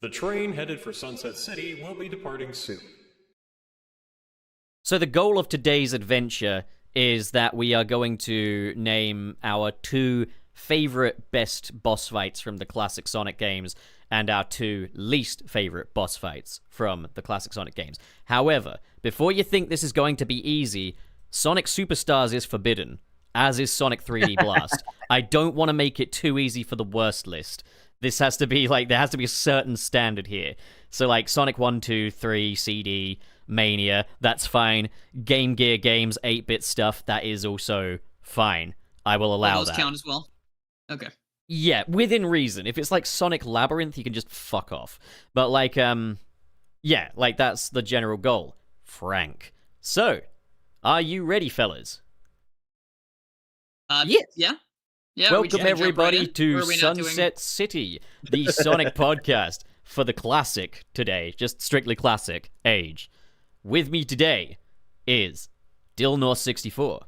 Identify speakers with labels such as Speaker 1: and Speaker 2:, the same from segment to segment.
Speaker 1: The train headed for Sunset City will be departing soon.
Speaker 2: So the goal of today's adventure is that we are going to name our 2 favorite best boss fights from the classic Sonic games and our 2 least favorite boss fights from the classic Sonic games. However, before you think this is going to be easy, Sonic Superstars is forbidden, as is Sonic 3D Blast. I don't want to make it too easy for the worst list. This has to be, there has to be a certain standard here. So, Sonic 1, 2, 3, CD, Mania, that's fine. Game Gear games, 8-bit stuff, that is also fine. I will allow
Speaker 3: those count as well? Okay.
Speaker 2: Yeah, within reason. If it's like Sonic Labyrinth, you can just fuck off. But, that's the general goal. Frank. So, are you ready, fellas?
Speaker 3: Yeah.
Speaker 2: Welcome, everybody, to Sunset City, the Sonic podcast for the classic today, just strictly classic age. With me today is Dilnor64.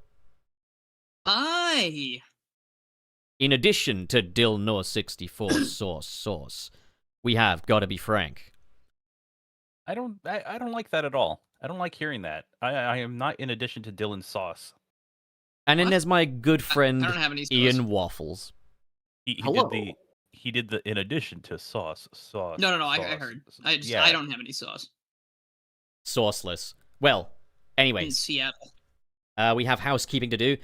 Speaker 3: Aye.
Speaker 2: In addition to Dilnor64 sauce, we have Gotta Be Frank.
Speaker 4: I don't like that at all. I don't like hearing that. I am not in addition to Dylan Sauce.
Speaker 2: And then there's my good friend
Speaker 3: I don't have any sauce.
Speaker 2: Ian Waffles.
Speaker 4: He did the in addition to sauce.
Speaker 3: No,
Speaker 4: sauce.
Speaker 3: I heard. I don't have any sauce.
Speaker 2: Sauceless. Well,
Speaker 3: In
Speaker 2: anyways.
Speaker 3: Seattle.
Speaker 2: We have housekeeping to do.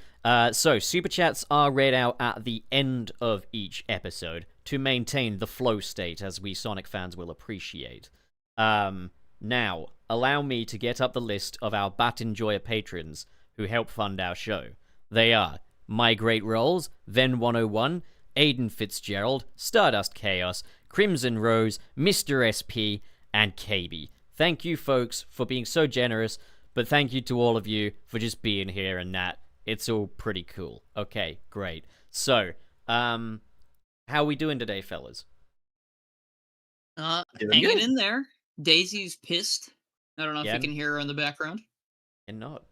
Speaker 2: So, super chats are read out at the end of each episode to maintain the flow state, as we Sonic fans will appreciate. Now, allow me to get up the list of our Bat Enjoyer patrons who help fund our show. They are My Great Rolls, Ven101, Aiden Fitzgerald, Stardust Chaos, Crimson Rose, Mr. SP, and KB. Thank you, folks, for being so generous, but thank you to all of you for just being here and that. It's all pretty cool. Okay, great. So, how are we doing today, fellas?
Speaker 3: Hanging in there. Daisy's pissed. I don't know if you can hear her in the background.
Speaker 2: And not.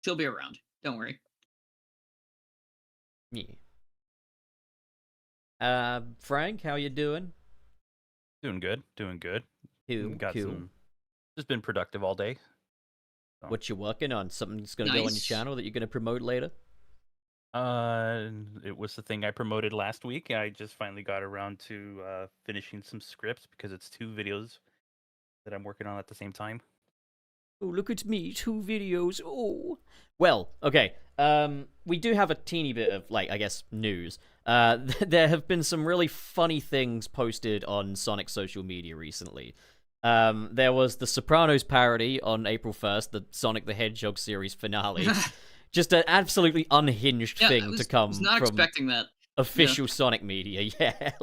Speaker 3: She'll be around. Don't worry.
Speaker 2: Yeah. Frank, how you doing?
Speaker 4: Doing good.
Speaker 2: Cool.
Speaker 4: Just been productive all day. So.
Speaker 2: What you working on? Something that's going to go on your channel that you're going to promote later?
Speaker 4: It was the thing I promoted last week. I just finally got around to finishing some scripts because it's 2 videos that I'm working on at the same time.
Speaker 2: Oh, look at me, 2 videos. Oh. Well, okay. We do have a teeny bit of, news. There have been some really funny things posted on Sonic social media recently. There was the Sopranos parody on April 1st, the Sonic the Hedgehog series finale. Just an absolutely unhinged thing to come
Speaker 3: from expecting that.
Speaker 2: Official Sonic media. Yeah,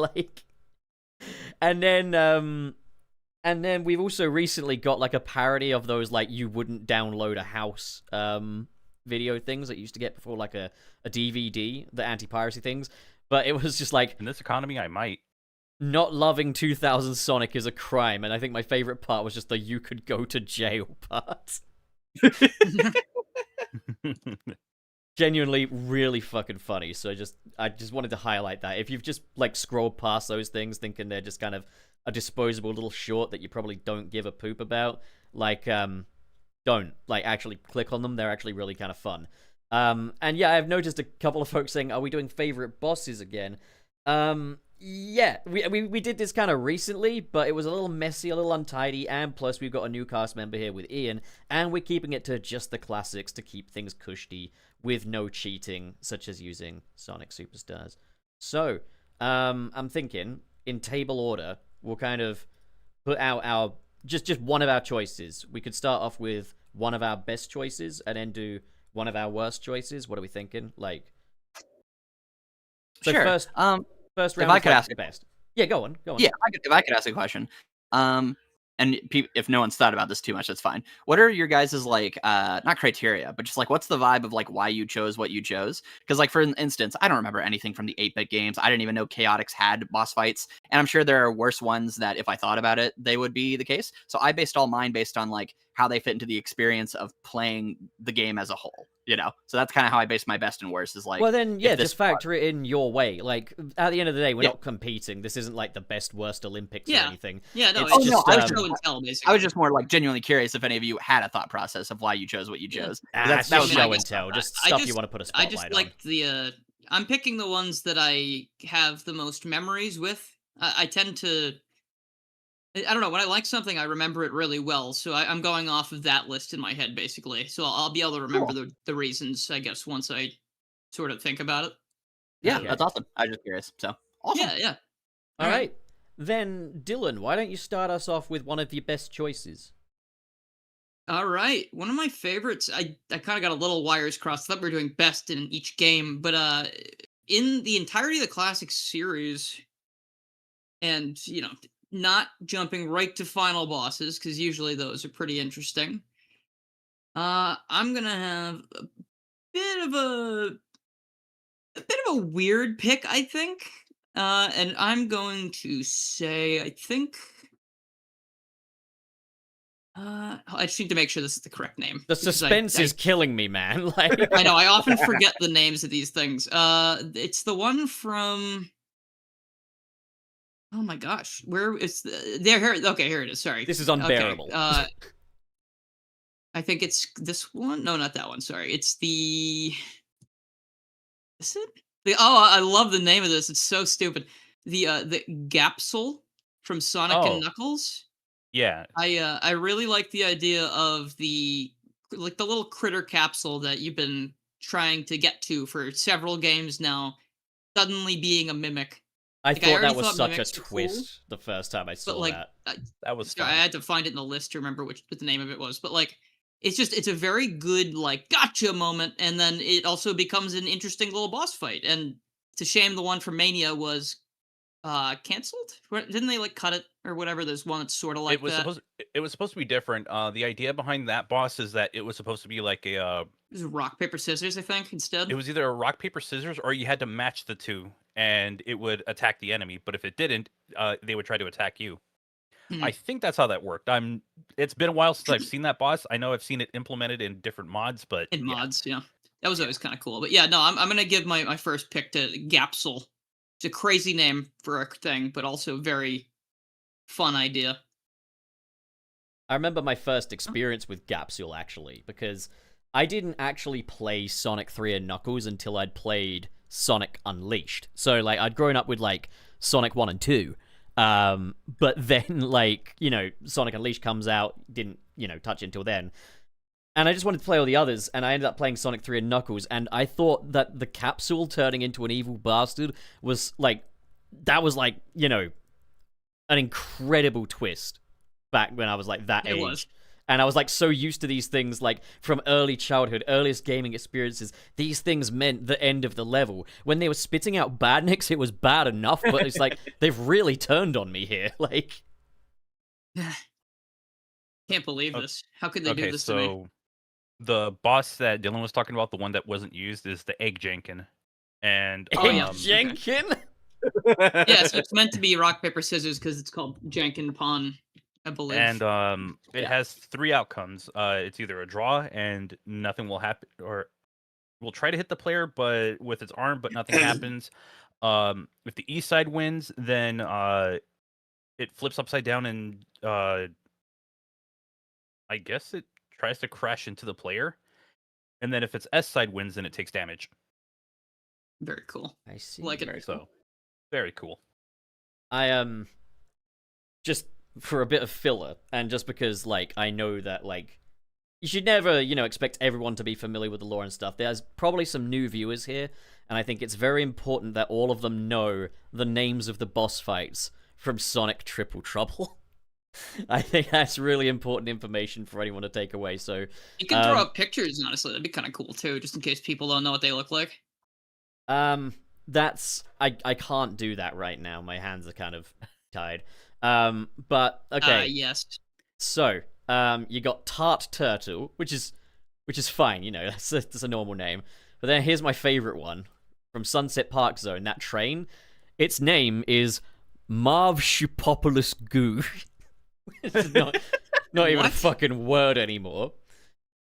Speaker 2: And then we've also recently got a parody of those you wouldn't download a house video things that you used to get before a DVD, the anti-piracy things. But it was just
Speaker 4: in this economy, I might.
Speaker 2: Not loving 2000 Sonic is a crime, and I think my favorite part was just the you could go to jail part. Genuinely really fucking funny. So I just wanted to highlight that. If you've just scrolled past those things thinking they're just kind of a disposable little short that you probably don't give a poop about, don't actually click on them. They're actually really kind of fun. And yeah, I've noticed a couple of folks saying, are we doing favorite bosses again? Yeah, we did this kind of recently, but it was a little messy, a little untidy, and plus we've got a new cast member here with Ian, and we're keeping it to just the classics to keep things cushy with no cheating, such as using Sonic Superstars. So, I'm thinking, in table order, we'll kind of put out our just one of our choices. We could start off with one of our best choices, and then do one of our worst choices. What are we thinking? So
Speaker 5: sure.
Speaker 2: First round.
Speaker 5: If I could ask
Speaker 2: best. Yeah, go on.
Speaker 5: Yeah, if I could ask a question. And if no one's thought about this too much, that's fine. What are your guys' not criteria, but just what's the vibe of why you chose what you chose? Because for instance, I don't remember anything from the 8-bit games. I didn't even know Chaotix had boss fights, and I'm sure there are worse ones that if I thought about it, they would be the case. So I based all mine based on how they fit into the experience of playing the game as a whole. So that's kind of how I base my best and worst. Is like,
Speaker 2: well, then
Speaker 5: if
Speaker 2: just factor it in your way. Like at the end of the day, we're not competing. This isn't like the best worst Olympics or anything.
Speaker 3: Yeah, no,
Speaker 2: it's just,
Speaker 3: I was show and tell, basically.
Speaker 5: I was just more like genuinely curious if any of you had a thought process of why you chose what you chose.
Speaker 2: That was show and tell, just stuff you want to put a spotlight on.
Speaker 3: I just like the. I'm picking the ones that I have the most memories with. I tend to. I don't know, when I like something, I remember it really well, so I'm going off of that list in my head, basically. So I'll be able to remember the reasons, I guess, once I sort of think about it.
Speaker 5: Yeah, that's awesome. I was just curious. So awesome.
Speaker 3: Yeah.
Speaker 2: All right. Then, Dylan, why don't you start us off with one of your best choices?
Speaker 3: All right. One of my favorites, I kind of got a little wires crossed. I thought we were doing best in each game, but in the entirety of the classic series, and, not jumping right to final bosses, because usually those are pretty interesting. I'm gonna have a bit of a weird pick, I think. And I'm going to say, I think. I just need to make sure this is the correct name.
Speaker 2: The suspense is killing me, man. Like
Speaker 3: I know, I often forget the names of these things. It's the one from. Oh my gosh, where is there? Here, okay, here it is. Sorry,
Speaker 2: this is unbearable.
Speaker 3: Okay. I think it's this one. No, not that one. Sorry, it's the. Is it? I love the name of this. It's so stupid. The Gapsule from Sonic and Knuckles.
Speaker 4: Yeah.
Speaker 3: I really like the idea of the little critter capsule that you've been trying to get to for several games now, suddenly being a mimic.
Speaker 2: I thought that was such a twist the first time I saw that.
Speaker 4: That was
Speaker 3: I had to find it in the list to remember what the name of it was. But it's a very good gotcha moment, and then it also becomes an interesting little boss fight. And it's a shame the one from Mania was canceled. Didn't they cut it or whatever? There's one that's sort of like that.
Speaker 4: It was supposed to be different. The idea behind that boss is that it was supposed to be like a.
Speaker 3: It was rock paper scissors, I think. Instead,
Speaker 4: it was either a rock paper scissors or you had to match the two, and it would attack the enemy. But if it didn't, they would try to attack you. I think that's how that worked. It's been a while since I've seen that boss. I know I've seen it implemented in different mods, but
Speaker 3: mods, yeah. That was always kind of cool. But yeah, no, I'm gonna give my first pick to Gapsule. It's a crazy name for a thing, but also very fun idea.
Speaker 2: I remember my first experience with Gapsule, actually, because I didn't actually play Sonic 3 and Knuckles until I'd played Sonic Unleashed. So, I'd grown up with, Sonic 1 and 2. But then, Sonic Unleashed comes out, didn't, touch it until then. And I just wanted to play all the others, and I ended up playing Sonic 3 and Knuckles, and I thought that the capsule turning into an evil bastard was, that was, an incredible twist back when I was, that age.
Speaker 3: Was.
Speaker 2: And I was, so used to these things, from early childhood, earliest gaming experiences, these things meant the end of the level. When they were spitting out badniks, it was bad enough, but it's they've really turned on me here,
Speaker 3: Can't believe this. How could they do this to me?
Speaker 4: The boss that Dylan was talking about, the one that wasn't used, is the Eggman. And
Speaker 2: Eggman?
Speaker 3: Yeah, so it's meant to be rock, paper, scissors because it's called Jankin Pon, I believe.
Speaker 4: And it has 3 outcomes. It's either a draw and nothing will happen, or we'll try to hit the player but with its arm, but nothing happens. If the east side wins, then it flips upside down and I guess it tries to crash into the player. And then if its S side wins, then it takes damage.
Speaker 3: Very cool.
Speaker 2: I see.
Speaker 4: Very cool.
Speaker 2: I just for a bit of filler, and just because I know that you should never expect everyone to be familiar with the lore and stuff. There's probably some new viewers here, and I think it's very important that all of them know the names of the boss fights from Sonic Triple Trouble. I think that's really important information for anyone to take away. So
Speaker 3: you can throw up pictures, honestly. That'd be kind of cool too, just in case people don't know what they look like.
Speaker 2: That's I can't do that right now. My hands are kind of tied. But okay.
Speaker 3: Yes.
Speaker 2: So, you got Tart Turtle, which is fine. That's a normal name. But then here's my favorite one from Sunset Park Zone. That train, its name is Marv Shupopoulos Goo. It's not even a fucking word anymore.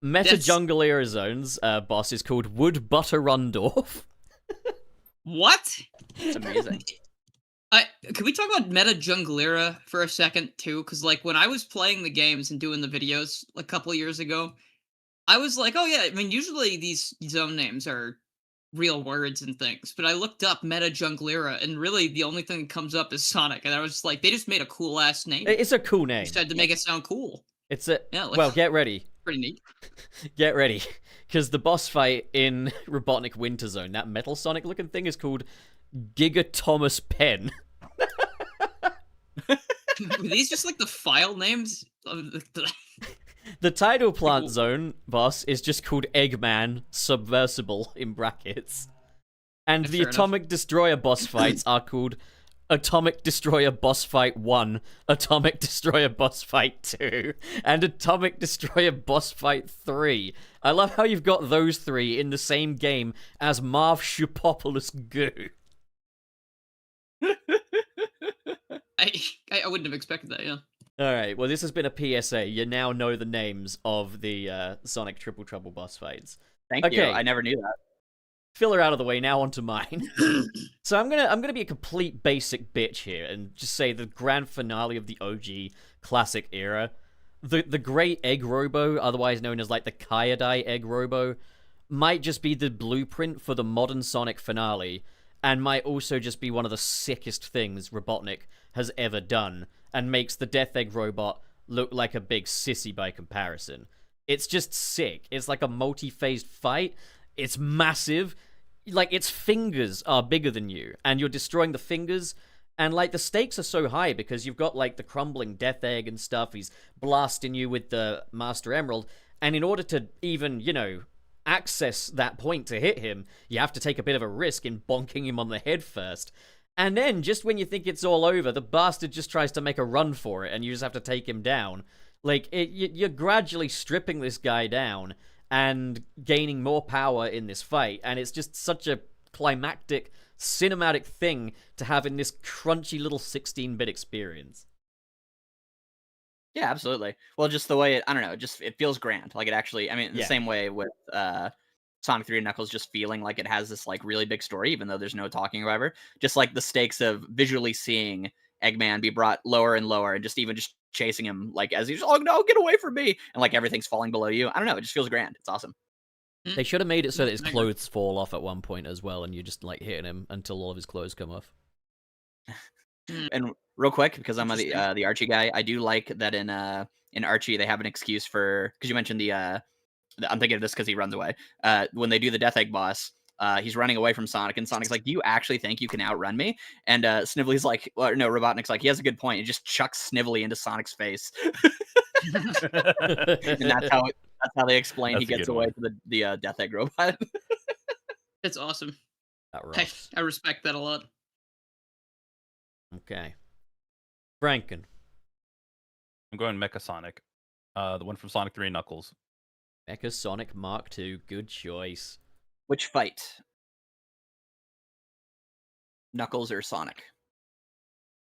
Speaker 2: Meta
Speaker 3: That's-
Speaker 2: Jungle Era Zone's boss is called Wood Butter Rundorf.
Speaker 3: What?
Speaker 5: It's amazing.
Speaker 3: Can we talk about Meta Junglera for a second too? Because like when I was playing the games and doing the videos a couple years ago, I was like, oh yeah, I mean usually these zone names are real words and things, but I looked up Meta Junglera and really the only thing that comes up is Sonic, and I was just like, they just made a cool ass name.
Speaker 2: It's a cool name.
Speaker 3: Instead to make it sound cool.
Speaker 2: It's a
Speaker 3: Yeah, like,
Speaker 2: well, get ready.
Speaker 3: pretty neat.
Speaker 2: Get ready, because the boss fight in Robotnik Winter Zone, that Metal Sonic looking thing, is called Giga Thomas Penn.
Speaker 3: Were these just like the file names of the
Speaker 2: The tidal plant
Speaker 3: Cool.
Speaker 2: zone boss is just called Eggman Subversible in brackets. And
Speaker 3: Yeah,
Speaker 2: the
Speaker 3: fair enough.
Speaker 2: Atomic Destroyer boss fights are called Atomic Destroyer Boss Fight 1, Atomic Destroyer Boss Fight 2, and Atomic Destroyer Boss Fight 3. I love how you've got those three in the same game as Marv Shupopoulos Goo.
Speaker 3: I wouldn't have expected that, yeah.
Speaker 2: Alright, well this has been a PSA. You now know the names of the Sonic Triple Trouble boss fights.
Speaker 5: Thank you.
Speaker 2: Okay.
Speaker 5: I never knew that.
Speaker 2: Filler out of the way, now onto mine. So I'm gonna be a complete basic bitch here and just say the grand finale of the OG classic era. The Great Egg Robo, otherwise known as like the Kyodai Egg Robo, might just be the blueprint for the modern Sonic finale, and might also just be one of the sickest things Robotnik has ever done, and makes the Death Egg Robot look like a big sissy by comparison. It's just sick. It's like a multi-phased fight. It's massive. Like, its fingers are bigger than you, and you're destroying the fingers, and, like, the stakes are so high because you've got, like, the crumbling Death Egg and stuff. He's blasting you with the Master Emerald, and in order to even, you know, access that point to hit him, you have to take a bit of a risk in bonking him on the head first. And then, just when you think it's all over, the bastard just tries to make a run for it, and you just have to take him down. Like, you're gradually stripping this guy down and gaining more power in this fight, and it's just such a climactic, cinematic thing to have in this crunchy little 16-bit experience.
Speaker 5: Yeah, absolutely. Well, just the way it, I don't know, it feels grand. Like it actually, I mean, the
Speaker 2: Yeah.
Speaker 5: same way with Sonic 3 and Knuckles just feeling like it has this like really big story, even though there's no talking or whatever. Just like the stakes of visually seeing Eggman be brought lower and lower, and just chasing him like as he's, oh no, get away from me, and like everything's falling below you. I don't know, it just feels grand. It's awesome.
Speaker 2: They should have made it so that his
Speaker 3: I agree.
Speaker 2: clothes fall off at one point as well, and you're just, like, hitting him until all of his clothes come off.
Speaker 5: And real quick, because I'm
Speaker 3: Interesting.
Speaker 5: the Archie guy, I do like that in Archie they have an excuse for, because you mentioned I'm thinking of this because he runs away. When they do the Death Egg boss, he's running away from Sonic, and Sonic's like, "Do you actually think you can outrun me?" And Snively's like, well, no, Robotnik's like, he has a good point. He just chucks Snively into Sonic's face, and that's how they explain he
Speaker 4: That's a
Speaker 5: gets
Speaker 4: good
Speaker 5: away
Speaker 4: one.
Speaker 5: to the Death Egg robot.
Speaker 3: It's awesome.
Speaker 2: That
Speaker 3: I,
Speaker 2: rocks.
Speaker 3: I respect that a lot.
Speaker 2: Okay. Franken.
Speaker 4: I'm going Mecha Sonic, the one from Sonic 3 and Knuckles.
Speaker 2: Mecha Sonic Mark II. Good choice.
Speaker 5: Which fight? Knuckles or Sonic?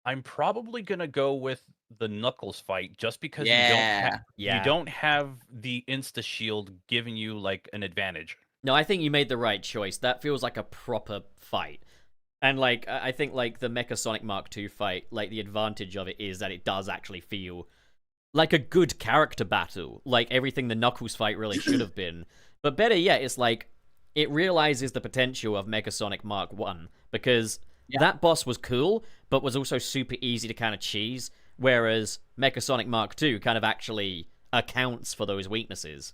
Speaker 4: I'm probably gonna go with the Knuckles fight just because
Speaker 5: Yeah.
Speaker 2: Yeah.
Speaker 4: you don't have the Insta Shield giving you like an advantage.
Speaker 2: No, I think you made the right choice. That feels like a proper fight. And, like, I think, like, the Mecha Sonic Mark II fight, like, the advantage of it is that it does actually feel like a good character battle. Like, everything the Knuckles fight really should have been. But better yet, it's like, it realizes the potential of Mecha Sonic Mark I, because that boss was cool, but was also super easy to kind of cheese, whereas Mecha Sonic Mark II kind of actually accounts for those weaknesses.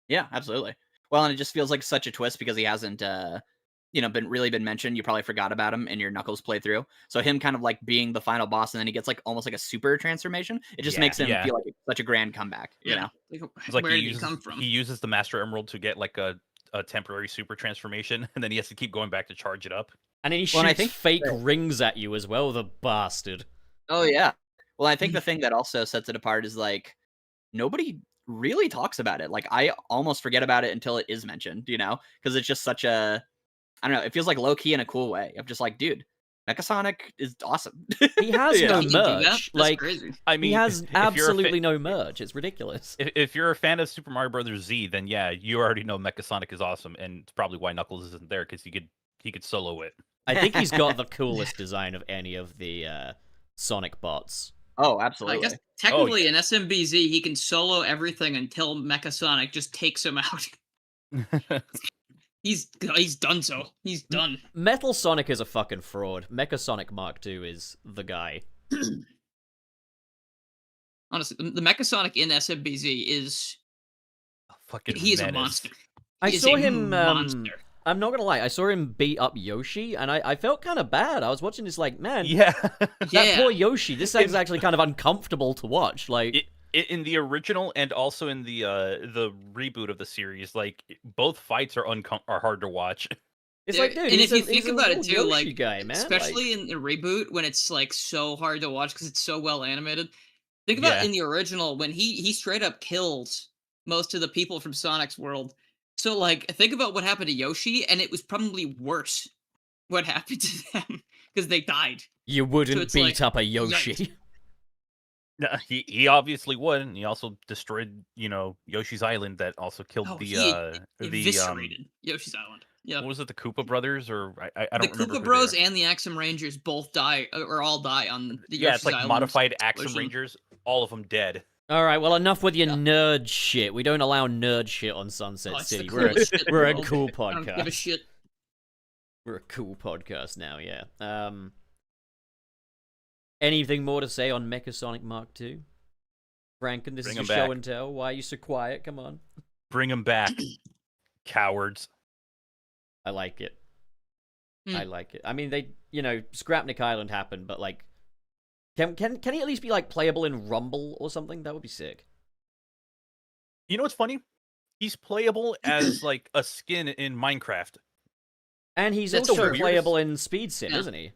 Speaker 5: Yeah, absolutely. Well, and it just feels like such a twist because he hasn't been mentioned. You probably forgot about him in your Knuckles playthrough. So him kind of like being the final boss, and then he gets like almost like a super transformation. It just makes him feel like such a grand comeback. You know,
Speaker 3: Like,
Speaker 4: It's like
Speaker 3: where
Speaker 4: he
Speaker 3: did he
Speaker 4: uses,
Speaker 3: come from?
Speaker 4: he uses the Master Emerald to get like a temporary super transformation, and then he has to keep going back to charge it up.
Speaker 2: And then he
Speaker 5: Well, and I
Speaker 2: shoots
Speaker 5: think
Speaker 2: fake rings at you as well, the bastard.
Speaker 5: Oh yeah. Well, I think the thing that also sets it apart is like nobody really talks about it. Like I almost forget about it until it is mentioned, because it's just such a, I don't know, it feels like low key in a cool way. I'm just like, dude, Mecha Sonic is awesome.
Speaker 2: He has
Speaker 5: Yeah.
Speaker 2: no
Speaker 3: Can you do that?
Speaker 2: merch.
Speaker 3: That's
Speaker 2: Like,
Speaker 3: crazy.
Speaker 4: I mean,
Speaker 2: he has
Speaker 4: if you're a
Speaker 2: absolutely no merch. It's ridiculous.
Speaker 4: If you're a fan of Super Mario Brothers Z, then yeah, you already know Mecha Sonic is awesome, and it's probably why Knuckles isn't there because he could solo it.
Speaker 2: I think he's got the coolest design of any of the Sonic bots.
Speaker 5: Oh,
Speaker 3: I
Speaker 5: absolutely.
Speaker 3: guess technically in SMBZ he can solo everything until Mecha Sonic just takes him out. He's done so. He's done.
Speaker 2: Metal Sonic is a fucking fraud. Mecha Sonic Mark II is the guy.
Speaker 3: Honestly, the Mecha Sonic in SMBZ is
Speaker 4: Fucking
Speaker 3: he is a
Speaker 4: menace.
Speaker 3: monster.
Speaker 2: I
Speaker 3: He is
Speaker 2: saw
Speaker 3: a
Speaker 2: him.
Speaker 3: monster.
Speaker 2: I'm not gonna lie. I saw him beat up Yoshi, and I felt kind of bad. I was watching this like, man,
Speaker 4: Yeah.
Speaker 2: that
Speaker 3: Yeah.
Speaker 2: poor Yoshi. This thing's actually kind of uncomfortable to watch. Like,
Speaker 4: In the original and also in the reboot of the series, like both fights are hard to watch.
Speaker 2: it's like, dude,
Speaker 3: and
Speaker 2: he's
Speaker 3: if you
Speaker 2: a,
Speaker 3: think
Speaker 2: he's a
Speaker 3: about it
Speaker 2: little
Speaker 3: too,
Speaker 2: Yoshi
Speaker 3: like
Speaker 2: guy, man.
Speaker 3: especially in the reboot when it's like so hard to watch because it's so well animated. Think about
Speaker 4: Yeah.
Speaker 3: in the original when he straight up kills most of the people from Sonic's world. So like think about what happened to Yoshi, and it was probably worse what happened to them because they died.
Speaker 2: you wouldn't
Speaker 3: it's
Speaker 2: beat
Speaker 3: like,
Speaker 2: up a Yoshi.
Speaker 4: No, he obviously would, and he also destroyed, Yoshi's Island that also killed
Speaker 3: Oh,
Speaker 4: the
Speaker 3: he
Speaker 4: the
Speaker 3: eviscerated Yoshi's Island. Yeah.
Speaker 4: what was it, the Koopa brothers, or I
Speaker 3: The
Speaker 4: don't remember.
Speaker 3: Koopa
Speaker 4: who
Speaker 3: Bros
Speaker 4: they are.
Speaker 3: and the Axum Rangers both die, or all die on the
Speaker 4: Yeah,
Speaker 3: Yoshi's
Speaker 4: it's like
Speaker 3: Island
Speaker 4: modified Axum
Speaker 3: explosion.
Speaker 4: Rangers, all of them dead.
Speaker 2: All right, well, enough with your
Speaker 3: Yeah.
Speaker 2: nerd shit. We don't allow nerd shit on Sunset
Speaker 3: Oh, it's the
Speaker 2: City. We're
Speaker 3: coolest shit in
Speaker 2: we're
Speaker 3: the
Speaker 2: a
Speaker 3: world.
Speaker 2: cool
Speaker 3: I don't give a
Speaker 2: podcast.
Speaker 3: shit.
Speaker 2: We're a cool podcast now, yeah. Anything more to say on Mecha Sonic Mark II? Franken, this
Speaker 4: Bring
Speaker 2: is
Speaker 4: 'em
Speaker 2: your show
Speaker 4: back.
Speaker 2: and tell. Why are you so quiet? Come on.
Speaker 4: Bring them back, cowards.
Speaker 2: I like it.
Speaker 3: Hmm.
Speaker 2: I like it. I mean, Scrapnik Island happened, but like, can he at least be like playable in Rumble or something? That would be sick.
Speaker 4: You know what's funny? He's playable as like a skin in Minecraft.
Speaker 2: And he's
Speaker 3: That's
Speaker 2: also
Speaker 3: true.
Speaker 2: playable in Speed Sim,
Speaker 3: Yeah.
Speaker 2: isn't he?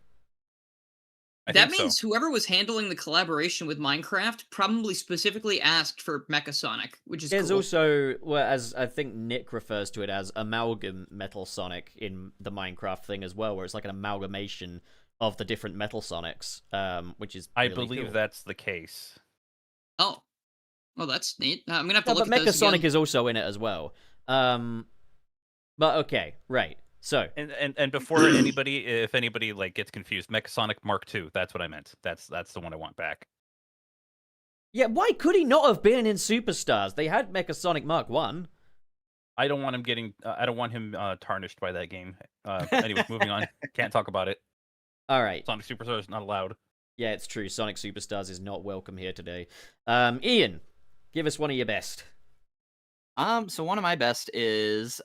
Speaker 4: I
Speaker 3: That
Speaker 4: think so.
Speaker 3: means whoever was handling the collaboration with Minecraft probably specifically asked for Mecha Sonic, which is
Speaker 2: There's
Speaker 3: cool.
Speaker 2: also, well, as I think Nick refers to it as amalgam Metal Sonic in the Minecraft thing as well, where it's like an amalgamation of the different Metal Sonics, which is
Speaker 4: I
Speaker 2: really
Speaker 4: believe
Speaker 2: cool.
Speaker 4: that's the case.
Speaker 3: Oh, well, that's neat. I'm gonna have to
Speaker 2: Yeah,
Speaker 3: look
Speaker 2: but
Speaker 3: at
Speaker 2: Mecha
Speaker 3: those
Speaker 2: Sonic
Speaker 3: again.
Speaker 2: is also in it as well. But okay, right. So
Speaker 4: And before if anybody like gets confused, Mecha Sonic Mark II. That's what I meant. That's the one I want back.
Speaker 2: yeah, why could he not have been in Superstars? They had Mecha Sonic Mark 1.
Speaker 4: I don't want him I don't want him tarnished by that game. Anyway, moving on. Can't talk about it.
Speaker 2: All right.
Speaker 4: Sonic Superstars is not allowed.
Speaker 2: Yeah, it's true. Sonic Superstars is not welcome here today. Ian, give us one of your best.
Speaker 5: So one of my best is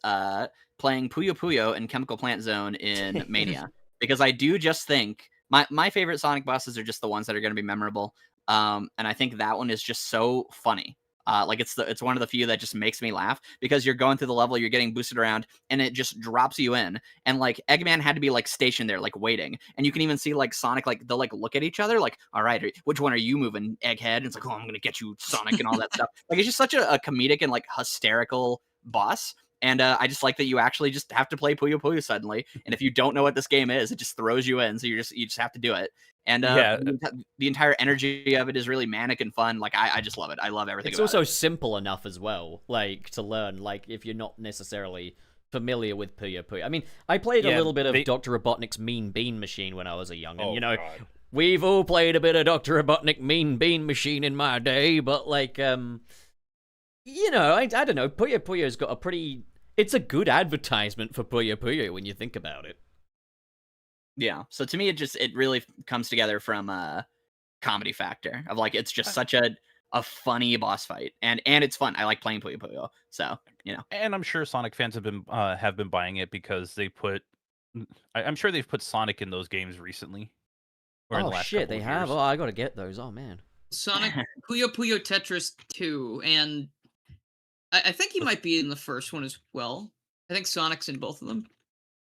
Speaker 5: playing Puyo Puyo and Chemical Plant Zone in Mania, because I do just think my favorite Sonic bosses are just the ones that are going to be memorable. And I think that one is just so funny. Like it's one of the few that just makes me laugh, because you're going through the level, you're getting boosted around, and it just drops you in. And like Eggman had to be like stationed there, like waiting. And you can even see like Sonic, like they'll like look at each other, like, all right, which one are you moving, Egghead? And it's like, oh, I'm gonna get you, Sonic, and all that stuff. Like it's just such a comedic and like hysterical boss. And I just like that you actually just have to play Puyo Puyo suddenly. And if you don't know what this game is, it just throws you in. So you just have to do it. And
Speaker 4: Yeah.
Speaker 5: the entire energy of it is really manic and fun. Like I just love it. I love everything
Speaker 2: It's
Speaker 5: about
Speaker 2: also
Speaker 5: it.
Speaker 2: simple enough as well, like to learn. Like if you're not necessarily familiar with Puyo Puyo. I mean, I played a
Speaker 4: Yeah,
Speaker 2: little bit of
Speaker 4: they-
Speaker 2: Dr. Robotnik's Mean Bean Machine when I was a youngin'.
Speaker 4: Oh,
Speaker 2: You know,
Speaker 4: God.
Speaker 2: we've all played a bit of Dr. Robotnik Mean Bean Machine in my day, but like, you know, I don't know. Puyo Puyo's got a pretty. It's a good advertisement for Puyo Puyo when you think about it.
Speaker 5: Yeah. So to me, it really comes together from comedy factor of like it's just such a funny boss fight, and it's fun. I like playing Puyo Puyo. So
Speaker 4: And I'm sure Sonic fans have been buying it because I'm sure they've put Sonic in those games recently. Or in the
Speaker 2: Oh
Speaker 4: last
Speaker 2: shit,
Speaker 4: couple
Speaker 2: they
Speaker 4: of
Speaker 2: have.
Speaker 4: years.
Speaker 2: Oh, I gotta get those. Oh man.
Speaker 3: Sonic Puyo Puyo Tetris 2, and I think he might be in the first one as well. I think Sonic's in both of them.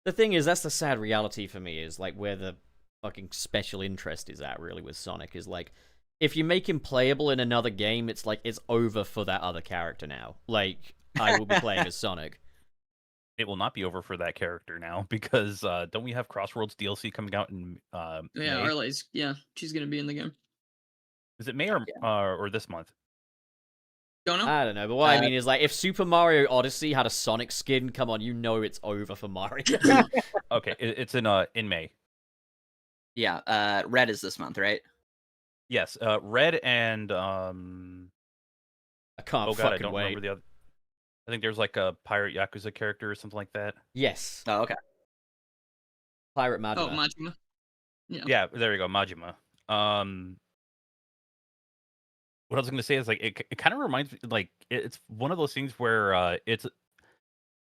Speaker 2: The thing is, that's the sad reality for me, is like where the fucking special interest is at really with Sonic, is like if you make him playable in another game, it's like it's over for that other character now. Like I will be playing as Sonic.
Speaker 4: it will not be over for that character now because don't we have Crossworlds DLC coming out in
Speaker 3: Yeah,
Speaker 4: May?
Speaker 3: Arlay's. Yeah, she's gonna be in the game.
Speaker 4: Is it May or this month?
Speaker 3: Don't know.
Speaker 2: I don't know, but what I mean is, like, if Super Mario Odyssey had a Sonic skin, come on, you know it's over for Mario.
Speaker 4: Okay, it's in May.
Speaker 5: Yeah, Red is this month, right?
Speaker 4: Yes, Red and
Speaker 2: I can't
Speaker 4: oh god, I
Speaker 2: fucking
Speaker 4: don't
Speaker 2: wait.
Speaker 4: remember the other. I think there's like a pirate Yakuza character or something like that.
Speaker 2: Yes,
Speaker 5: Oh, okay.
Speaker 2: Pirate Majima.
Speaker 3: Oh, Majima. Yeah.
Speaker 4: Yeah, there you go, Majima. What I was gonna say is like it kind of reminds me like it's one of those things where it's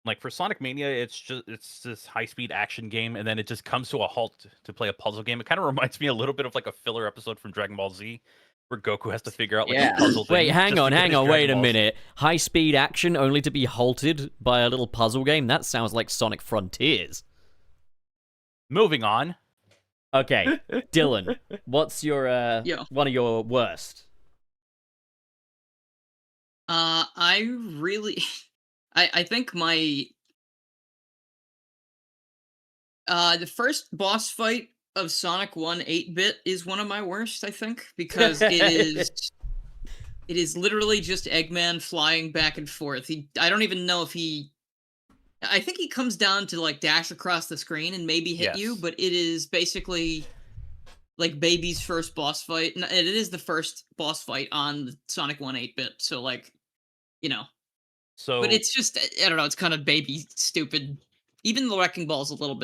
Speaker 4: like for Sonic Mania, it's this high speed action game, and then it just comes to a halt to play a puzzle game. It kind of reminds me a little bit of like a filler episode from Dragon Ball Z, where Goku has to figure out like
Speaker 5: Yeah.
Speaker 4: a puzzle thing.
Speaker 2: Wait, hang
Speaker 4: just
Speaker 2: on,
Speaker 4: to finish
Speaker 2: wait
Speaker 4: Dragon
Speaker 2: a
Speaker 4: Balls.
Speaker 2: minute. High speed action only to be halted by a little puzzle game? That sounds like Sonic Frontiers.
Speaker 4: Moving on.
Speaker 2: Okay, Dylan, what's your one of your worst?
Speaker 3: I really, I think my the first boss fight of Sonic 1 8-bit is one of my worst, I think, because it is literally just Eggman flying back and forth. I don't even know if I think he comes down to like dash across the screen and maybe hit you,
Speaker 4: Yes.
Speaker 3: but it is basically like Baby's first boss fight. And it is the first boss fight on the Sonic 1 8-bit. So like, you know,
Speaker 4: So
Speaker 3: but it's just, I don't know, it's kind of baby stupid. Even the Wrecking Ball's a little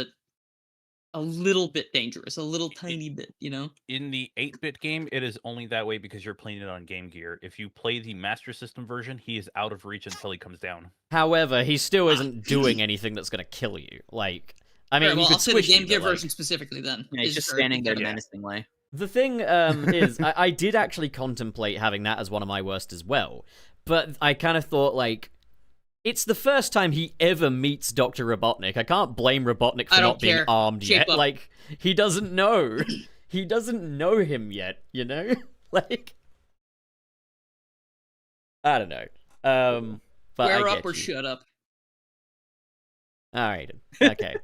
Speaker 3: bit dangerous, a little tiny bit, you know?
Speaker 4: in the 8-bit game, it is only that way because you're playing it on Game Gear. If you play the Master System version, he is out of reach until he comes down.
Speaker 2: However, he still isn't doing anything that's gonna kill you. Like, I mean,
Speaker 3: Alright, well,
Speaker 2: you could
Speaker 3: I'll say the
Speaker 2: squish
Speaker 3: Game
Speaker 2: you,
Speaker 3: Gear
Speaker 2: but, like,
Speaker 3: version specifically then.
Speaker 5: Yeah, he's
Speaker 3: is
Speaker 5: just
Speaker 3: very-
Speaker 5: standing there
Speaker 4: Yeah.
Speaker 5: menacingly.
Speaker 2: The thing is, I did actually contemplate having that as one of my worst as well, but I kind of thought, like, it's the first time he ever meets Dr. Robotnik. I can't blame Robotnik for
Speaker 3: I don't
Speaker 2: not being
Speaker 3: care.
Speaker 2: armed
Speaker 3: Shape
Speaker 2: yet.
Speaker 3: up.
Speaker 2: Like, he doesn't know. He doesn't know him yet, you know? Like, I don't know. But
Speaker 3: Wear
Speaker 2: I
Speaker 3: up
Speaker 2: get
Speaker 3: or
Speaker 2: you.
Speaker 3: shut up.
Speaker 2: Alright, okay.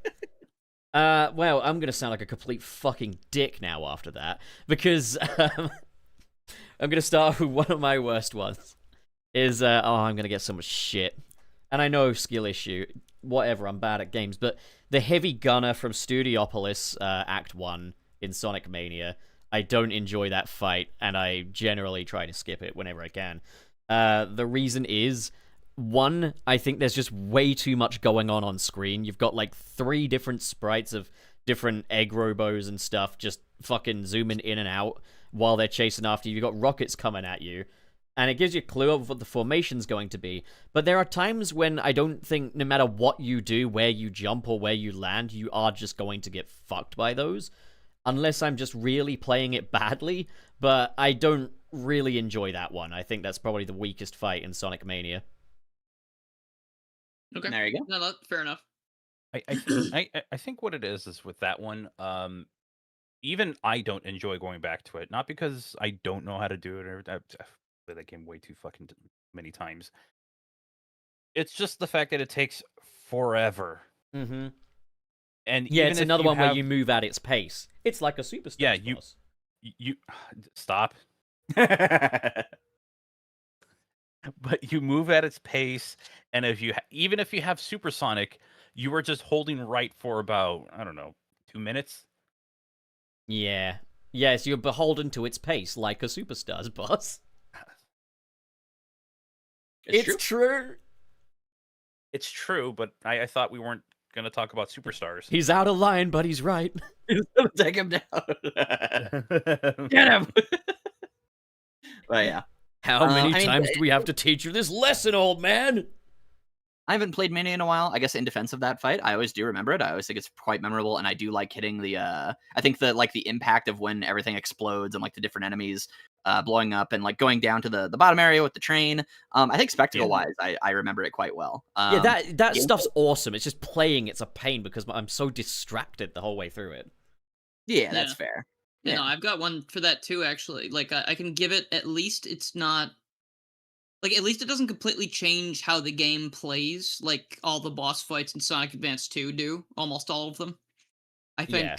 Speaker 2: Well, I'm gonna sound like a complete fucking dick now after that, because I'm gonna start with one of my worst ones. I'm gonna get so much shit. And I know, skill issue, whatever, I'm bad at games, but the heavy gunner from Studiopolis, Act 1 in Sonic Mania, I don't enjoy that fight, and I generally try to skip it whenever I can. The reason is, one, I think there's just way too much going on screen. You've got like 3 different sprites of different egg robos and stuff just fucking zooming in and out while they're chasing after you. You've got rockets coming at you. And it gives you a clue of what the formation's going to be. But there are times when I don't think, no matter what you do, where you jump or where you land, you are just going to get fucked by those. Unless I'm just really playing it badly. But I don't really enjoy that one. I think that's probably the weakest fight in Sonic Mania.
Speaker 3: Okay.
Speaker 5: There you go.
Speaker 3: No, fair enough.
Speaker 4: I think what it is with that one, even I don't enjoy going back to it. Not because I don't know how to do it. I've played that game way too fucking many times. It's just the fact that it takes forever.
Speaker 2: Mm-hmm.
Speaker 4: And
Speaker 2: Yeah,
Speaker 4: even
Speaker 2: it's
Speaker 4: if
Speaker 2: another
Speaker 4: you
Speaker 2: one where
Speaker 4: have-
Speaker 2: you move at its pace. It's like a superstar.
Speaker 4: Yeah, you stop. But you move at its pace, and if you even if you have supersonic, you are just holding right for about, I don't know, 2 minutes.
Speaker 2: Yeah. Yes, you're beholden to its pace, like a superstar's boss. It's true.
Speaker 4: It's true, but I thought we weren't gonna talk about superstars.
Speaker 2: He's out of line, but he's right.
Speaker 5: Take him down. Get him. But yeah,
Speaker 2: How many
Speaker 5: I mean,
Speaker 2: times do we have to teach you this lesson, old man?
Speaker 5: I haven't played Mania in a while. I guess in defense of that fight, I always do remember it. I always think it's quite memorable, and I do like hitting the. I think the impact of when everything explodes and like the different enemies blowing up and like going down to the bottom area with the train. I think spectacle wise, I remember it quite well.
Speaker 2: Yeah, that stuff's awesome. It's just playing. It's a pain because I'm so distracted the whole way through it.
Speaker 5: Yeah, that's
Speaker 3: Yeah.
Speaker 5: fair.
Speaker 3: Yeah, no, I've got one for that too, actually. Like, I can give it at least it's not... Like, at least it doesn't completely change how the game plays, like all the boss fights in Sonic Advance 2 do, almost all of them. I think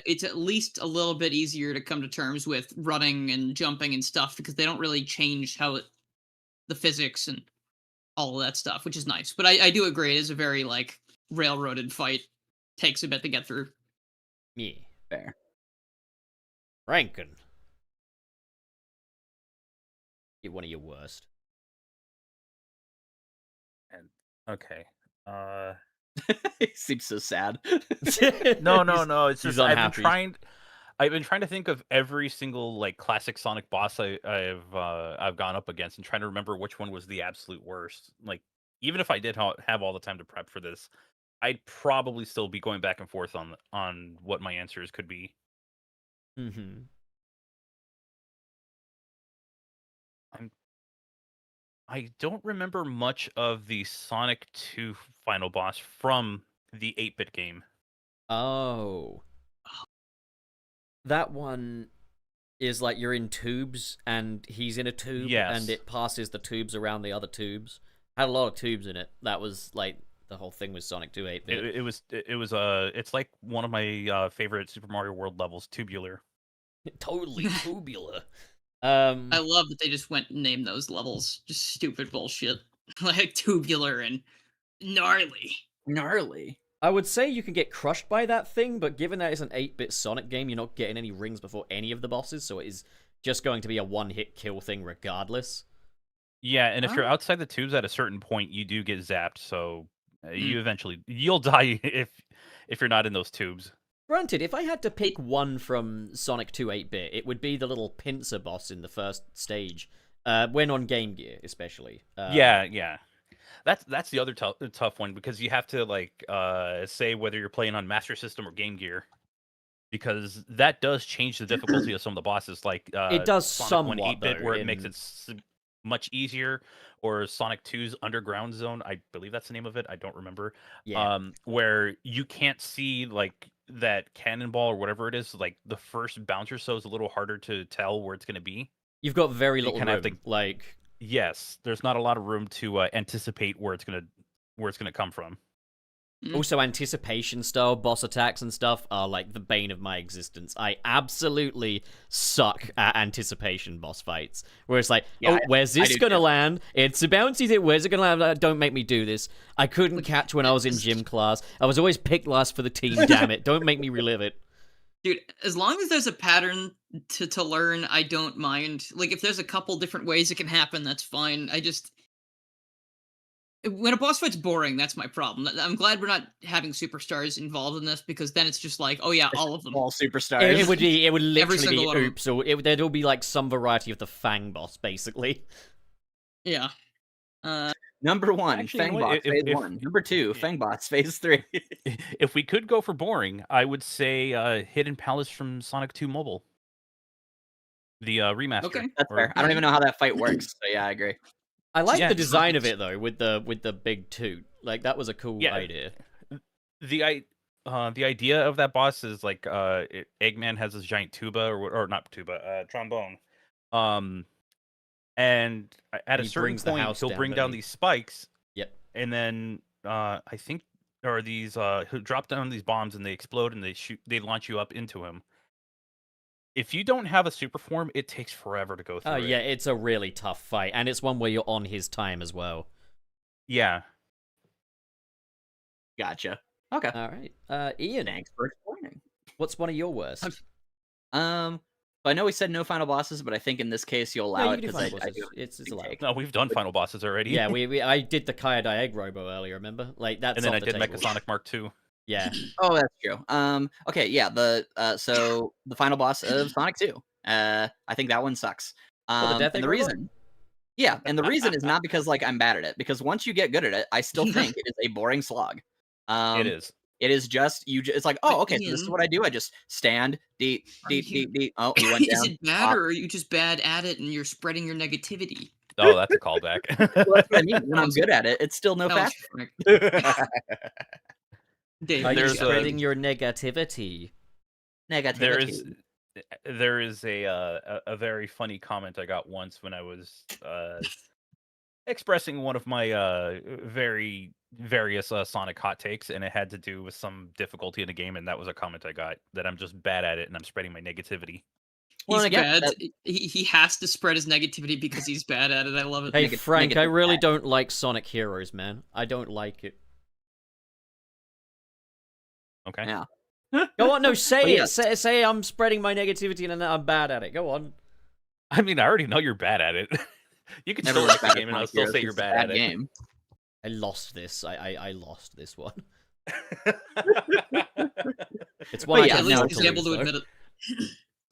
Speaker 3: it's at least a little bit easier to come to terms with running and jumping and stuff because they don't really change the physics and all of that stuff, which is nice. But I do agree, it is a very like railroaded fight. Takes a bit to get through.
Speaker 2: Yeah.
Speaker 5: Fair.
Speaker 2: Rankin. Get one of your worst.
Speaker 4: And okay.
Speaker 5: He seems so sad.
Speaker 4: No. It's
Speaker 2: he's
Speaker 4: just
Speaker 2: unhappy.
Speaker 4: I've been trying to think of every single like classic Sonic boss I've gone up against and trying to remember which one was the absolute worst. Like even if I did have all the time to prep for this, I'd probably still be going back and forth on what my answers could be.
Speaker 2: Mm-hmm.
Speaker 4: I don't remember much of the Sonic 2 final boss from the 8-bit game.
Speaker 2: Oh. That one is like you're in tubes and he's in a tube and it passes the tubes around the other tubes. Had a lot of tubes in it. That was like the whole thing with Sonic 2 8-bit.
Speaker 4: It's like one of my favorite Super Mario World levels, Tubular.
Speaker 2: Totally tubular.
Speaker 3: I love that they just went and named those levels. Just stupid bullshit. Like tubular and gnarly.
Speaker 5: Gnarly.
Speaker 2: I would say you can get crushed by that thing, but given that it's an 8-bit Sonic game, you're not getting any rings before any of the bosses, so it is just going to be a one-hit kill thing regardless.
Speaker 4: Yeah, and if you're outside the tubes at a certain point, you do get zapped, so you'll die if you're not in those tubes.
Speaker 2: Granted, if I had to pick one from Sonic 2 8-bit, it would be the little pincer boss in the first stage, when on Game Gear, especially.
Speaker 4: Yeah. That's the other tough one because you have to like say whether you're playing on Master System or Game Gear, because that does change the difficulty of some of the bosses. Like
Speaker 2: it does
Speaker 4: Sonic 1
Speaker 2: somewhat
Speaker 4: 8-bit,
Speaker 2: though,
Speaker 4: where it makes it much easier, or Sonic 2's Underground Zone. I believe that's the name of it. I don't remember.
Speaker 2: Yeah.
Speaker 4: Where you can't see like that cannonball or whatever it is. Like the first bounce or so is a little harder to tell where it's going to be.
Speaker 2: You've got very
Speaker 4: You
Speaker 2: little
Speaker 4: kinda
Speaker 2: room.
Speaker 4: have to-
Speaker 2: Like,
Speaker 4: Yes, there's not a lot of room to anticipate where it's gonna come from.
Speaker 2: also anticipation style boss attacks and stuff are like the bane of my existence. I absolutely suck at anticipation boss fights. Where it's like, where's this gonna land? It's a bouncy thing. Where's it gonna land? Don't make me do this. I couldn't catch when I was in gym class. I was always picked last for the team. Damn it! Don't make me relive it.
Speaker 3: Dude, as long as there's a pattern to learn, I don't mind. Like, if there's a couple different ways it can happen, that's fine. When a boss fight's boring, that's my problem. I'm glad we're not having superstars involved in this, because then it's just like, oh yeah, all of them.
Speaker 5: All superstars.
Speaker 2: It would literally be
Speaker 3: one of 'em.
Speaker 2: oops. So there'd all be like some variety of the Fang boss, basically.
Speaker 3: Yeah.
Speaker 5: Number 1,
Speaker 4: Actually, you know
Speaker 5: Fang
Speaker 4: what?
Speaker 5: Boss Phase 1. Number 2, Fang Boss Phase 3.
Speaker 4: If we could go for boring, I would say Hidden Palace from Sonic 2 Mobile, the remaster.
Speaker 3: Okay.
Speaker 5: That's fair. I don't even know how that fight works, so yeah, I agree.
Speaker 2: I like
Speaker 4: Yeah,
Speaker 2: the design of it though, with the big toot. Like that was a cool idea.
Speaker 4: The idea of that boss is like Eggman has this giant tuba or not tuba, trombone. And at a certain point, he'll bring down these spikes.
Speaker 2: Yep.
Speaker 4: And then I think there are these who drop down these bombs and they explode and they launch you up into him. If you don't have a super form, it takes forever to go through.
Speaker 2: Oh yeah, it's a really tough fight, and it's one where you're on his time as well.
Speaker 4: Yeah.
Speaker 5: Gotcha. Okay.
Speaker 2: All right. Ian,
Speaker 5: Thanks for explaining.
Speaker 2: what's one of your worst?
Speaker 5: I know we said no final bosses, but I think in this case you'll allow
Speaker 2: No,
Speaker 5: it
Speaker 2: you can
Speaker 5: because
Speaker 2: do
Speaker 5: I
Speaker 2: final
Speaker 5: do.
Speaker 2: bosses. It's allowed.
Speaker 4: No, we've done final bosses already.
Speaker 2: Yeah, I did the Kaiadai Egg Robo earlier. Remember? Like that's.
Speaker 4: And then
Speaker 2: off
Speaker 4: I
Speaker 2: the
Speaker 4: did
Speaker 2: table.
Speaker 4: Mechasonic Mark II.
Speaker 2: Yeah.
Speaker 5: Oh, that's true. Okay, yeah. So the final boss of Sonic 2. I think that one sucks.
Speaker 2: The Death Egg
Speaker 5: And the
Speaker 2: Robo?
Speaker 5: reason, yeah, and the reason is not because like I'm bad at it, because once you get good at it, I still think it is a boring slog.
Speaker 4: It is.
Speaker 5: It is just it's like, oh, okay, so this is what I do. I just stand, deep. Oh, he went down.
Speaker 3: Is it bad, or are you just bad at it and you're spreading your negativity?
Speaker 4: Oh, that's a callback.
Speaker 5: Well, that's what I mean. When I'm good at it, it's still no
Speaker 3: That was
Speaker 5: faster.
Speaker 3: correct. Dave,
Speaker 2: Are you
Speaker 4: There's
Speaker 2: spreading your negativity?
Speaker 5: Negativity.
Speaker 4: There is a very funny comment I got once when I was expressing one of my very various Sonic hot takes, and it had to do with some difficulty in the game, and that was a comment I got that I'm just bad at it, and I'm spreading my negativity.
Speaker 5: Well,
Speaker 3: He's
Speaker 5: and again,
Speaker 3: bad. He has to spread his negativity because he's bad at it. I love it.
Speaker 2: Hey,
Speaker 5: Neg-
Speaker 2: Frank, I
Speaker 5: negative
Speaker 2: really
Speaker 5: bad.
Speaker 2: don't like Sonic Heroes, man. I don't like it.
Speaker 4: Okay.
Speaker 5: Yeah.
Speaker 2: Go on, no, say
Speaker 5: But
Speaker 2: it.
Speaker 5: yeah.
Speaker 2: Say I'm spreading my negativity and that I'm bad at it. Go on.
Speaker 4: I mean, I already know you're bad at it. You can still
Speaker 5: Everyone's
Speaker 4: like the
Speaker 5: bad
Speaker 4: game,
Speaker 5: at
Speaker 4: and I'll
Speaker 5: Sonic
Speaker 4: still
Speaker 5: Heroes
Speaker 4: say
Speaker 5: 'cause
Speaker 4: you're
Speaker 5: it's a
Speaker 4: bad at it.
Speaker 5: game.
Speaker 2: I lost this. I lost this one. It's one
Speaker 5: But
Speaker 2: I
Speaker 5: yeah,
Speaker 2: can
Speaker 3: At least
Speaker 5: no,
Speaker 2: afford
Speaker 3: he's
Speaker 2: to
Speaker 3: able
Speaker 2: lose,
Speaker 3: to
Speaker 2: though.
Speaker 3: admit it.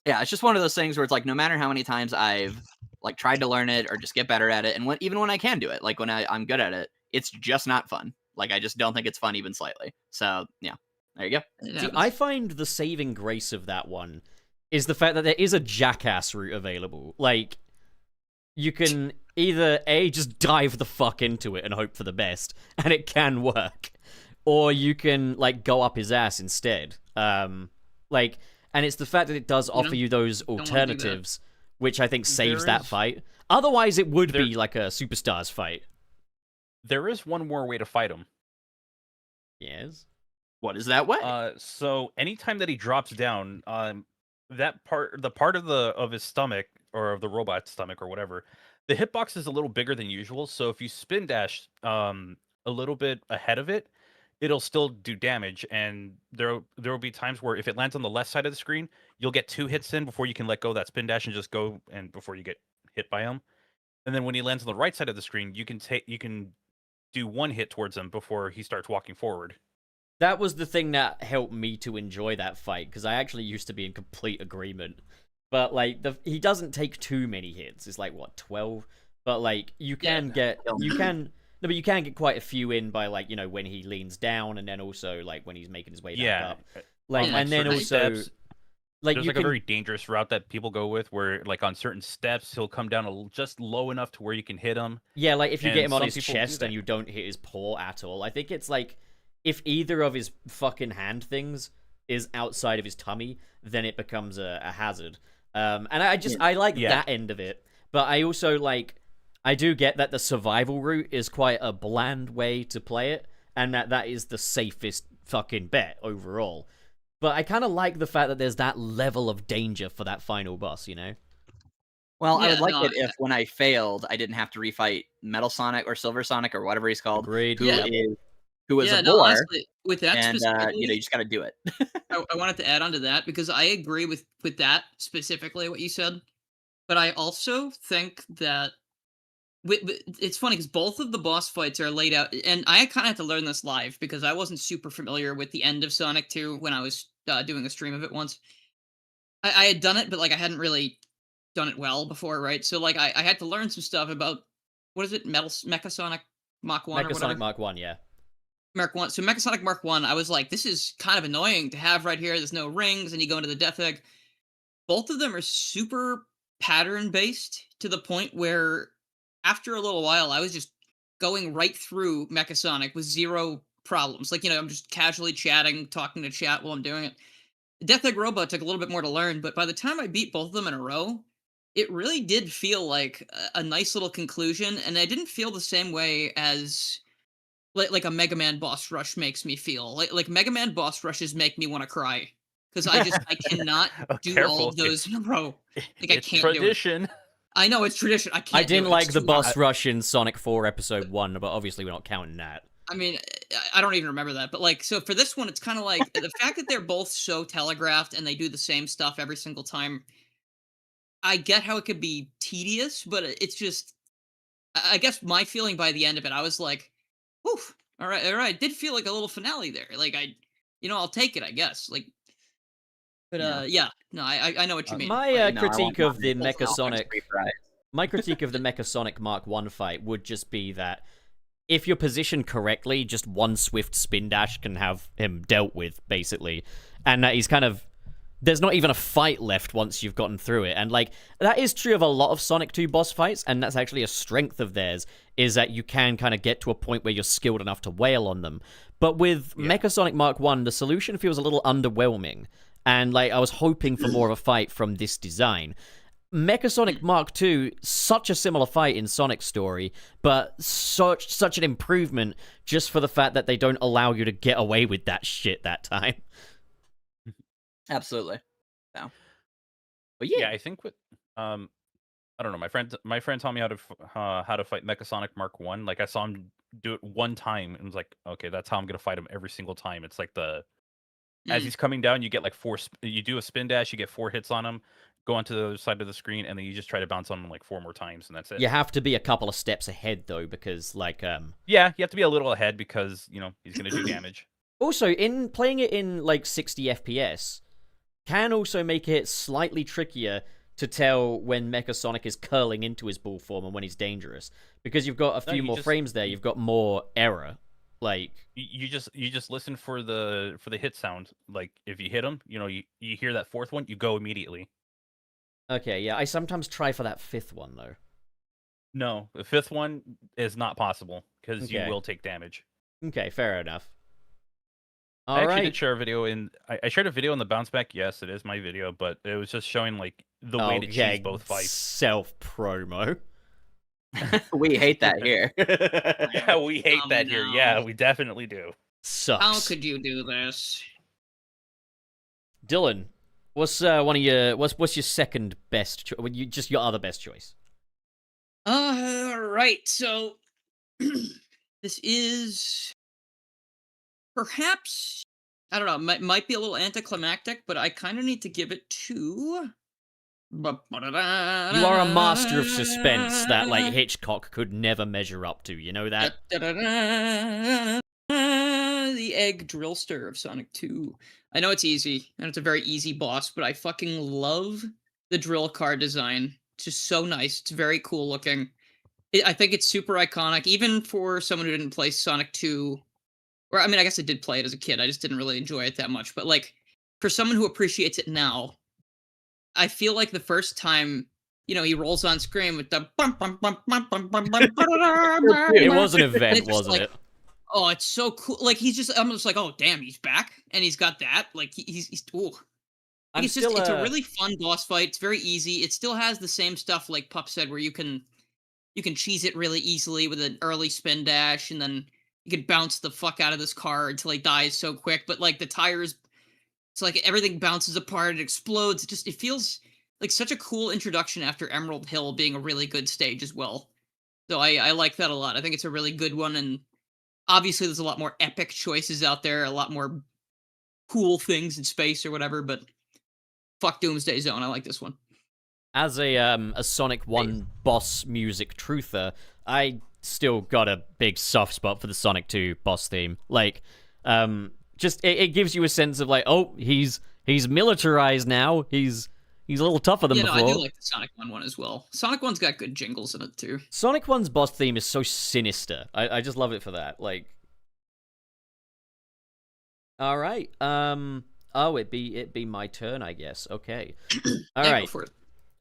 Speaker 5: Yeah, it's just one of those things where it's like no matter how many times I've like tried to learn it or just get better at it, and even when I can do it, like when I'm good at it, it's just not fun. Like I just don't think it's fun even slightly. So yeah, there you go.
Speaker 3: It
Speaker 2: See,
Speaker 3: happens.
Speaker 2: I find the saving grace of that one is the fact that there is a jackass route available. Like, you can either A, just dive the fuck into it and hope for the best, and it can work, or you can, like, go up his ass instead. Like, and it's the fact that it does offer you those
Speaker 3: wanna do that.
Speaker 2: alternatives, which I think saves
Speaker 4: There
Speaker 2: that
Speaker 4: is-
Speaker 2: fight. Otherwise, it would
Speaker 4: there-
Speaker 2: be like a Superstars fight.
Speaker 4: There is one more way to fight him.
Speaker 2: Yes?
Speaker 5: What is that way?
Speaker 4: So anytime that he drops down, the part of his stomach or of the robot's stomach or whatever, the hitbox is a little bigger than usual. So if you spin dash a little bit ahead of it, it'll still do damage. And there will be times where if it lands on the left side of the screen, you'll get 2 hits in before you can let go of that spin dash and just go and before you get hit by him. And then when he lands on the right side of the screen, you can do 1 hit towards him before he starts walking forward.
Speaker 2: That was the thing that helped me to enjoy that fight, because I actually used to be in complete agreement. But, like, he doesn't take too many hits. It's like, what, 12? But, like, you can get quite a few in by, like, you know, when he leans down, and then also, like, when he's making his way back up. Like,
Speaker 4: On,
Speaker 2: and then
Speaker 4: certain
Speaker 2: also,
Speaker 4: steps,
Speaker 2: like,
Speaker 4: there's
Speaker 2: you
Speaker 4: like
Speaker 2: can,
Speaker 4: a very dangerous route that people go with where like on certain steps he'll come down just low enough to where you can hit him.
Speaker 2: yeah, like, if you
Speaker 4: and
Speaker 2: get him on
Speaker 4: some
Speaker 2: his
Speaker 4: people do
Speaker 2: chest
Speaker 4: that.
Speaker 2: and you don't hit his paw at all, I think it's like, if either of his fucking hand things is outside of his tummy, then it becomes a hazard. And I like that end of it, but I also like, I do get that the survival route is quite a bland way to play it, and that is the safest fucking bet overall. But I kind of like the fact that there's that level of danger for that final boss, you know?
Speaker 5: Well, I
Speaker 3: Yeah,
Speaker 5: would like
Speaker 3: no,
Speaker 5: it if when I failed, I didn't have to refight Metal Sonic or Silver Sonic or whatever he's called,
Speaker 2: Agreed.
Speaker 5: who
Speaker 3: Yeah.
Speaker 5: is
Speaker 3: yeah,
Speaker 5: a
Speaker 3: no,
Speaker 5: boar,
Speaker 3: honestly, with that
Speaker 5: and
Speaker 3: specifically,
Speaker 5: you just got to do it.
Speaker 3: I wanted to add on to that because I agree with that specifically what you said, but I also think that it's funny because both of the boss fights are laid out, and I kind of had to learn this live because I wasn't super familiar with the end of Sonic 2 when I was doing a stream of it once. I had done it, but like I hadn't really done it well before, right? So like I had to learn some stuff about what is it, Mecha Sonic Mach 1 or
Speaker 2: Mecha
Speaker 3: whatever.
Speaker 2: Sonic Mark 1, yeah.
Speaker 3: Mark 1. So Mecha Sonic Mark 1, I was like, this is kind of annoying to have right here. There's no rings, and you go into the Death Egg. Both of them are super pattern based to the point where after a little while, I was just going right through Mecha Sonic with zero problems. Like, you know, I'm just casually chatting, talking to chat while I'm doing it. Death Egg Robot took a little bit more to learn, but by the time I beat both of them in a row, it really did feel like a nice little conclusion, and I didn't feel the same way as like a Mega Man boss rush makes me feel. Like Mega Man boss rushes make me want to cry because I cannot do all
Speaker 4: Careful.
Speaker 3: of those in a row. Like I
Speaker 4: It's
Speaker 3: can't do it.
Speaker 4: tradition.
Speaker 3: I know it's tradition. I can't.
Speaker 2: I didn't
Speaker 3: do it.
Speaker 2: like
Speaker 3: It's
Speaker 2: the
Speaker 3: too
Speaker 2: boss
Speaker 3: hard.
Speaker 2: rush in Sonic 4 Episode 1, but obviously we're not counting that.
Speaker 3: I mean, I don't even remember that. But like, so for this one, it's kind of like the fact that they're both so telegraphed and they do the same stuff every single time. I get how it could be tedious, but it's just, I guess my feeling by the end of it, I was like, "Oof, all right." It did feel like a little finale there. Like I'll take it, I guess. Like, but yeah, no, I know what you mean.
Speaker 2: My
Speaker 3: Like,
Speaker 2: critique of the
Speaker 5: Mecha
Speaker 2: Mecha Sonic, my critique of the Mecha Sonic Mark 1 fight would just be that if you're positioned correctly, just one swift spin dash can have him dealt with, basically. And that he's kind of, there's not even a fight left once you've gotten through it. And like, that is true of a lot of Sonic 2 boss fights, and that's actually a strength of theirs, is that you can kind of get to a point where you're skilled enough to wail on them. But with Mecha Sonic Mark 1, the solution feels a little underwhelming. And like, I was hoping for more of a fight from this design. Sonic Mark II, such a similar fight in Sonic's story, but such an improvement just for the fact that they don't allow you to get away with that shit that time.
Speaker 5: Absolutely. No. But
Speaker 4: Yeah, I think with I don't know. My friend taught me how to fight Sonic Mark One. Like I saw him do it one time and was like, okay, that's how I'm gonna fight him every single time. It's like as he's coming down, you get like you do a spin dash, you get 4 hits on him, go onto the other side of the screen, and then you just try to bounce on him like 4 more times, and that's it.
Speaker 2: You have to be a couple of steps ahead though, because like
Speaker 4: Yeah, you have to be a little ahead because he's gonna do damage.
Speaker 2: Also, in playing it in like 60 FPS, can also make it slightly trickier to tell when Mecha Sonic is curling into his ball form and when he's dangerous, because you've got a few more frames there. You've got more error. Like
Speaker 4: you just listen for the hit sound. Like if you hit him, you hear that 4th one, you go immediately.
Speaker 2: Okay, yeah, I sometimes try for that 5th one though.
Speaker 4: No, the 5th one is not possible because you
Speaker 2: Okay.
Speaker 4: will take damage.
Speaker 2: Okay, fair enough.
Speaker 4: I
Speaker 2: All
Speaker 4: actually
Speaker 2: right.
Speaker 4: did share a video I shared a video in the bounce back. Yes, it is my video, but it was just showing like the way to cheese both fights.
Speaker 2: Self promo.
Speaker 5: We hate that here.
Speaker 4: Yeah, we hate that here.
Speaker 3: no.
Speaker 4: Yeah, we definitely do.
Speaker 2: Sucks.
Speaker 3: How could you do this?
Speaker 2: Dylan, what's one of your what's your second best just your other best choice?
Speaker 3: Right. So this is perhaps, I don't know, might be a little anticlimactic, but I kind of need to give it to.
Speaker 2: You are a master of suspense that like Hitchcock could never measure up to. You know that?
Speaker 3: The egg drillster of Sonic 2. I know it's easy, and it's a very easy boss, but I fucking love the drill car design. It's just so nice. It's very cool looking. I think it's super iconic, even for someone who didn't play Sonic 2. Or, I mean, I guess I did play it as a kid. I just didn't really enjoy it that much. But, like, for someone who appreciates it now, I feel like the first time, he rolls on screen with the bum, bum, bum, bum, bum, bum, bum,
Speaker 2: It was an event, wasn't it?
Speaker 3: Oh, it's so cool. Like, I'm just like, oh, damn, he's back. And he's got that. Like, he's ooh. It's a really fun boss fight. It's very easy. It still has the same stuff like Pup said, where you can cheese it really easily with an early spin dash, and then you can bounce the fuck out of this car until he dies so quick. But like the tires, it's like everything bounces apart, it explodes. It feels like such a cool introduction after Emerald Hill being a really good stage as well. So I like that a lot. I think it's a really good one, and obviously there's a lot more epic choices out there, a lot more cool things in space or whatever, but fuck Doomsday Zone. I like this one.
Speaker 2: As a Sonic 1 boss music truther, I still got a big soft spot for the Sonic 2 boss theme. Like, just it gives you a sense of like, oh, he's militarized now. He's a little tougher than before.
Speaker 3: I do like the Sonic 1 one as well. Sonic 1's got good jingles in it too.
Speaker 2: Sonic 1's boss theme is so sinister. I just love it for that. Like, all right. Oh, it be my turn, I guess. Okay. All right.
Speaker 3: Go for it.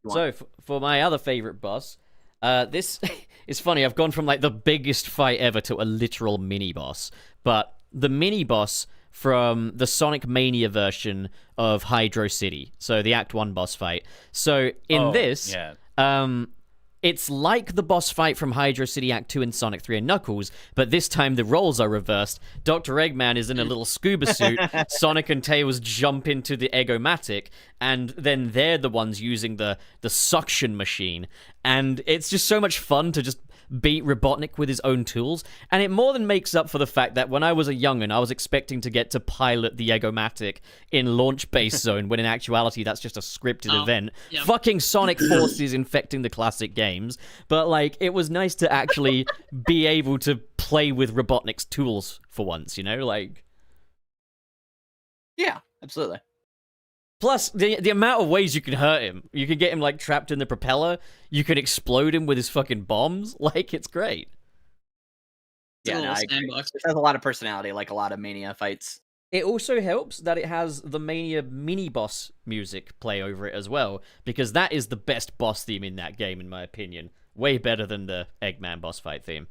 Speaker 2: So for my other favorite boss, this is funny. I've gone from like the biggest fight ever to a literal mini boss, but the mini boss from the Sonic Mania version of Hydro City, so the Act 1 boss fight. So in this, it's like the boss fight from Hydro City Act 2 in Sonic 3 and Knuckles, but this time the roles are reversed. Dr. Eggman is in a little scuba suit, Sonic and Tails jump into the Eggomatic, and then they're the ones using the suction machine. And it's just so much fun to just beat Robotnik with his own tools, and it more than makes up for the fact that when I was a young'un, I was expecting to get to pilot the Eggomatic in Launch Base Zone, when in actuality that's just a scripted event.
Speaker 3: Yep.
Speaker 2: Fucking Sonic Forces infecting the classic games, but like, it was nice to actually be able to play with Robotnik's tools for once, like...
Speaker 5: Yeah, absolutely.
Speaker 2: Plus, the amount of ways you can hurt him. You can get him, like, trapped in the propeller. You can explode him with his fucking bombs. Like, it's great.
Speaker 3: It's a
Speaker 5: Yeah,
Speaker 3: little
Speaker 5: no, I agree.
Speaker 3: sandbox.
Speaker 5: It has a lot of personality, like a lot of Mania fights.
Speaker 2: It also helps that it has the Mania mini-boss music play over it as well, because that is the best boss theme in that game, in my opinion. Way better than the Eggman boss fight theme.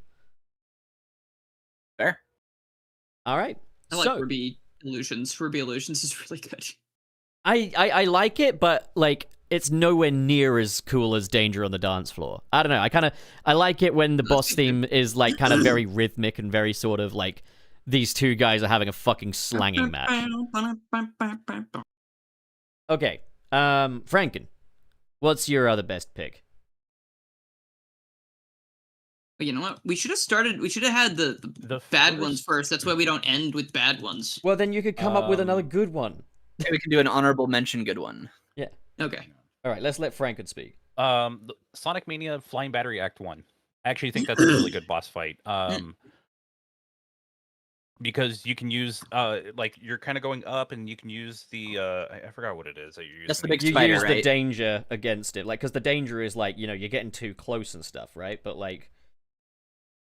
Speaker 5: Fair.
Speaker 2: All right.
Speaker 3: I like Ruby Illusions. Ruby Illusions is really good.
Speaker 2: I like it, but like it's nowhere near as cool as Danger on the Dance Floor. I don't know. I like it when the boss theme is like kind of very rhythmic and very sort of like these two guys are having a fucking slanging match. Okay, Franken, what's your other best pick?
Speaker 3: But you know what? We should have had the bad ones first. That's why we don't end with bad ones.
Speaker 2: Well, then you could come up with another good one.
Speaker 5: Maybe we can do an honorable mention good one.
Speaker 2: Yeah.
Speaker 3: Okay.
Speaker 2: All right, let's let Franken speak.
Speaker 4: Sonic Mania Flying Battery Act 1. I actually think that's a really good boss fight. Because you can use like you're kind of going up, and you can use the I forgot what it is that you're using.
Speaker 5: That's the big
Speaker 2: You
Speaker 5: spider,
Speaker 2: use
Speaker 5: right?
Speaker 2: the danger against it, like because the danger is like you're getting too close and stuff, right? But like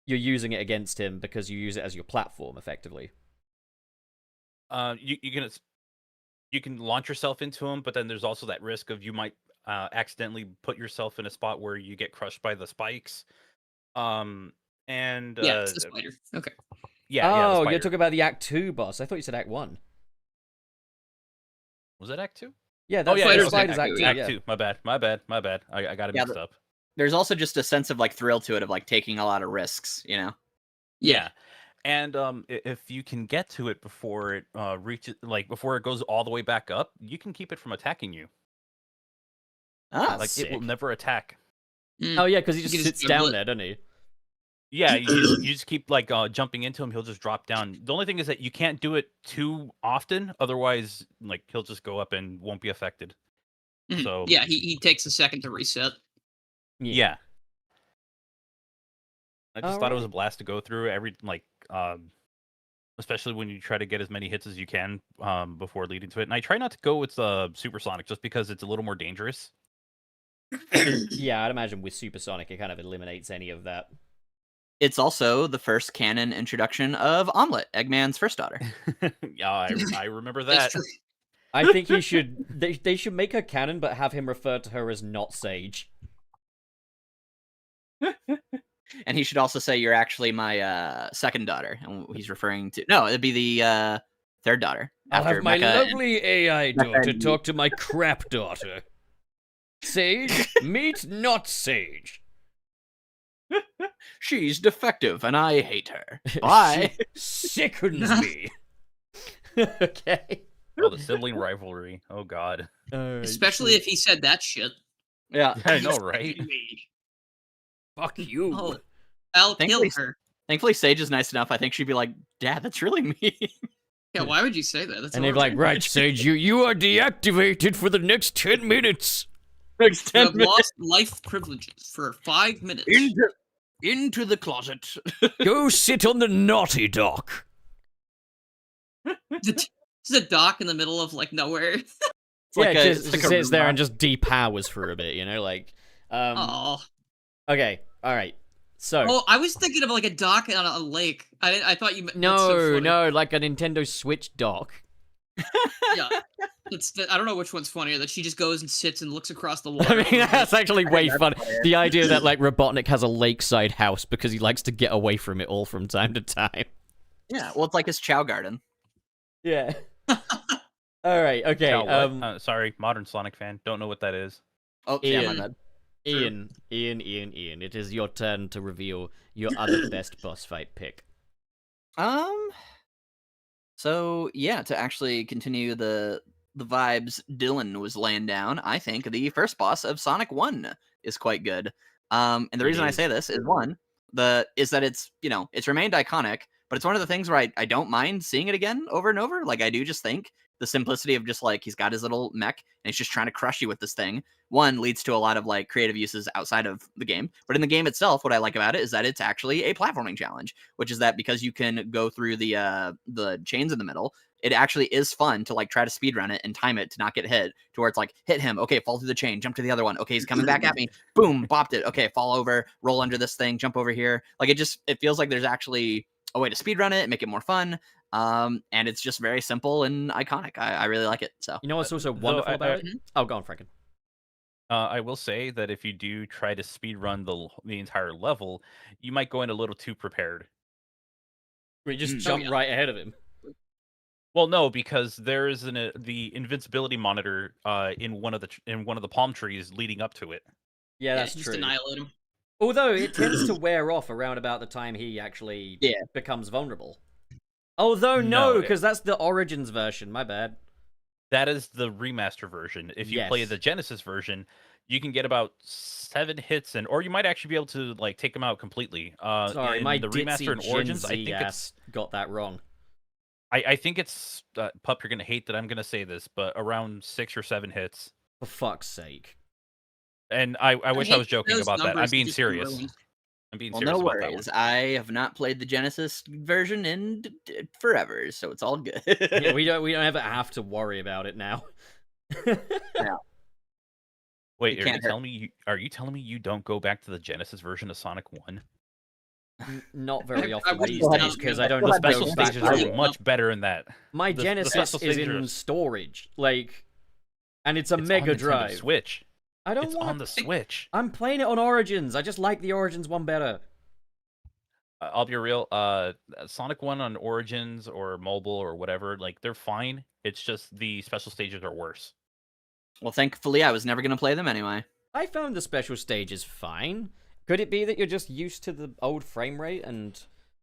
Speaker 2: you're using it against him because you use it as your platform, effectively.
Speaker 4: You can launch yourself into him, but then there's also that risk of you might accidentally put yourself in a spot where you get crushed by the spikes. And
Speaker 3: Yeah, it's the spider. Okay.
Speaker 4: yeah,
Speaker 2: Oh,
Speaker 4: the
Speaker 2: you're
Speaker 4: spider.
Speaker 2: talking about the Act 2 boss. I thought you said Act 1.
Speaker 4: Was it Act 2?
Speaker 2: Yeah, that's
Speaker 4: yeah,
Speaker 3: Spider's
Speaker 2: Spider's
Speaker 3: Act
Speaker 2: Act
Speaker 3: 2,
Speaker 2: 2.
Speaker 4: Act
Speaker 2: Yeah.
Speaker 4: 2. My bad. I got it
Speaker 5: Yeah,
Speaker 4: mixed up.
Speaker 5: There's also just a sense of like thrill to it of like taking a lot of risks, you know?
Speaker 4: Yeah. And if you can get to it before it reaches, like before it goes all the way back up, you can keep it from attacking you.
Speaker 5: Ah,
Speaker 4: Like
Speaker 2: sick.
Speaker 4: it will never attack.
Speaker 2: Oh yeah, because he
Speaker 3: You
Speaker 2: just
Speaker 3: can just
Speaker 2: sits down
Speaker 3: dribble it.
Speaker 2: there, doesn't he?
Speaker 4: Yeah, you just keep like jumping into him. He'll just drop down. The only thing is that you can't do it too often, otherwise, like he'll just go up and won't be affected.
Speaker 3: Mhm.
Speaker 4: So
Speaker 3: Yeah, he takes a second to reset.
Speaker 4: yeah. I just thought it was a
Speaker 2: Alright.
Speaker 4: blast to go through every like, especially when you try to get as many hits as you can before leading to it. And I try not to go with Supersonic just because it's a little more dangerous.
Speaker 2: Yeah, I'd imagine with Supersonic it kind of eliminates any of that.
Speaker 5: it's also the first canon introduction of Omelette, Eggman's first daughter.
Speaker 4: Yeah, I remember
Speaker 3: That's
Speaker 4: that.
Speaker 3: true.
Speaker 2: I think he should. They should make her canon, but have him refer to her as not Sage.
Speaker 5: And he should also say, "You're actually my second daughter." And he's referring to it'd be the third daughter.
Speaker 2: I'll have my
Speaker 5: Mecha and-
Speaker 2: lovely AI
Speaker 5: Mecha
Speaker 2: daughter
Speaker 5: and-
Speaker 2: talk to my crap daughter. Sage, meet not Sage.
Speaker 5: She's defective, and I hate her. Bye.
Speaker 2: She sickens me. Okay.
Speaker 4: Oh, the sibling rivalry. Oh God.
Speaker 3: Especially if he said that shit.
Speaker 5: Yeah.
Speaker 4: I know, right?
Speaker 2: Fuck you.
Speaker 3: Oh, I'll kill
Speaker 5: Thankfully-
Speaker 3: her.
Speaker 5: Thankfully, Sage is nice enough. I think she'd be like, "Dad, that's really me."
Speaker 3: Yeah, why would you say that? That's
Speaker 2: And they'd be like,
Speaker 3: horrible.
Speaker 2: right, Sage, you are deactivated for the next 10 minutes.
Speaker 5: Next
Speaker 3: You
Speaker 5: 10
Speaker 3: have
Speaker 5: minutes.
Speaker 3: lost life privileges for 5 minutes.
Speaker 5: Into the closet.
Speaker 2: Go sit on the naughty dock.
Speaker 3: This is a dock in the middle of like nowhere.
Speaker 5: It's like
Speaker 2: yeah,
Speaker 5: a-
Speaker 2: just
Speaker 5: it's like a
Speaker 2: sits there
Speaker 5: robot.
Speaker 2: and just depowers for a bit, you know, like.
Speaker 3: Oh,
Speaker 2: Okay, all right. So
Speaker 3: oh, I was thinking of like a dock on a lake. I thought you meant that's so
Speaker 2: no,
Speaker 3: funny.
Speaker 2: no, like a Nintendo Switch dock.
Speaker 3: Yeah, I don't know which one's funnier. That she just goes and sits and looks across the
Speaker 2: I
Speaker 3: water.
Speaker 2: mean, that's actually way
Speaker 5: that's
Speaker 2: fun.
Speaker 5: hilarious.
Speaker 2: The idea that like Robotnik has a lakeside house because he likes to get away from it all from time to time.
Speaker 5: Yeah, well, it's like his Chow Garden.
Speaker 2: Yeah. All right. Okay.
Speaker 4: Chow what? Sorry, modern Sonic fan. Don't know what that is.
Speaker 5: Oh, yeah, my
Speaker 3: Ian.
Speaker 5: bad.
Speaker 2: Ian. It is your turn to reveal your other best boss fight pick.
Speaker 5: So yeah, to actually continue the vibes Dylan was laying down, I think the first boss of Sonic 1 is quite good. And the
Speaker 2: It
Speaker 5: reason I
Speaker 2: is.
Speaker 5: say this is that it's it's remained iconic, but it's one of the things where I don't mind seeing it again over and over. Like I do just think the simplicity of just like he's got his little mech and he's just trying to crush you with this thing. One leads to a lot of like creative uses outside of the game, but in the game itself, what I like about it is that it's actually a platforming challenge, which is that because you can go through the chains in the middle, it actually is fun to like try to speedrun it and time it to not get hit, to where it's like hit him, okay, fall through the chain, jump to the other one, okay, he's coming back at me, boom, bopped it, okay, fall over, roll under this thing, jump over here. Like it feels like there's actually a way to speedrun it and make it more fun. And it's just very simple and iconic. I really like it. So
Speaker 2: You know what's also
Speaker 4: Though
Speaker 2: wonderful
Speaker 4: I-
Speaker 2: about it? Oh, go on, Franken.
Speaker 4: I will say that if you do try to speedrun the entire level, you might go in a little too prepared.
Speaker 2: We just
Speaker 5: Mm.
Speaker 2: jump
Speaker 3: yeah.
Speaker 2: right ahead of him.
Speaker 4: Well, no, because there is the invincibility monitor in one of the palm trees leading up to it.
Speaker 2: Yeah, that's
Speaker 3: just
Speaker 2: true.
Speaker 3: annihilate him.
Speaker 2: Although it tends to wear off around about the time he actually becomes vulnerable. Although no, because that's the Origins version. My bad.
Speaker 4: That is the remaster version. If you play the Genesis version, you can get about 7 hits, or you might actually be able to like take them out completely.
Speaker 2: Sorry, my
Speaker 4: the remaster and Origins, I think
Speaker 2: it's got that wrong.
Speaker 4: I think it's Pup. You're gonna hate that I'm gonna say this, but around 6 or 7 hits.
Speaker 2: For fuck's sake!
Speaker 4: And I wish I was joking about that. I'm being
Speaker 3: just
Speaker 4: serious.
Speaker 3: ruined.
Speaker 4: I'm being
Speaker 5: Well,
Speaker 4: serious
Speaker 5: no
Speaker 4: about that one.
Speaker 5: worries. I have not played the Genesis version in forever, so it's all good.
Speaker 2: Yeah, we don't ever have to worry about it now.
Speaker 5: Yeah.
Speaker 4: Wait, are you telling me you don't go back to the Genesis version of Sonic 1?
Speaker 2: Not very
Speaker 3: I
Speaker 2: often
Speaker 3: wouldn't
Speaker 2: these
Speaker 3: say
Speaker 2: days, because
Speaker 3: that.
Speaker 2: I don't
Speaker 4: The
Speaker 2: just
Speaker 4: special
Speaker 2: go back
Speaker 4: stages
Speaker 2: to
Speaker 4: are
Speaker 2: it.
Speaker 4: much better in that.
Speaker 2: My
Speaker 4: The
Speaker 2: Genesis
Speaker 4: special
Speaker 2: is
Speaker 4: stages
Speaker 2: in
Speaker 4: are-
Speaker 2: storage, like, and it's a
Speaker 4: It's
Speaker 2: Mega
Speaker 4: on Nintendo
Speaker 2: Drive.
Speaker 4: Switch.
Speaker 2: I don't
Speaker 4: It's
Speaker 2: want
Speaker 4: on the Switch.
Speaker 2: I'm playing it on Origins. I just like the Origins one better.
Speaker 4: I'll be real. Sonic 1 on Origins or mobile or whatever, like they're fine. It's just the special stages are worse.
Speaker 5: Well, thankfully, I was never going to play them anyway.
Speaker 2: I found the special stages fine. Could it be that you're just used to the old frame rate and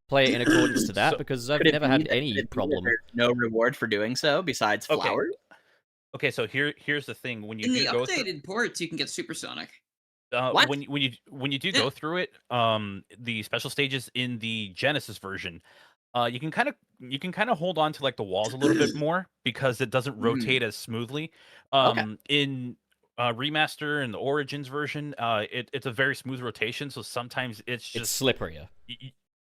Speaker 2: play it in accordance to that?
Speaker 4: So-
Speaker 2: Because I've
Speaker 5: Could it
Speaker 2: never
Speaker 5: be
Speaker 2: had
Speaker 5: that-
Speaker 2: any
Speaker 5: could it be that
Speaker 2: problem.
Speaker 5: there's no reward for doing so besides
Speaker 4: Okay.
Speaker 5: flowers?
Speaker 4: Okay, so here's the thing: when you
Speaker 3: In
Speaker 4: do
Speaker 3: the
Speaker 4: go through,
Speaker 3: updated ports, you can get supersonic.
Speaker 5: What?
Speaker 4: when you do go through it, the special stages in the Genesis version, you can kind of hold on to like the walls a little bit more because it doesn't rotate as smoothly. In remaster and the Origins version, it's a very smooth rotation, so sometimes it's just
Speaker 2: It's slipperier.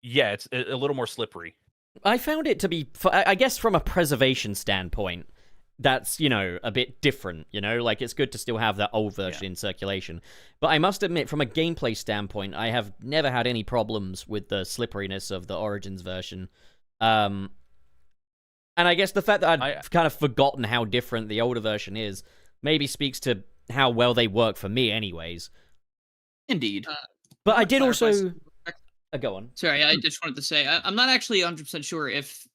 Speaker 4: yeah, it's a little more slippery.
Speaker 2: I found it to be, I guess, from a preservation standpoint, that's, a bit different, Like, it's good to still have that old version in circulation. But I must admit, from a gameplay standpoint, I have never had any problems with the slipperiness of the Origins version. And I guess the fact that I've kind of forgotten how different the older version is maybe speaks to how well they work for me anyways.
Speaker 5: Indeed.
Speaker 2: But I did
Speaker 3: clarify
Speaker 2: also... go on.
Speaker 3: Sorry, I just wanted to say, I'm not actually 100% sure if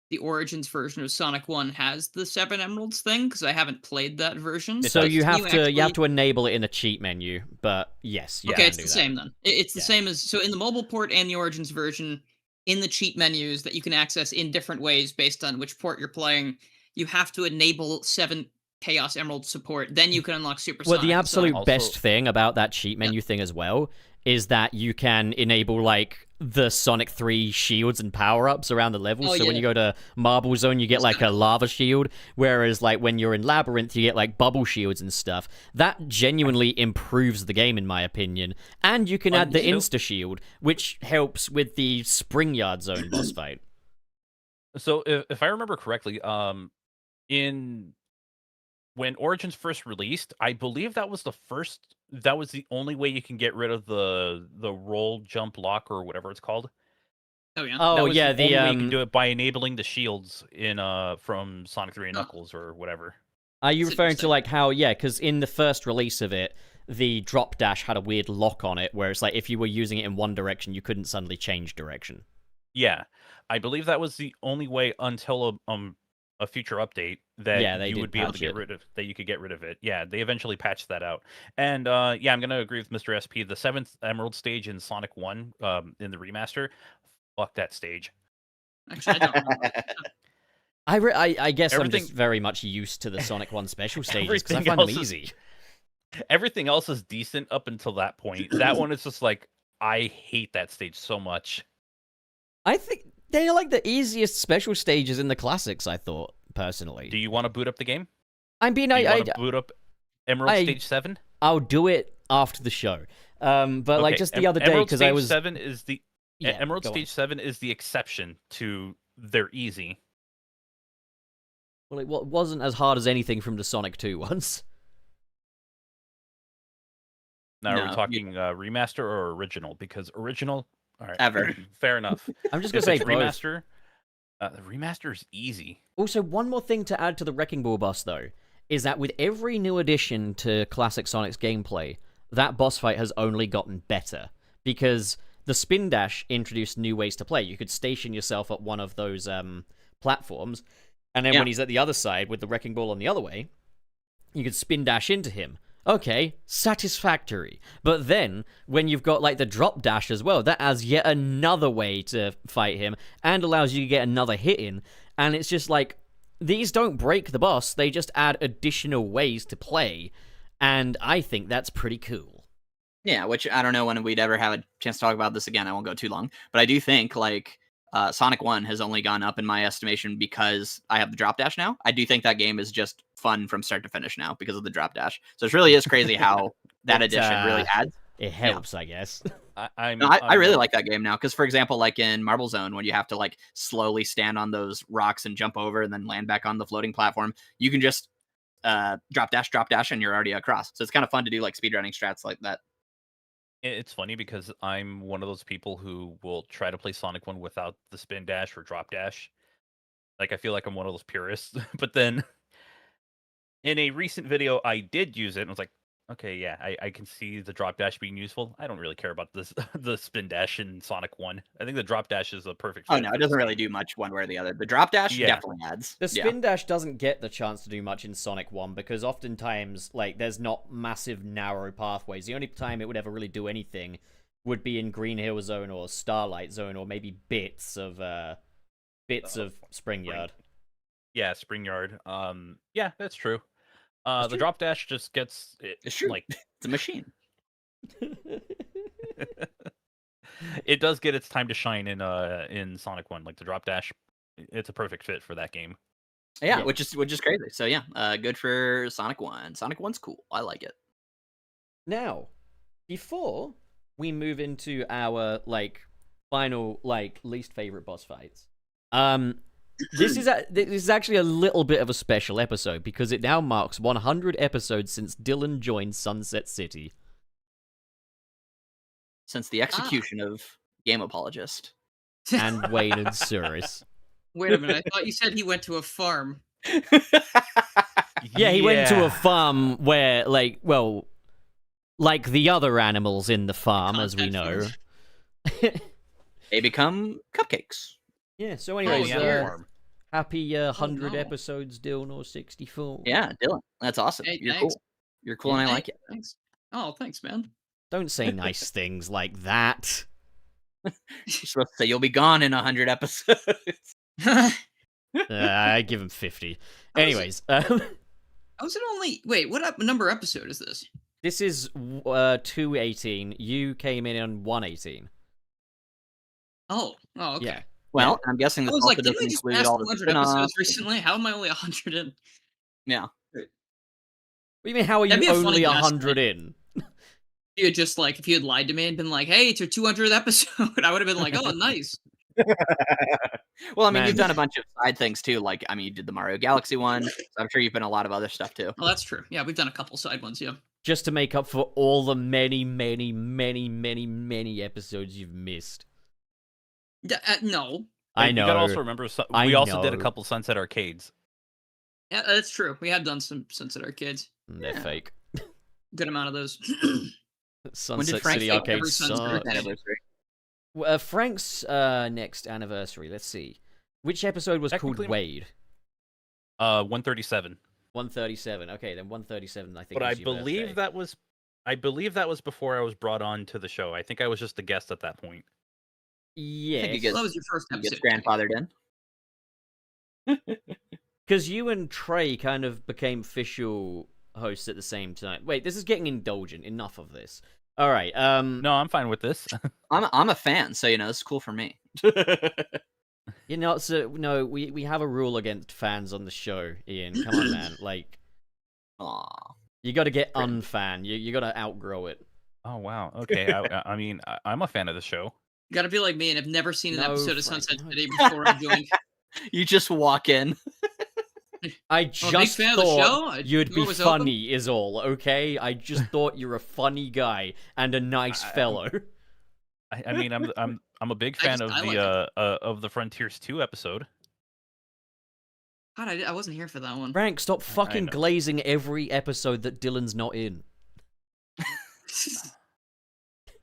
Speaker 3: the Origins version of Sonic 1 has the 7 Emeralds thing, because I haven't played that version.
Speaker 2: So you have to
Speaker 3: actually...
Speaker 2: you have to enable it in the cheat menu, but yes, you
Speaker 3: okay,
Speaker 2: can
Speaker 3: it's
Speaker 2: do
Speaker 3: the
Speaker 2: that.
Speaker 3: same then. It's the same as, so in the mobile port and the Origins version, in the cheat menus that you can access in different ways based on which port you're playing, you have to enable 7 Chaos Emerald support, then you can unlock Super
Speaker 2: Well,
Speaker 3: Sonic.
Speaker 2: the absolute
Speaker 4: Also-
Speaker 2: best thing about that cheat menu thing as well is that you can enable, like, the Sonic 3 shields and power-ups around the levels.
Speaker 3: Oh,
Speaker 2: so when
Speaker 3: yeah.
Speaker 2: you go to Marble Zone, you get, like, a lava shield, whereas, like, when you're in Labyrinth, you get, like, bubble shields and stuff. That genuinely improves the game, in my opinion. And you can add the Insta-shield, which helps with the Spring Yard Zone boss fight.
Speaker 4: So if I remember correctly, when Origins first released, I believe that was the only way you can get rid of the roll, jump, lock, or whatever it's called.
Speaker 3: Oh, yeah.
Speaker 2: Oh,
Speaker 4: That was
Speaker 2: yeah,
Speaker 4: the only way you can do it by enabling the shields in from Sonic 3 and Knuckles or whatever.
Speaker 2: Are you
Speaker 3: That's
Speaker 2: referring to,
Speaker 3: interesting.
Speaker 2: like, how, because in the first release of it, the drop dash had a weird lock on it, where it's like, if you were using it in one direction, you couldn't suddenly change direction.
Speaker 4: Yeah, I believe that was the only way until a future update that
Speaker 2: they
Speaker 4: you
Speaker 2: did
Speaker 4: would be able to
Speaker 2: patch
Speaker 4: get
Speaker 2: it.
Speaker 4: rid of, that you could get rid of it. Yeah, they eventually patched that out. And yeah, I'm gonna agree with Mr. SP. The 7th Emerald stage in Sonic 1 in the remaster, fuck that stage.
Speaker 3: Actually, I don't remember.
Speaker 2: I guess I'm
Speaker 4: Everything-
Speaker 2: just very much used to the Sonic 1 special stages, because I
Speaker 4: Everything
Speaker 2: find them
Speaker 4: else is-
Speaker 2: easy.
Speaker 4: Everything else is decent up until that point. That one is just like, I hate that stage so much.
Speaker 2: I think they're like the easiest special stages in the classics, I thought, personally.
Speaker 4: Do you want to boot up the game?
Speaker 2: I mean,
Speaker 4: Do you want to boot up Emerald Stage 7?
Speaker 2: I'll do it after the show. But like
Speaker 4: Okay,
Speaker 2: just the other day,
Speaker 4: Emerald
Speaker 2: because
Speaker 4: Stage
Speaker 2: I was
Speaker 4: 7 is the Emerald
Speaker 2: go on.
Speaker 4: Stage 7 is the exception to their easy.
Speaker 2: Well, it wasn't as hard as anything from the Sonic 2 ones.
Speaker 4: Now,
Speaker 5: No,
Speaker 4: are we talking remaster or original? Because original, all right,
Speaker 5: Ever.
Speaker 4: fair enough.
Speaker 2: I'm just gonna
Speaker 4: If
Speaker 2: say
Speaker 4: it's
Speaker 2: both.
Speaker 4: remaster, the remaster is easy.
Speaker 2: Also, one more thing to add to the Wrecking Ball boss, though, is that with every new addition to classic Sonic's gameplay, that boss fight has only gotten better. Because the Spin Dash introduced new ways to play. You could station yourself at one of those platforms, And then
Speaker 5: Yeah.
Speaker 2: when he's at the other side with the wrecking ball on the other way, you could spin dash into him. Okay, satisfactory. But then, when you've got like the drop dash as well, that adds yet another way to fight him and allows you to get another hit in. And it's just like, these don't break the boss, they just add additional ways to play. And I think that's pretty cool.
Speaker 5: Yeah, which I don't know when we'd ever have a chance to talk about this again. I won't go too long. But I do think, like, Sonic 1 has only gone up in my estimation because I have the drop dash now. I do think that game is just fun from start to finish now because of the drop dash. So it really is crazy how that addition really adds.
Speaker 2: It helps, I guess.
Speaker 5: I really like that game now because, for example, like in Marble Zone, when you have to like slowly stand on those rocks and jump over and then land back on the floating platform, you can just drop dash, and you're already across. So it's kind of fun to do like speedrunning strats like that.
Speaker 4: It's funny because I'm one of those people who will try to play Sonic 1 without the spin dash or drop dash. Like, I feel like I'm one of those purists. But then, in a recent video, I did use it, and I was like, okay, yeah, I can see the drop dash being useful. I don't really care about this the spin dash in Sonic 1. I think the drop dash is a perfect
Speaker 5: Oh
Speaker 4: fit
Speaker 5: no,
Speaker 4: for
Speaker 5: it
Speaker 4: this
Speaker 5: doesn't really
Speaker 4: game.
Speaker 5: do much one way or the other. The drop dash
Speaker 4: Yeah.
Speaker 5: definitely adds.
Speaker 2: The spin dash doesn't get the chance to do much in Sonic 1 because oftentimes, like, there's not massive narrow pathways. The only time it would ever really do anything would be in Green Hill Zone or Starlight Zone or maybe bits of Spring Yard.
Speaker 4: Yeah, Spring Yard. Yeah, that's true.
Speaker 2: That's
Speaker 4: The
Speaker 2: true.
Speaker 4: drop dash just gets it,
Speaker 5: It's true.
Speaker 4: like
Speaker 5: It's a machine.
Speaker 4: it does get its time to shine in Sonic 1. Like the drop dash, it's a perfect fit for that game.
Speaker 5: Yeah,
Speaker 2: Yeah.
Speaker 5: which is crazy. So yeah, good for Sonic 1. Sonic 1's cool. I like it.
Speaker 2: Now, before we move into our final least favorite boss fights, this is actually a little bit of a special episode because it now marks 100 episodes since Dylan joined Sunset City.
Speaker 5: Since the execution of Game Apologist.
Speaker 2: And Wayne and Suris.
Speaker 3: Wait a minute. I thought you said he went to a farm.
Speaker 2: Yeah, he went to a farm where, like the other animals in the farm, as we know.
Speaker 5: They become cupcakes.
Speaker 2: Yeah, so anyways,
Speaker 3: Oh, dear.
Speaker 2: happy 100
Speaker 3: no.
Speaker 2: episodes, Dylan, or 64.
Speaker 5: Yeah, Dylan, that's awesome.
Speaker 3: Hey,
Speaker 5: You're
Speaker 3: thanks.
Speaker 5: cool. You're cool, and I like it.
Speaker 3: Thanks. Oh, thanks, man.
Speaker 2: Don't say nice things like that.
Speaker 5: You're supposed to say you'll be gone in 100 episodes.
Speaker 2: I give him 50.
Speaker 3: How is it-
Speaker 2: Anyways,
Speaker 3: How is it only? Wait, what number episode is this?
Speaker 2: this is 218. You came in on 118.
Speaker 3: Oh, okay.
Speaker 2: Yeah.
Speaker 5: Well, I'm guessing
Speaker 3: I
Speaker 5: this
Speaker 3: was
Speaker 5: also
Speaker 3: like, didn't
Speaker 5: doesn't
Speaker 3: we just
Speaker 5: include
Speaker 3: pass
Speaker 5: all the
Speaker 3: 200
Speaker 5: spin-offs.
Speaker 3: episodes recently? How am I only 100 in?
Speaker 5: Yeah.
Speaker 2: What do you mean, how are
Speaker 3: That'd
Speaker 2: you
Speaker 3: be a funny
Speaker 2: only
Speaker 3: guess,
Speaker 2: 100 in?
Speaker 3: You had just if you had lied to me and been like, "Hey, it's your 200th episode," I would have been like, "Oh, nice."
Speaker 5: Well, I mean,
Speaker 2: Man.
Speaker 5: you've done a bunch of side things too. Like, I mean, you did the Mario Galaxy one. So I'm sure you've been a lot of other stuff too.
Speaker 3: Oh, that's true. Yeah, we've done a couple side ones. Yeah.
Speaker 2: Just to make up for all the many, many, many, many, many episodes you've missed.
Speaker 3: No.
Speaker 2: I
Speaker 4: You
Speaker 2: know.
Speaker 4: gotta also remember,
Speaker 2: I
Speaker 4: we also did a
Speaker 2: know.
Speaker 4: couple Sunset Arcades.
Speaker 3: Yeah, that's true. We have done some Sunset Arcades.
Speaker 2: They're
Speaker 5: Yeah.
Speaker 2: fake.
Speaker 3: Good amount of those.
Speaker 2: Sunset
Speaker 5: Frank
Speaker 2: City
Speaker 5: take
Speaker 2: Arcade
Speaker 3: every Sunset
Speaker 2: sucks.
Speaker 5: Anniversary.
Speaker 2: Frank's next anniversary. Let's see. Which episode was called
Speaker 4: Technically-
Speaker 2: Wade?
Speaker 4: 137.
Speaker 2: 137. Okay, then 137. I think.
Speaker 4: But I
Speaker 2: was your
Speaker 4: believe
Speaker 2: birthday.
Speaker 4: that was before I was brought on to the show. I think I was just a guest at that point.
Speaker 2: Yes.
Speaker 5: you get-
Speaker 3: Well, that was your first
Speaker 5: He gets
Speaker 3: episode.
Speaker 5: grandfathered in.
Speaker 2: Because you and Trey kind of became official hosts at the same time. Wait, this is getting indulgent. Enough of this. All right.
Speaker 4: No, I'm fine with this.
Speaker 5: I'm a fan, so this is cool for me.
Speaker 2: You know, so no, we have a rule against fans on the show, Ian. Come on, man. Like,
Speaker 5: Aw.
Speaker 2: you got to get unfan. You got to outgrow it.
Speaker 4: Oh wow. Okay. I mean, I'm a fan of the show.
Speaker 3: You gotta be like me and have never seen an
Speaker 2: No,
Speaker 3: episode of
Speaker 2: Frank,
Speaker 3: Sunset
Speaker 2: no.
Speaker 3: City before I joined.
Speaker 5: You just walk in.
Speaker 2: I
Speaker 3: I'm a big
Speaker 2: just
Speaker 3: fan of the
Speaker 2: thought
Speaker 3: show.
Speaker 2: you'd
Speaker 3: Door
Speaker 2: be
Speaker 3: was open.
Speaker 2: funny, is all. Okay, I just thought you're a funny guy and a nice fellow.
Speaker 4: I mean, I'm a big fan of the Frontiers 2 episode.
Speaker 3: God, I wasn't here for that one.
Speaker 2: Frank, stop fucking
Speaker 4: know.
Speaker 2: glazing every episode that Dylan's not in.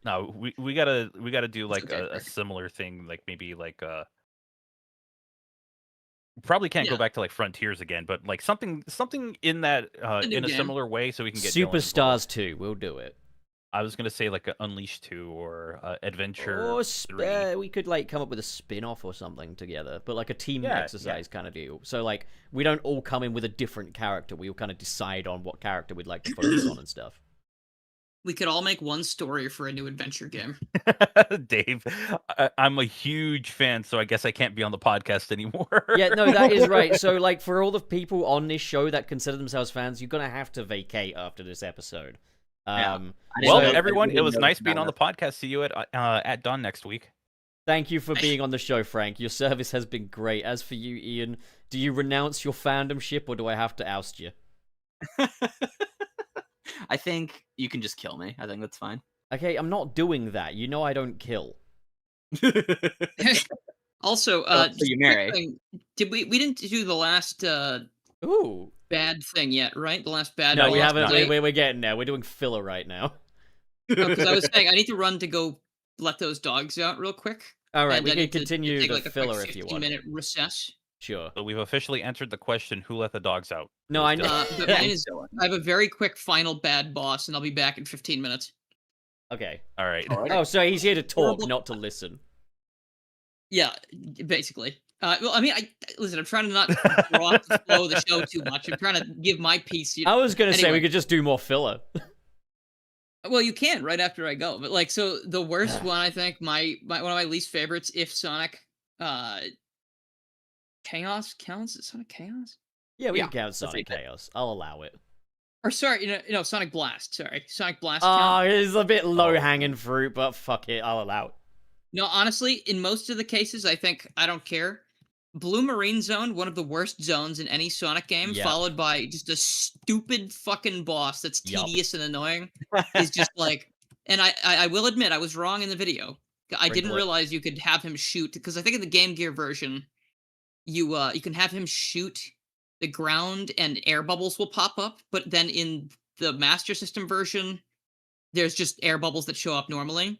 Speaker 4: No, we gotta do like
Speaker 3: okay,
Speaker 4: a
Speaker 3: Frank.
Speaker 4: similar thing, like maybe like Probably can't go
Speaker 3: Yeah.
Speaker 4: back to like Frontiers again, but like something in that
Speaker 3: A new
Speaker 4: in a
Speaker 3: game.
Speaker 4: similar way, so we can get Dylan involved.
Speaker 2: Superstars 2, we'll do it.
Speaker 4: I was gonna say like a Unleashed 2 or Adventure
Speaker 2: Or
Speaker 4: 3.
Speaker 2: we could like come up with a spin-off or something together, but like a team
Speaker 4: Yeah,
Speaker 2: exercise kind of deal. So like we don't all come in with a different character. We all kind of decide on what character we'd like to focus on and stuff.
Speaker 3: We could all make one story for a new adventure game.
Speaker 4: Dave, I'm a huge fan, so I guess I can't be on the podcast anymore.
Speaker 2: Yeah, no, that is right. So like for all the people on this show that consider themselves fans, you're gonna have to vacate after this episode.
Speaker 5: Yeah.
Speaker 4: Well,
Speaker 5: So-
Speaker 4: everyone, it was
Speaker 5: know
Speaker 4: nice being
Speaker 5: about
Speaker 4: on the podcast. See you at dawn next week.
Speaker 2: Thank you for being on the show, Frank. Your service has been great. As for you, Ian, do you renounce your fandomship or do I have to oust you?
Speaker 5: I think you can just kill me. I think that's fine.
Speaker 2: Okay, I'm not doing that. You know I don't kill.
Speaker 3: Also,
Speaker 5: so you
Speaker 3: just quick
Speaker 5: marry.
Speaker 3: thing, did we didn't do the last
Speaker 2: Ooh.
Speaker 3: bad thing yet, right? The last bad.
Speaker 2: No, we
Speaker 3: boss
Speaker 2: haven't.
Speaker 3: fight?
Speaker 2: We're getting there. We're doing filler right now.
Speaker 3: Because I was saying I need to run to go let those dogs out real quick.
Speaker 2: All right,
Speaker 3: and
Speaker 2: we
Speaker 3: I
Speaker 2: can
Speaker 3: need to
Speaker 2: continue
Speaker 3: take
Speaker 2: the
Speaker 3: like a
Speaker 2: filler
Speaker 3: quick
Speaker 2: if you want.
Speaker 3: 15-minute recess.
Speaker 2: Sure.
Speaker 4: So we've officially answered the question: who let the dogs out?
Speaker 2: No, I know.
Speaker 3: But mine is, I have a very quick final bad boss, and I'll be back in 15 minutes.
Speaker 2: Okay.
Speaker 4: All right.
Speaker 2: Oh, so he's here to talk,
Speaker 3: Horrible-
Speaker 2: not to listen.
Speaker 3: Yeah, basically. Well, I mean, listen. I'm trying to not throw off the flow of the show too much. I'm trying to give my piece.
Speaker 2: I was gonna say we
Speaker 3: Anyway.
Speaker 2: could just do more filler.
Speaker 3: Well, you can right after I go, but like, so the worst one, I think, my one of my least favorites, if Sonic, Chaos counts. Is Sonic Chaos?
Speaker 2: Yeah, we
Speaker 5: Yeah,
Speaker 2: can count
Speaker 5: let's
Speaker 2: Sonic
Speaker 5: take it.
Speaker 2: Chaos. I'll allow it.
Speaker 3: Or sorry, Sonic Blast. Sorry, Sonic Blast.
Speaker 2: Oh,
Speaker 3: count?
Speaker 2: it's a bit low hanging fruit, but fuck it, I'll allow it.
Speaker 3: No, honestly, in most of the cases, I think I don't care. Blue Marine Zone, one of the worst zones in any Sonic game,
Speaker 2: Yep.
Speaker 3: followed by just a stupid fucking boss that's
Speaker 2: Yup.
Speaker 3: tedious and annoying. Is just like, and I will admit I was wrong in the video. I didn't
Speaker 2: Sprinkle it.
Speaker 3: realize you could have him shoot, because I think in the Game Gear version, you can have him shoot the ground and air bubbles will pop up, but then in the Master System version, there's just air bubbles that show up normally.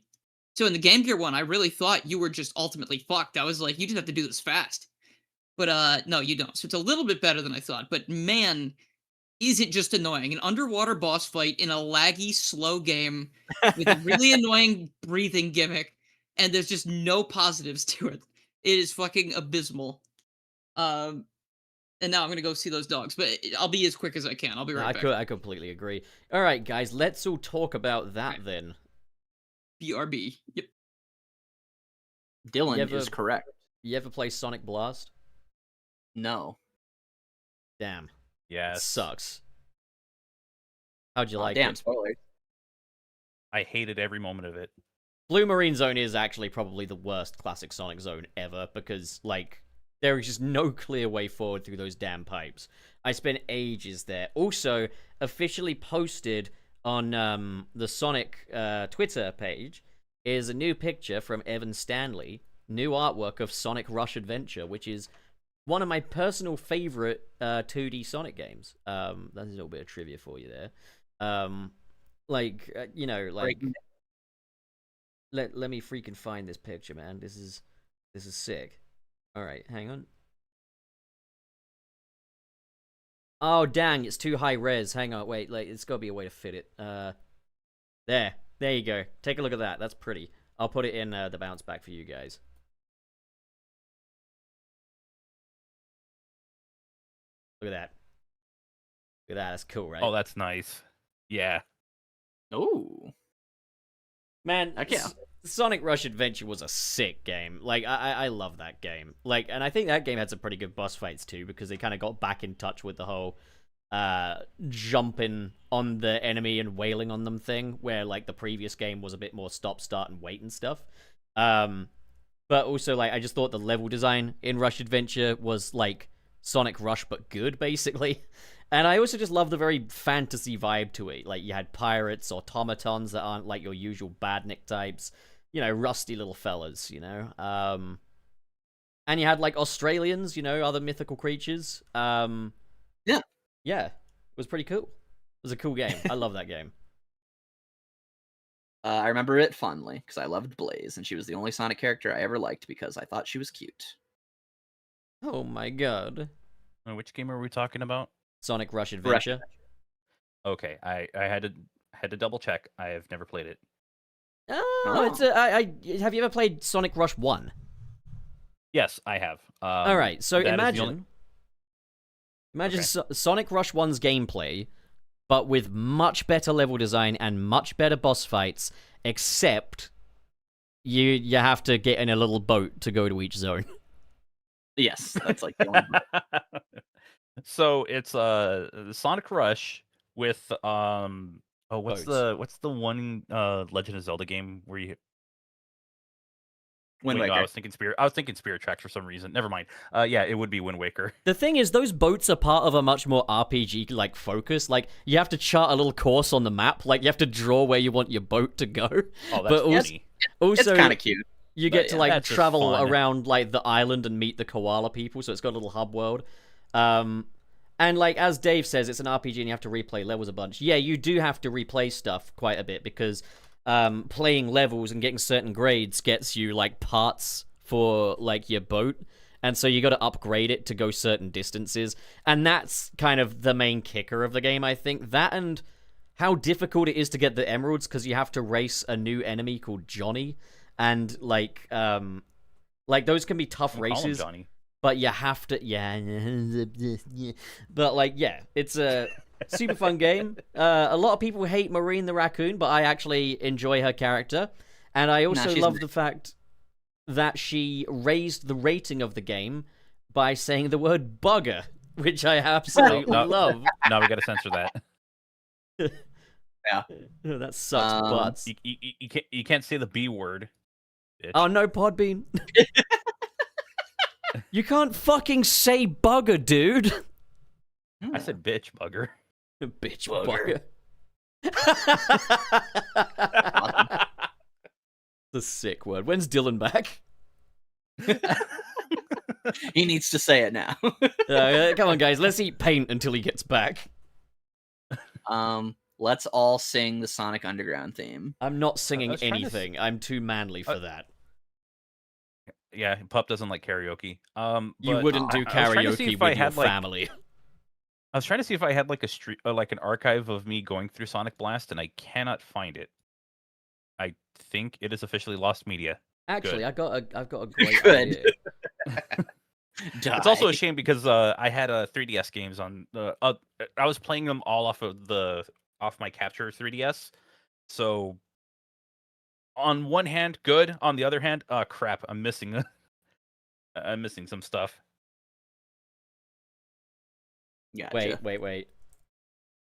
Speaker 3: So in the Game Gear one, I really thought you were just ultimately fucked. I was like, you just have to do this fast. But no, you don't. So it's a little bit better than I thought. But man, is it just annoying. An underwater boss fight in a laggy, slow game with a really annoying breathing gimmick, and there's just no positives to it. It is fucking abysmal. And now I'm gonna go see those dogs, but I'll be as quick as I can. I'll be right back.
Speaker 2: I completely agree. All right, guys, let's all talk about that
Speaker 3: Right.
Speaker 2: then.
Speaker 3: BRB. Yep.
Speaker 5: Dylan
Speaker 2: You ever-
Speaker 5: is correct.
Speaker 2: You ever play Sonic Blast?
Speaker 5: No.
Speaker 2: Damn, it
Speaker 4: Yes.
Speaker 2: sucks. How'd you like
Speaker 5: Damn,
Speaker 2: it?
Speaker 5: spoiler.
Speaker 4: I hated every moment of it.
Speaker 2: Blue Marine Zone is actually probably the worst classic Sonic zone ever because, like, there is just no clear way forward through those damn pipes. I spent ages there. Also, officially posted on the Sonic Twitter page is a new picture from Evan Stanley, new artwork of Sonic Rush Adventure, which is one of my personal favorite 2D Sonic games. That's a little bit of trivia for you there. Let me freaking find this picture, man. This is sick. All right, hang on. Oh dang, it's too high res. Hang on, wait, it's got to be a way to fit it. There you go. Take a look at that. That's pretty. I'll put it in the bounce back for you guys. Look at that. Look at that. That's cool, right?
Speaker 4: Oh, that's nice. Yeah.
Speaker 5: Ooh.
Speaker 2: Man,
Speaker 5: Heck yeah.
Speaker 2: Sonic Rush Adventure was a sick game. Like, I love that game. Like, and I think that game had some pretty good boss fights too, because they kind of got back in touch with the whole jumping on the enemy and wailing on them thing, where like the previous game was a bit more stop, start, and wait and stuff. But also, like, I just thought the level design in Rush Adventure was like Sonic Rush but good, basically. And I also just love the very fantasy vibe to it. Like, you had pirates, automatons that aren't like your usual badnik types, you know, rusty little fellas, you know. And you had like Australians, you know, other mythical creatures. Yeah, it was pretty cool. It was a cool game. I love that game.
Speaker 5: I remember it fondly because I loved Blaze, and she was the only Sonic character I ever liked because I thought she was cute.
Speaker 2: Oh my god.
Speaker 4: Which game are we talking about?
Speaker 2: Sonic Rush Adventure.
Speaker 4: Okay, I had to double check. I have never played it.
Speaker 2: Oh, it's have you ever played Sonic Rush 1?
Speaker 4: Yes, I have.
Speaker 2: All right, so
Speaker 4: that is the
Speaker 2: imagine
Speaker 4: Okay.
Speaker 2: Sonic Rush 1's gameplay, but with much better level design and much better boss fights, except you have to get in a little boat to go to each zone.
Speaker 5: Yes, that's like the only
Speaker 4: So it's Sonic Rush with what's
Speaker 2: Boats.
Speaker 4: the one Legend of Zelda game where you
Speaker 5: Wind
Speaker 4: Wait, no,
Speaker 5: Waker.
Speaker 4: I was thinking Spirit Tracks for some reason. Never mind. Yeah, it would be Wind Waker.
Speaker 2: The thing is, those boats are part of a much more RPG like focus. Like you have to chart a little course on the map. Like you have to draw where you want your boat to go.
Speaker 4: Oh, that's
Speaker 2: But
Speaker 4: funny.
Speaker 5: It's
Speaker 2: Also,
Speaker 5: kind of cute.
Speaker 2: you
Speaker 5: but
Speaker 2: get to
Speaker 5: yeah,
Speaker 2: like
Speaker 4: that's just
Speaker 2: travel
Speaker 4: fun.
Speaker 2: around like the island and meet the koala people. So it's got a little hub world. And like as Dave says, it's an RPG and you have to replay levels a bunch. Yeah, you do have to replay stuff quite a bit because playing levels and getting certain grades gets you like parts for like your boat, and so you got to upgrade it to go certain distances, and that's kind of the main kicker of the game. I think that and how difficult it is to get the emeralds because you have to race a new enemy called Johnny, and like those can be tough
Speaker 4: We'll call him
Speaker 2: races.
Speaker 4: Johnny.
Speaker 2: But you have to, yeah. But like, yeah, it's a super fun game. A lot of people hate Maureen the raccoon, but I actually enjoy her character, and I also
Speaker 5: she's
Speaker 2: love
Speaker 5: nice.
Speaker 2: the fact that she raised the rating of the game by saying the word bugger, which I absolutely
Speaker 4: No.
Speaker 2: love.
Speaker 4: Now we got to censor that.
Speaker 2: Oh, that sucks butts.
Speaker 4: You can't say the B word. Bitch.
Speaker 2: Oh no, Podbean. You can't fucking say bugger, dude.
Speaker 4: I said bitch bugger.
Speaker 2: Bitch
Speaker 5: Bugger.
Speaker 2: bugger. The sick word. When's Dylan back?
Speaker 5: He needs to say it now.
Speaker 2: Come on, guys. Let's eat paint until he gets back.
Speaker 5: Let's all sing the Sonic Underground theme.
Speaker 2: I'm not singing
Speaker 4: was trying to
Speaker 2: anything. I'm too manly for that.
Speaker 4: Yeah, Pup doesn't like karaoke.
Speaker 2: You
Speaker 4: but
Speaker 2: wouldn't do
Speaker 4: I was trying to see
Speaker 2: karaoke
Speaker 4: if I
Speaker 2: with your
Speaker 4: had, like-
Speaker 2: family.
Speaker 4: I was trying to see if I had like a street, like an archive of me going through Sonic Blast, and I cannot find it. I think it is officially lost media.
Speaker 2: Actually, I've got a great
Speaker 5: Good.
Speaker 2: idea.
Speaker 4: It's also a shame because I had 3DS games on. I was playing them all off my Capture 3DS. So, on one hand, good. On the other hand, crap. I'm missing. I'm missing some stuff.
Speaker 5: Gotcha.
Speaker 2: Wait.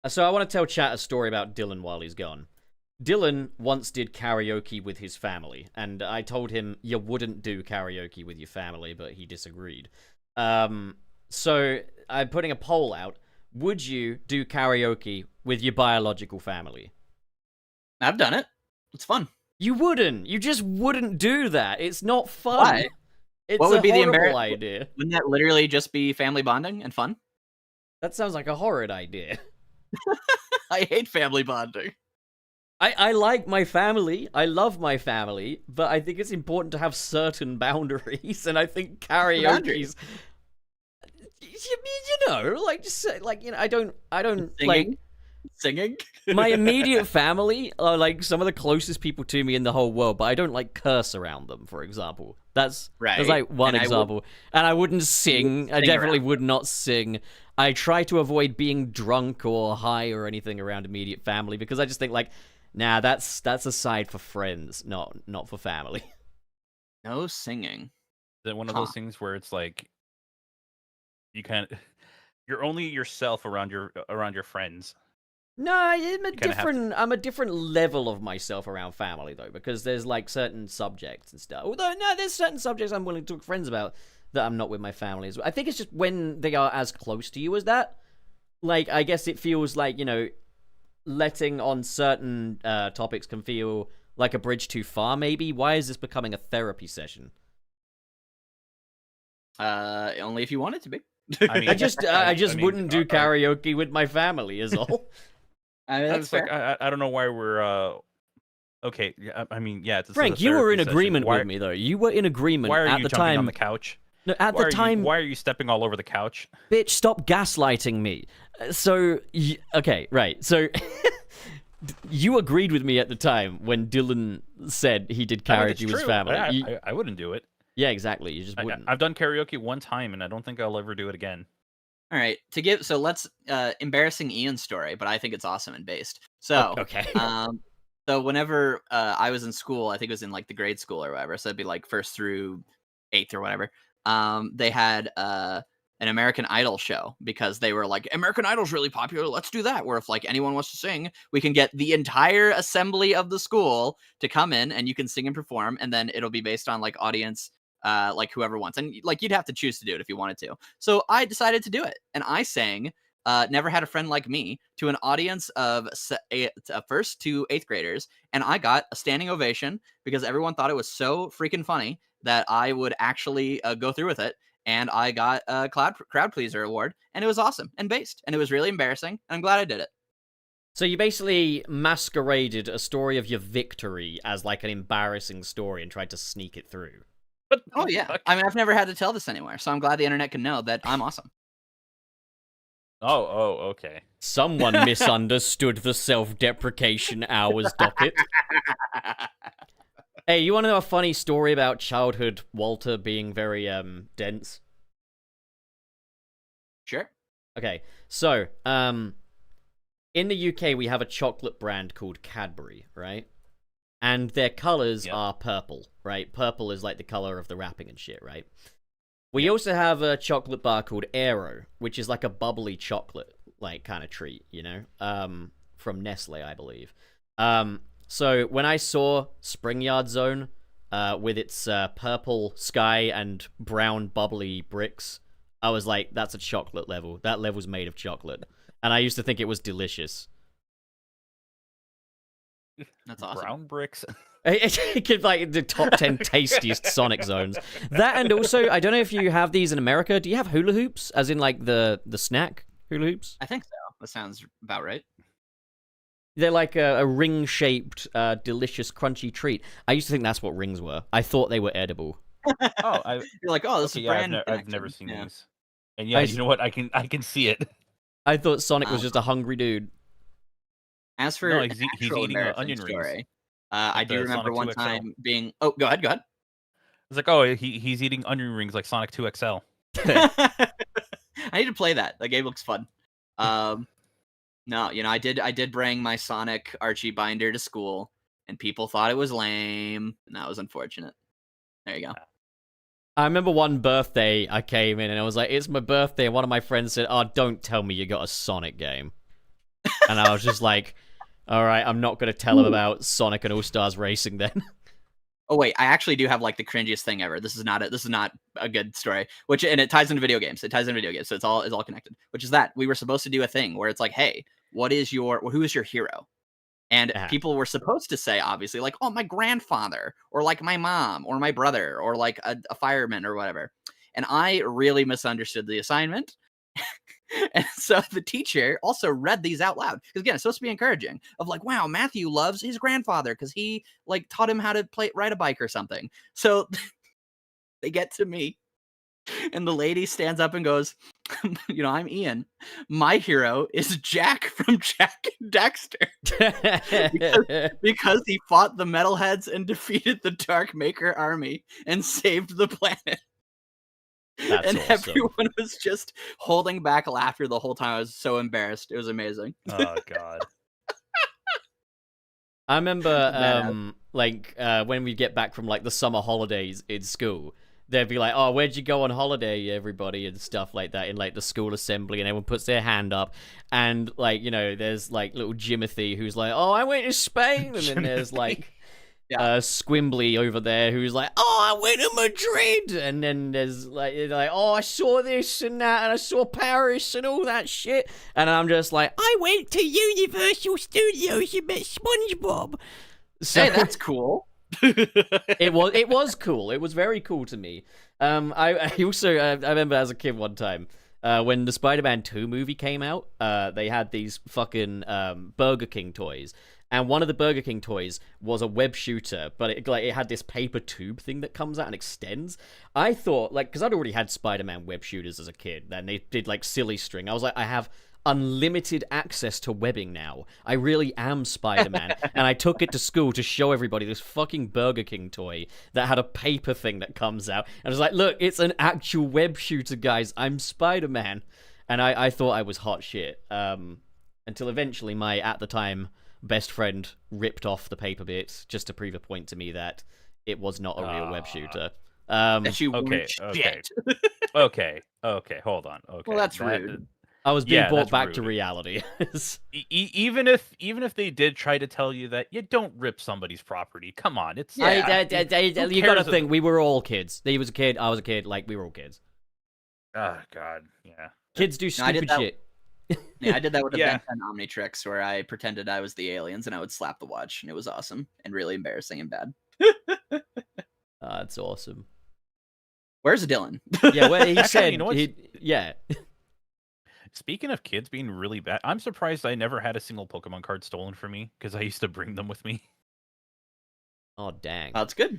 Speaker 2: So I want to tell chat a story about Dylan while he's gone. Dylan once did karaoke with his family, and I told him you wouldn't do karaoke with your family, but he disagreed. So I'm putting a poll out. Would you do karaoke with your biological family?
Speaker 5: I've done it. It's fun.
Speaker 2: You wouldn't. You just wouldn't do that. It's not fun.
Speaker 5: Why?
Speaker 2: It's
Speaker 5: What would
Speaker 2: a
Speaker 5: be the
Speaker 2: horrible idea.
Speaker 5: Wouldn't that literally just be family bonding and fun?
Speaker 2: That sounds like a horrid idea.
Speaker 5: I hate family bonding.
Speaker 2: I like my family. I love my family, but I think it's important to have certain boundaries, and I think karaoke's. You know, like just say, like I don't like
Speaker 5: Singing?
Speaker 2: my immediate family are like some of the closest people to me in the whole world, but I don't like curse around them. For example, that's
Speaker 5: Right.
Speaker 2: like one
Speaker 5: And
Speaker 2: example, and I wouldn't sing. I
Speaker 5: sing
Speaker 2: definitely
Speaker 5: around
Speaker 2: would not sing. I try to avoid being drunk or high or anything around immediate family because I just think like, nah, that's a side for friends, not for family.
Speaker 5: No singing.
Speaker 4: Is it one of
Speaker 5: Huh.
Speaker 4: those things where it's like you're only yourself around your friends?
Speaker 2: No, I'm a
Speaker 4: kinda have to-
Speaker 2: different. I'm a different level of myself around family though, because there's like certain subjects and stuff. Although no, there's certain subjects I'm willing to talk to friends about that I'm not with my family as well. I think it's just when they are as close to you as that. Like, I guess it feels like letting on certain topics can feel like a bridge too far. Maybe why is this becoming a therapy session?
Speaker 5: Only if you want it to be.
Speaker 4: I mean,
Speaker 2: I just
Speaker 4: mean,
Speaker 2: wouldn't do karaoke with my family, is all.
Speaker 5: I mean, that's
Speaker 4: That's like
Speaker 5: fair.
Speaker 4: I don't know why we're okay. Yeah, I mean, yeah. It's a
Speaker 2: Frank, you were in
Speaker 4: therapy session.
Speaker 2: agreement
Speaker 4: Why-
Speaker 2: with me though. You were in agreement
Speaker 4: Why are
Speaker 2: at
Speaker 4: you
Speaker 2: the
Speaker 4: jumping
Speaker 2: time.
Speaker 4: on the couch?
Speaker 2: No, at the time,
Speaker 4: why are you stepping all over the couch?
Speaker 2: bitch, stop gaslighting me. Okay, right. So you agreed with me at the time when Dylan said he did karaoke with his family.
Speaker 4: I wouldn't do it.
Speaker 2: Yeah, exactly. You just wouldn't.
Speaker 4: I've done karaoke one time, and I don't think I'll ever do it again.
Speaker 5: All right, let's embarrassing Ian's story, but I think it's awesome and based. So
Speaker 2: Okay.
Speaker 5: So whenever I was in school, I think it was in like the grade school or whatever, so it'd be like 1st through 8th or whatever. They had an American Idol show because they were like, American Idol's really popular, let's do that. Where if like anyone wants to sing, we can get the entire assembly of the school to come in and you can sing and perform, and then it'll be based on like audience, like whoever wants, and like you'd have to choose to do it if you wanted to. So I decided to do it, and I sang Never Had a Friend Like Me to an audience of 1st to 8th graders, and I got a standing ovation because everyone thought it was so freaking funny that I would actually go through with it, and I got a crowd pleaser award, and it was awesome and based, and it was really embarrassing, and I'm glad I did it.
Speaker 2: So you basically masqueraded a story of your victory as like an embarrassing story and tried to sneak it through.
Speaker 5: Oh yeah, I mean I've never had to tell this anywhere, so I'm glad the internet can know that I'm awesome.
Speaker 4: Oh, okay.
Speaker 2: Someone misunderstood the self-deprecation hours docket. Hey, you want to know a funny story about childhood Walter being very dense?
Speaker 5: Sure.
Speaker 2: Okay, so in the UK we have a chocolate brand called Cadbury, right? And their colors are purple, right? Purple is like the color of the wrapping and shit, right? We also have a chocolate bar called Aero, which is like a bubbly chocolate like kind of treat, you know, from Nestle, I believe. So when I saw Spring Yard Zone with its purple sky and brown bubbly bricks, I was like, that's a chocolate level. That level's made of chocolate. And I used to think it was delicious.
Speaker 5: That's awesome.
Speaker 4: Brown bricks.
Speaker 2: It could like the top 10 tastiest Sonic zones. That, and also, I don't know if you have these in America. Do you have hula hoops, as in like the snack hula hoops?
Speaker 5: I think so. That sounds about right.
Speaker 2: They're like a ring-shaped, delicious, crunchy treat. I used to think that's what rings were. I thought they were edible.
Speaker 5: You're like, oh, this is brand.
Speaker 4: I've never seen these. And yeah, you know what? I can see it.
Speaker 2: I thought Sonic was just a hungry dude.
Speaker 5: As for
Speaker 4: no, he's eating onion
Speaker 5: story,
Speaker 4: rings.
Speaker 5: I do remember one time being. Oh, go ahead.
Speaker 4: It's like, oh, he's eating onion rings like Sonic 2 XL.
Speaker 5: I need to play that. That game looks fun. No, I did bring my Sonic Archie binder to school, and people thought it was lame, and that was unfortunate. There you go.
Speaker 2: I remember one birthday I came in and I was like, it's my birthday, and one of my friends said, oh, don't tell me you got a Sonic game. And I was just like, all right, I'm not going to tell him about Sonic and All-Stars Racing then.
Speaker 5: Oh wait, I actually do have like the cringiest thing ever. This is not a good story. And it ties into video games. So it's all connected. Which is that we were supposed to do a thing where it's like, hey, who is your hero? And people were supposed to say, obviously, like, oh, my grandfather, or like my mom, or my brother, or like a fireman, or whatever. And I really misunderstood the assignment. And so the teacher also read these out loud. Because again, it's supposed to be encouraging. Of like, wow, Matthew loves his grandfather because he like taught him how to ride a bike or something. So they get to me. And the lady stands up and goes, I'm Ian. My hero is Jack from Jack and Dexter. because he fought the metalheads and defeated the Dark Maker army and saved the planet.
Speaker 2: That's
Speaker 5: and
Speaker 2: awesome.
Speaker 5: Everyone was just holding back laughter the whole time. I was so embarrassed. It was amazing.
Speaker 4: Oh, God.
Speaker 2: I remember, when we get back from, like, the summer holidays in school, they'd be like, oh, where'd you go on holiday, everybody, and stuff like that in, like, the school assembly, and everyone puts their hand up, and, like, there's, like, little Jimothy who's like, oh, I went to Spain, and then there's, like, Squimbly over there who's like, oh, I went to Madrid, and then there's, like, oh, I saw this and that, and I saw Paris and all that shit, and I'm just like, I went to Universal Studios and met SpongeBob. So,
Speaker 5: hey, that's cool.
Speaker 2: It was cool. It was very cool to me. I also I remember as a kid one time when the Spider-Man 2 movie came out, they had these fucking Burger King toys, And one of the Burger King toys was a web shooter, but it had this paper tube thing that comes out and extends. I thought, like, because I'd already had Spider-Man web shooters as a kid, and they did, like, silly string. I was like, I have unlimited access to webbing now. I really am Spider-Man. And I took it to school to show everybody this fucking Burger King toy that had a paper thing that comes out. And I was like, look, it's an actual web shooter, guys. I'm Spider-Man. And I thought I was hot shit. Until eventually my, at the time, best friend ripped off the paper bit just to prove a point to me that it was not a real web shooter.
Speaker 5: That you
Speaker 4: Okay,
Speaker 5: weren't shit.
Speaker 4: okay, hold on. Okay,
Speaker 5: Well, that's rude.
Speaker 2: I was being brought
Speaker 4: that's
Speaker 2: back
Speaker 4: rude.
Speaker 2: to reality.
Speaker 4: Even if they did try to tell you that you don't rip somebody's property, come on, it's
Speaker 2: You gotta think, we were all kids. He was a kid, I was a kid, like, we were all kids.
Speaker 4: Oh God, yeah.
Speaker 2: Kids do
Speaker 5: I
Speaker 2: stupid
Speaker 5: did that-
Speaker 2: shit.
Speaker 5: Yeah, I did that with the
Speaker 4: Yeah.
Speaker 5: Ben 10 Omnitrix, where I pretended I was the aliens and I would slap the watch, and it was awesome and really embarrassing and bad.
Speaker 2: That's awesome.
Speaker 5: Where's Dylan?
Speaker 2: Yeah, well, he
Speaker 4: Actually,
Speaker 2: said,
Speaker 4: you know what's-
Speaker 2: yeah.
Speaker 4: Speaking of kids being really bad, I'm surprised I never had a single Pokemon card stolen from me because I used to bring them with me.
Speaker 2: Oh, dang.
Speaker 5: That's good.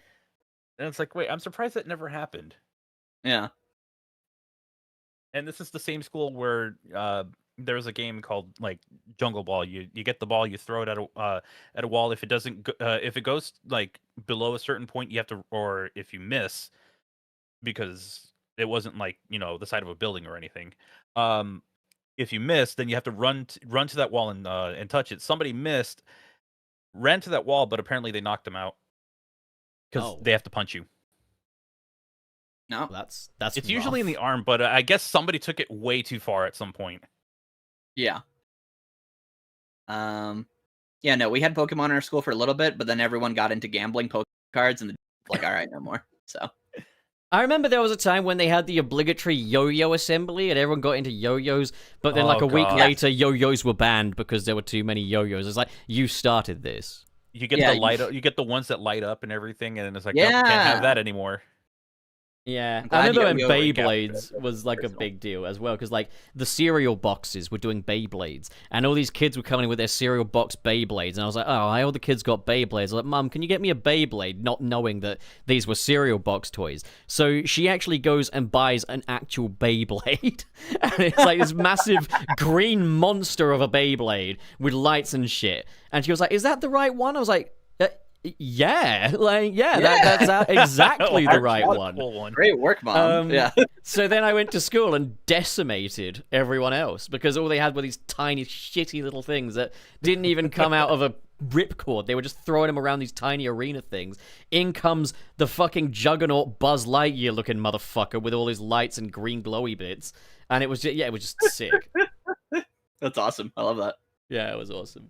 Speaker 4: And it's like, wait, I'm surprised that never happened.
Speaker 5: Yeah.
Speaker 4: And this is the same school where there was a game called like Jungle Ball. You get the ball, you throw it at a wall. If it doesn't, if it goes like below a certain point, you have to, or if you miss, because it wasn't like the side of a building or anything. If you miss, then you have to run to that wall and touch it. Somebody missed, ran to that wall, but apparently they knocked them out because
Speaker 2: Oh.
Speaker 4: they have to punch you.
Speaker 5: No.
Speaker 2: That's
Speaker 4: It's usually in
Speaker 2: rough.
Speaker 4: the arm, but I guess somebody took it way too far at some point.
Speaker 5: Yeah. Yeah, no, we had Pokemon in our school for a little bit, but then everyone got into gambling Pokemon cards and like, all right, no more. So
Speaker 2: I remember there was a time when they had the obligatory yo-yo assembly and everyone got into yo-yos, but then like
Speaker 4: Oh,
Speaker 2: a week
Speaker 4: God.
Speaker 2: later, yo-yos were banned because there were too many yo-yos. It's like, you started this.
Speaker 4: You get
Speaker 5: Yeah,
Speaker 4: the
Speaker 5: you-
Speaker 4: light up, you get the ones that light up and everything, and it's like, nope, can't
Speaker 5: Yeah.
Speaker 4: have that anymore.
Speaker 2: Yeah,
Speaker 5: I'm
Speaker 2: I
Speaker 5: glad
Speaker 2: remember when
Speaker 5: yo-yo and
Speaker 2: Beyblades was like a
Speaker 5: personal.
Speaker 2: big deal as well, because like the cereal boxes were doing Beyblades, and all these kids were coming in with their cereal box Beyblades, and I was like, oh, all the kids got Beyblades. I was like, Mum, can you get me a Beyblade? Not knowing that these were cereal box toys. So she actually goes and buys an actual Beyblade, and it's like this massive green monster of a Beyblade with lights and shit. And she was like, is that the right one? I was like, yeah, that's exactly the right
Speaker 4: That's a
Speaker 2: one.
Speaker 4: cool one.
Speaker 5: great work, Mom. Yeah.
Speaker 2: So then I went to school and decimated everyone else because all they had were these tiny, shitty little things that didn't even come out of a ripcord. They were just throwing them around these tiny arena things. In comes the fucking juggernaut Buzz Lightyear looking motherfucker with all his lights and green glowy bits. And it was just sick.
Speaker 5: That's awesome. I love that.
Speaker 2: Yeah, it was awesome.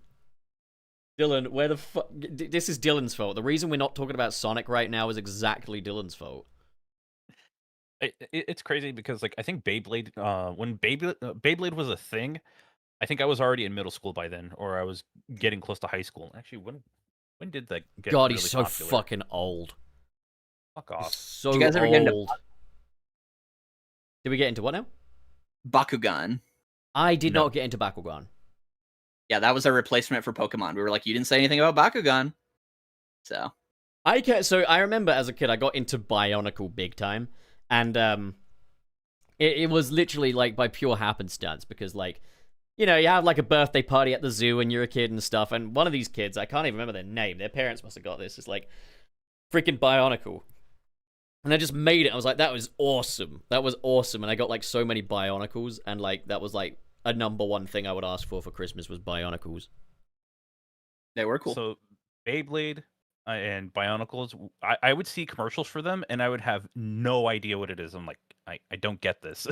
Speaker 2: Dylan, where the fuck? This is Dylan's fault. The reason we're not talking about Sonic right now is exactly Dylan's fault.
Speaker 4: It's crazy because like I think Beyblade, when Beyblade was a thing, I think I was already in middle school by then, or I was getting close to high school. Actually, when did that get
Speaker 2: God,
Speaker 4: really
Speaker 2: he's so
Speaker 4: popular?
Speaker 2: fucking old.
Speaker 4: Fuck off.
Speaker 2: So
Speaker 5: Did you guys ever get into
Speaker 2: old. Did we get into what now?
Speaker 5: Bakugan.
Speaker 2: I did
Speaker 4: No.
Speaker 2: not get into Bakugan.
Speaker 5: Yeah, that was our replacement for Pokemon. We were like, you didn't say anything about Bakugan. So
Speaker 2: So I remember as a kid, I got into Bionicle big time, and it was literally like by pure happenstance because like, you have like a birthday party at the zoo and you're a kid and stuff, and one of these kids, I can't even remember their name, their parents must have got this, it's like freaking Bionicle. And I just made it. I was like, that was awesome. That was awesome. And I got like so many Bionicles, and like that was like a number one thing I would ask for Christmas was Bionicles.
Speaker 5: they were cool.
Speaker 4: So Beyblade and Bionicles, I would see commercials for them, and I would have no idea what it is. I'm like, I don't get this.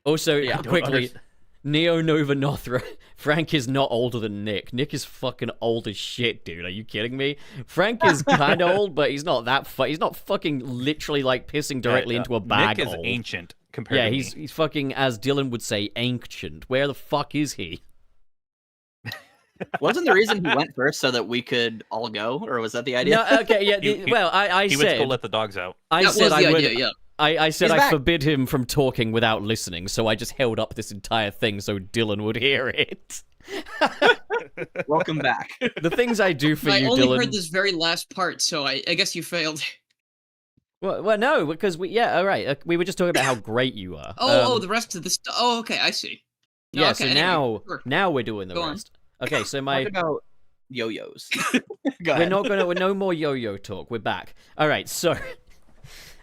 Speaker 2: Also,
Speaker 5: Yeah.
Speaker 4: I don't
Speaker 2: quickly,
Speaker 4: underst-
Speaker 2: Neo Nova Nothra, Frank is not older than Nick. Nick is fucking old as shit, dude. Are you kidding me? Frank is kind of old, but he's not that he's not fucking literally like pissing directly into a bag
Speaker 4: Nick is
Speaker 2: old.
Speaker 4: ancient compared
Speaker 2: Yeah,
Speaker 4: to
Speaker 2: he's
Speaker 4: me.
Speaker 2: fucking, as Dylan would say, ancient. Where the fuck is he?
Speaker 5: Wasn't the reason he went first so that we could all go, or was that the idea?
Speaker 2: No, okay, yeah.
Speaker 4: He-
Speaker 2: well, I
Speaker 4: He went to go
Speaker 2: said,
Speaker 4: let the dogs out.
Speaker 2: I
Speaker 3: That
Speaker 2: said
Speaker 3: was
Speaker 2: I
Speaker 3: the
Speaker 2: would.
Speaker 3: idea, yeah.
Speaker 2: I said
Speaker 5: He's
Speaker 2: I
Speaker 5: back.
Speaker 2: forbid him from talking without listening, so I just held up this entire thing so Dylan would hear it.
Speaker 5: Welcome back.
Speaker 2: The things I do for
Speaker 3: I
Speaker 2: you,
Speaker 3: only
Speaker 2: Dylan.
Speaker 3: heard this very last part, so I guess you failed.
Speaker 2: Well, no, because all right. We were just talking about how great you are.
Speaker 3: Oh, the rest of the stuff. Oh, okay, I see. No,
Speaker 2: yeah.
Speaker 3: okay,
Speaker 2: So
Speaker 3: anyway, sure.
Speaker 2: now we're doing the
Speaker 3: Go on.
Speaker 2: rest. Okay, so
Speaker 5: Talk about yo-yos. Go
Speaker 2: we're
Speaker 5: ahead.
Speaker 2: not gonna. We're no more yo-yo talk. We're back. All right. So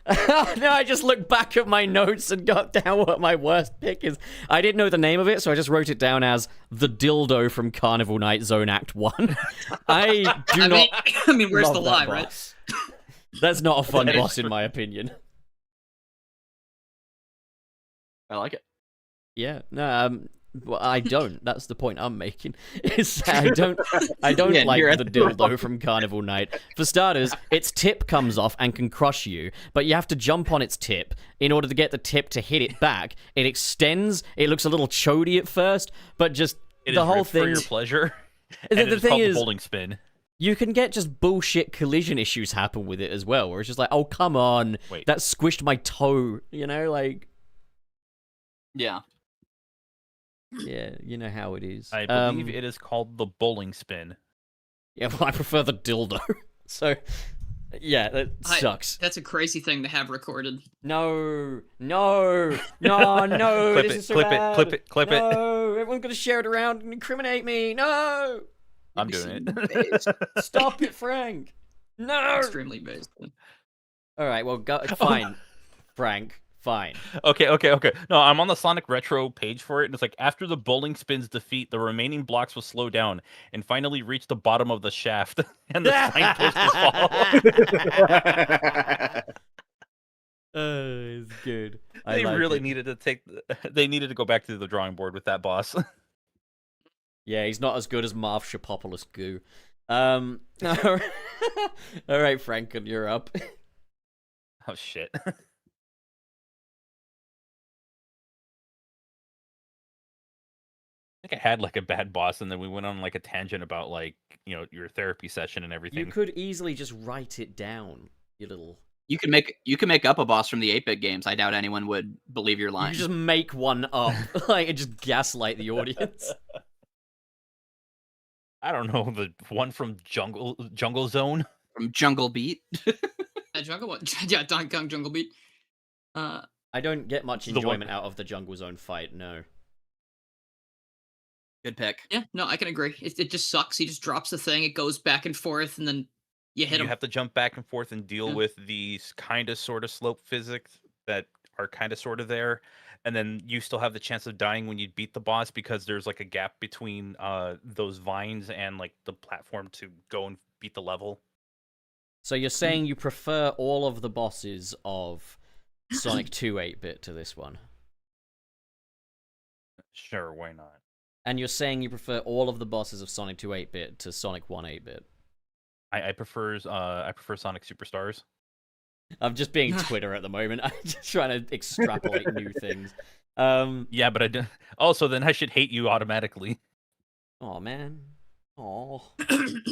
Speaker 2: now I just looked back at my notes and got down what my worst pick is. I didn't know the name of it, so I just wrote it down as the dildo from Carnival Night Zone Act 1. I do not.
Speaker 3: I mean, where's
Speaker 2: love
Speaker 3: the
Speaker 2: that
Speaker 3: lie, right?
Speaker 2: boss. That's not a fun
Speaker 4: That is
Speaker 2: boss in my opinion.
Speaker 5: I like it.
Speaker 2: Yeah, no, well, I don't. That's the point I'm making. Is I don't
Speaker 5: Yeah,
Speaker 2: like
Speaker 5: you're at
Speaker 2: the
Speaker 5: the
Speaker 2: dildo from Carnival Night. For starters, its tip comes off and can crush you, but you have to jump on its tip in order to get the tip to hit it back. It extends. It looks a little chody at first, but just
Speaker 4: It
Speaker 2: the
Speaker 4: is
Speaker 2: whole
Speaker 4: ripped for
Speaker 2: thing.
Speaker 4: your pleasure.
Speaker 2: The
Speaker 4: And it is
Speaker 2: thing
Speaker 4: called
Speaker 2: is-
Speaker 4: the bowling spin.
Speaker 2: You can get just bullshit collision issues happen with it as well, where it's just like, oh come on,
Speaker 4: Wait.
Speaker 2: that squished my toe. You know, like
Speaker 5: Yeah.
Speaker 2: yeah, you know how it is.
Speaker 4: I believe it is called the bowling spin.
Speaker 2: Yeah, well, I prefer the dildo. So, yeah, that sucks.
Speaker 3: That's a crazy thing to have recorded.
Speaker 2: No, no, no,
Speaker 4: Clip
Speaker 2: this
Speaker 4: it,
Speaker 2: is so
Speaker 4: clip it,
Speaker 2: bad.
Speaker 4: clip it, clip it.
Speaker 2: No, everyone's gonna share it around and incriminate me. No,
Speaker 4: I'm doing it.
Speaker 2: stop it, Frank. No.
Speaker 3: Extremely based.
Speaker 2: All right, well, fine, Frank, fine.
Speaker 4: Okay. No, I'm on the Sonic Retro page for it, and it's like after the bowling spin's defeat, the remaining blocks will slow down and finally reach the bottom of the shaft, and the signpost will fall.
Speaker 2: It's good.
Speaker 4: They
Speaker 2: like
Speaker 4: really
Speaker 2: it.
Speaker 4: needed to they needed to go back to the drawing board with that boss.
Speaker 2: Yeah, he's not as good as Marv Shapopoulos Goo. All right, Franken, you're up.
Speaker 4: Oh shit. I think I had like a bad boss, and then we went on like a tangent about like your therapy session and everything.
Speaker 2: You could easily just write it down, you little.
Speaker 5: You can make up a boss from the 8-bit games. I doubt anyone would believe your
Speaker 2: You
Speaker 5: line.
Speaker 2: could just make one up, like, and just gaslight the audience.
Speaker 4: I don't know, the one from Jungle Zone.
Speaker 5: From Jungle Beat.
Speaker 3: Jungle what? Yeah, Donkey Kong Jungle Beat.
Speaker 2: I don't get much
Speaker 4: The one-
Speaker 2: enjoyment out of the Jungle Zone fight, no.
Speaker 5: Good pick.
Speaker 3: Yeah, no, I can agree. It just sucks. He just drops the thing, it goes back and forth, and then you hit
Speaker 4: You
Speaker 3: him.
Speaker 4: have to jump back and forth and deal
Speaker 3: Yeah.
Speaker 4: with these kind of sort of slope physics that are kind of sort of there, and then you still have the chance of dying when you beat the boss because there's like a gap between those vines and like the platform to go and beat the level.
Speaker 2: So you're saying you prefer all of the bosses of Sonic 2 8-bit to this one?
Speaker 4: Sure, why not?
Speaker 2: And you're saying you prefer all of the bosses of Sonic 2 8-bit to Sonic 1 8-bit?
Speaker 4: I prefer Sonic Superstars.
Speaker 2: I'm just being Twitter at the moment. I'm just trying to extrapolate new things.
Speaker 4: Yeah, but I do. Also, then I should hate you automatically.
Speaker 2: Oh man. Oh.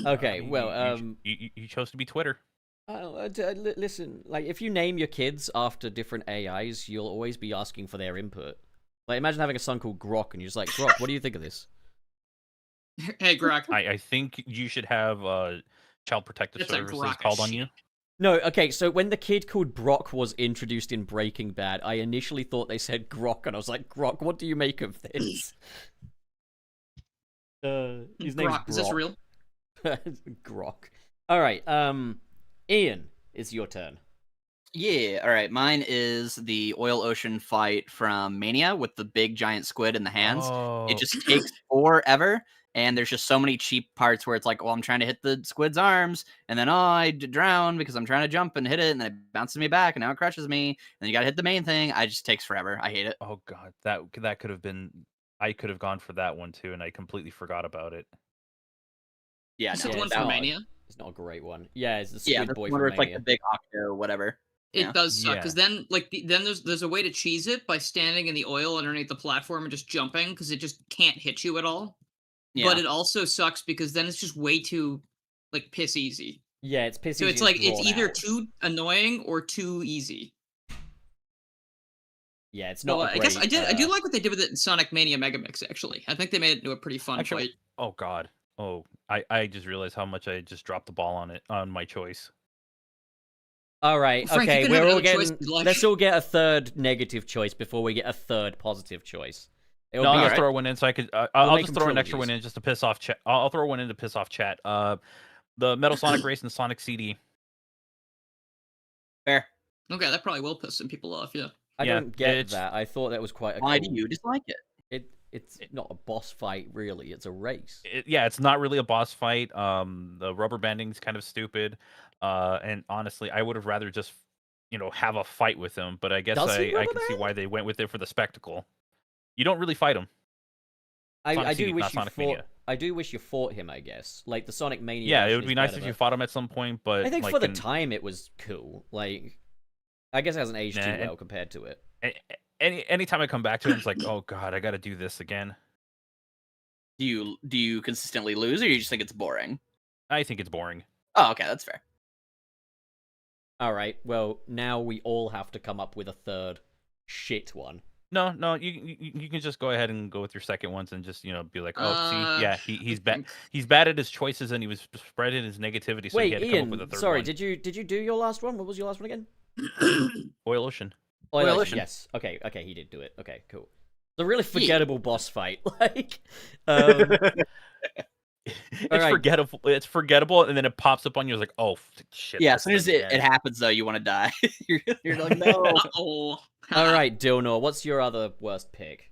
Speaker 2: Okay. Well,
Speaker 4: you chose to be Twitter.
Speaker 2: listen. Like, if you name your kids after different AIs, you'll always be asking for their input. Like, imagine having a son called Grok, and you're just like, Grok, what do you think of this?
Speaker 3: Hey, Grok.
Speaker 4: I think you should have Child Protective
Speaker 3: It's a
Speaker 4: Services
Speaker 3: Grok
Speaker 4: called on
Speaker 3: shit.
Speaker 4: you.
Speaker 2: No, okay, so when the kid called Brock was introduced in Breaking Bad, I initially thought they said Grok, and I was like, Grok, what do you make of this? His name's
Speaker 3: Grok. Is this real?
Speaker 2: Grok. Alright, Ian, it's your turn.
Speaker 5: Yeah, all right. Mine is the Oil Ocean fight from Mania with the big giant squid in the hands.
Speaker 4: Oh.
Speaker 5: It just takes forever, and there's just so many cheap parts where it's like, well, I'm trying to hit the squid's arms, and then I drown because I'm trying to jump and hit it, and then it bounces me back, and now it crushes me. And then you gotta hit the main thing. It just takes forever. I hate it.
Speaker 4: Oh god, that could have been. I could have gone for that one too, and I completely forgot about it.
Speaker 5: Yeah,
Speaker 3: Is
Speaker 5: no,
Speaker 3: it the one
Speaker 2: that
Speaker 3: from
Speaker 2: one.
Speaker 3: Mania?
Speaker 2: It's not a great one. Yeah, it's the
Speaker 5: yeah,
Speaker 2: Squid
Speaker 5: that's
Speaker 2: Boy
Speaker 5: the one where
Speaker 2: from
Speaker 5: it's like
Speaker 2: Mania.
Speaker 5: the big octo, whatever.
Speaker 3: It
Speaker 5: Yeah.
Speaker 3: does suck
Speaker 4: Yeah.
Speaker 3: because then, then there's a way to cheese it by standing in the oil underneath the platform and just jumping because it just can't hit you at all.
Speaker 5: Yeah.
Speaker 3: But it also sucks because then it's just way too piss easy.
Speaker 2: Yeah, it's pissy.
Speaker 3: So it's like it's either too annoying or too easy.
Speaker 2: Yeah, it's
Speaker 3: So
Speaker 2: not.
Speaker 3: I guess I do like what they did with it in Sonic Mania Megamix. Actually, I think they made it into a pretty fun
Speaker 4: Actually,
Speaker 3: fight.
Speaker 4: oh god, I just realized how much I just dropped the ball on my choice.
Speaker 2: All right,
Speaker 3: Frank, you
Speaker 2: okay,
Speaker 3: can have
Speaker 2: we're all
Speaker 3: another choice
Speaker 2: getting.
Speaker 3: if you'd like.
Speaker 2: Let's all get a third negative choice before we get a third positive choice. It'll
Speaker 4: No,
Speaker 2: be
Speaker 4: I'll
Speaker 2: a-
Speaker 4: just throw one in so I could.
Speaker 2: We'll
Speaker 4: I'll
Speaker 2: make
Speaker 4: just
Speaker 2: them
Speaker 4: throw an extra one
Speaker 2: trilogies.
Speaker 4: in just to piss off chat. I'll throw one in to piss off chat. The Metal Sonic Race and Sonic CD.
Speaker 5: Fair.
Speaker 3: Okay, that probably will piss some people off. Yeah.
Speaker 2: I
Speaker 4: Yeah,
Speaker 2: don't get
Speaker 4: it's-
Speaker 2: that. I thought that was quite a
Speaker 5: Why
Speaker 2: cool...
Speaker 5: do you dislike it?
Speaker 2: It's not a boss fight, really. It's a race.
Speaker 4: Yeah, it's not really a boss fight. The rubber banding's kind of stupid. And honestly, I would have rather just, have a fight with him. But I guess
Speaker 2: Does he
Speaker 4: I
Speaker 2: rubber
Speaker 4: can see
Speaker 2: band?
Speaker 4: why they went with it for the spectacle. You don't really fight him. Sonic
Speaker 2: I
Speaker 4: CD,
Speaker 2: do wish
Speaker 4: not
Speaker 2: you
Speaker 4: Sonic
Speaker 2: fought.
Speaker 4: Mania.
Speaker 2: I do wish you fought him. I guess like the Sonic Mania.
Speaker 4: Yeah, it
Speaker 2: version
Speaker 4: would be
Speaker 2: is
Speaker 4: nice
Speaker 2: better,
Speaker 4: if you
Speaker 2: but
Speaker 4: fought him at some point. But
Speaker 2: I think
Speaker 4: like,
Speaker 2: for the time it was cool. Like, I guess it hasn't aged too
Speaker 4: Nah,
Speaker 2: well compared to it.
Speaker 4: anytime I come back to it, it's like, oh god, I got to do this again.
Speaker 5: Do you consistently lose, or you just think it's boring?
Speaker 4: I think it's boring.
Speaker 5: Oh, okay, that's fair.
Speaker 2: All right. Well, now we all have to come up with a third shit one.
Speaker 4: No, you can just go ahead and go with your second ones and just be like, oh, see, yeah, he's bad. He's bad at his choices and he was spreading his negativity, so he
Speaker 2: Wait,
Speaker 4: had to come up
Speaker 2: Ian.
Speaker 4: with a third
Speaker 2: Sorry,
Speaker 4: one.
Speaker 2: did you do your last one? What was your last one again?
Speaker 4: Oil Ocean.
Speaker 2: Oil
Speaker 5: Ocean.
Speaker 2: Yes. Okay. He did do it. Okay. Cool. It's a really
Speaker 3: Yeah.
Speaker 2: forgettable boss fight. Like,
Speaker 4: It's
Speaker 2: Alright.
Speaker 4: forgettable. It's forgettable, and then it pops up on you. It's like, oh shit.
Speaker 5: Yeah,
Speaker 4: that's
Speaker 5: as soon as
Speaker 4: them
Speaker 5: it
Speaker 4: again.
Speaker 5: happens, though, you want to die. you're like, no.
Speaker 3: Oh.
Speaker 2: all right, Dilnor, what's your other worst pick?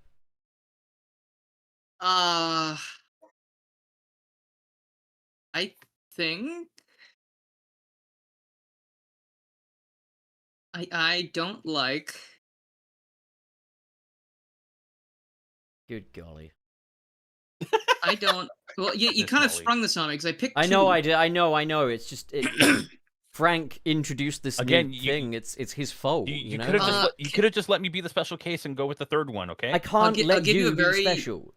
Speaker 3: I think I don't like.
Speaker 2: Good golly.
Speaker 3: I don't. Well, you
Speaker 4: Miss
Speaker 3: kind of
Speaker 4: Molly.
Speaker 3: sprung this on me because I picked.
Speaker 2: I know
Speaker 3: two.
Speaker 2: I did. I know. It's just Frank introduced this
Speaker 4: Again,
Speaker 2: new
Speaker 4: you-
Speaker 2: thing. It's his fault.
Speaker 4: You
Speaker 2: know?
Speaker 4: could have
Speaker 3: Uh,
Speaker 4: you could have just let me be the special case and go with the third one, okay?
Speaker 2: I can't
Speaker 3: I'll
Speaker 2: let
Speaker 3: give you
Speaker 2: you
Speaker 3: a
Speaker 2: be
Speaker 3: very-
Speaker 2: special.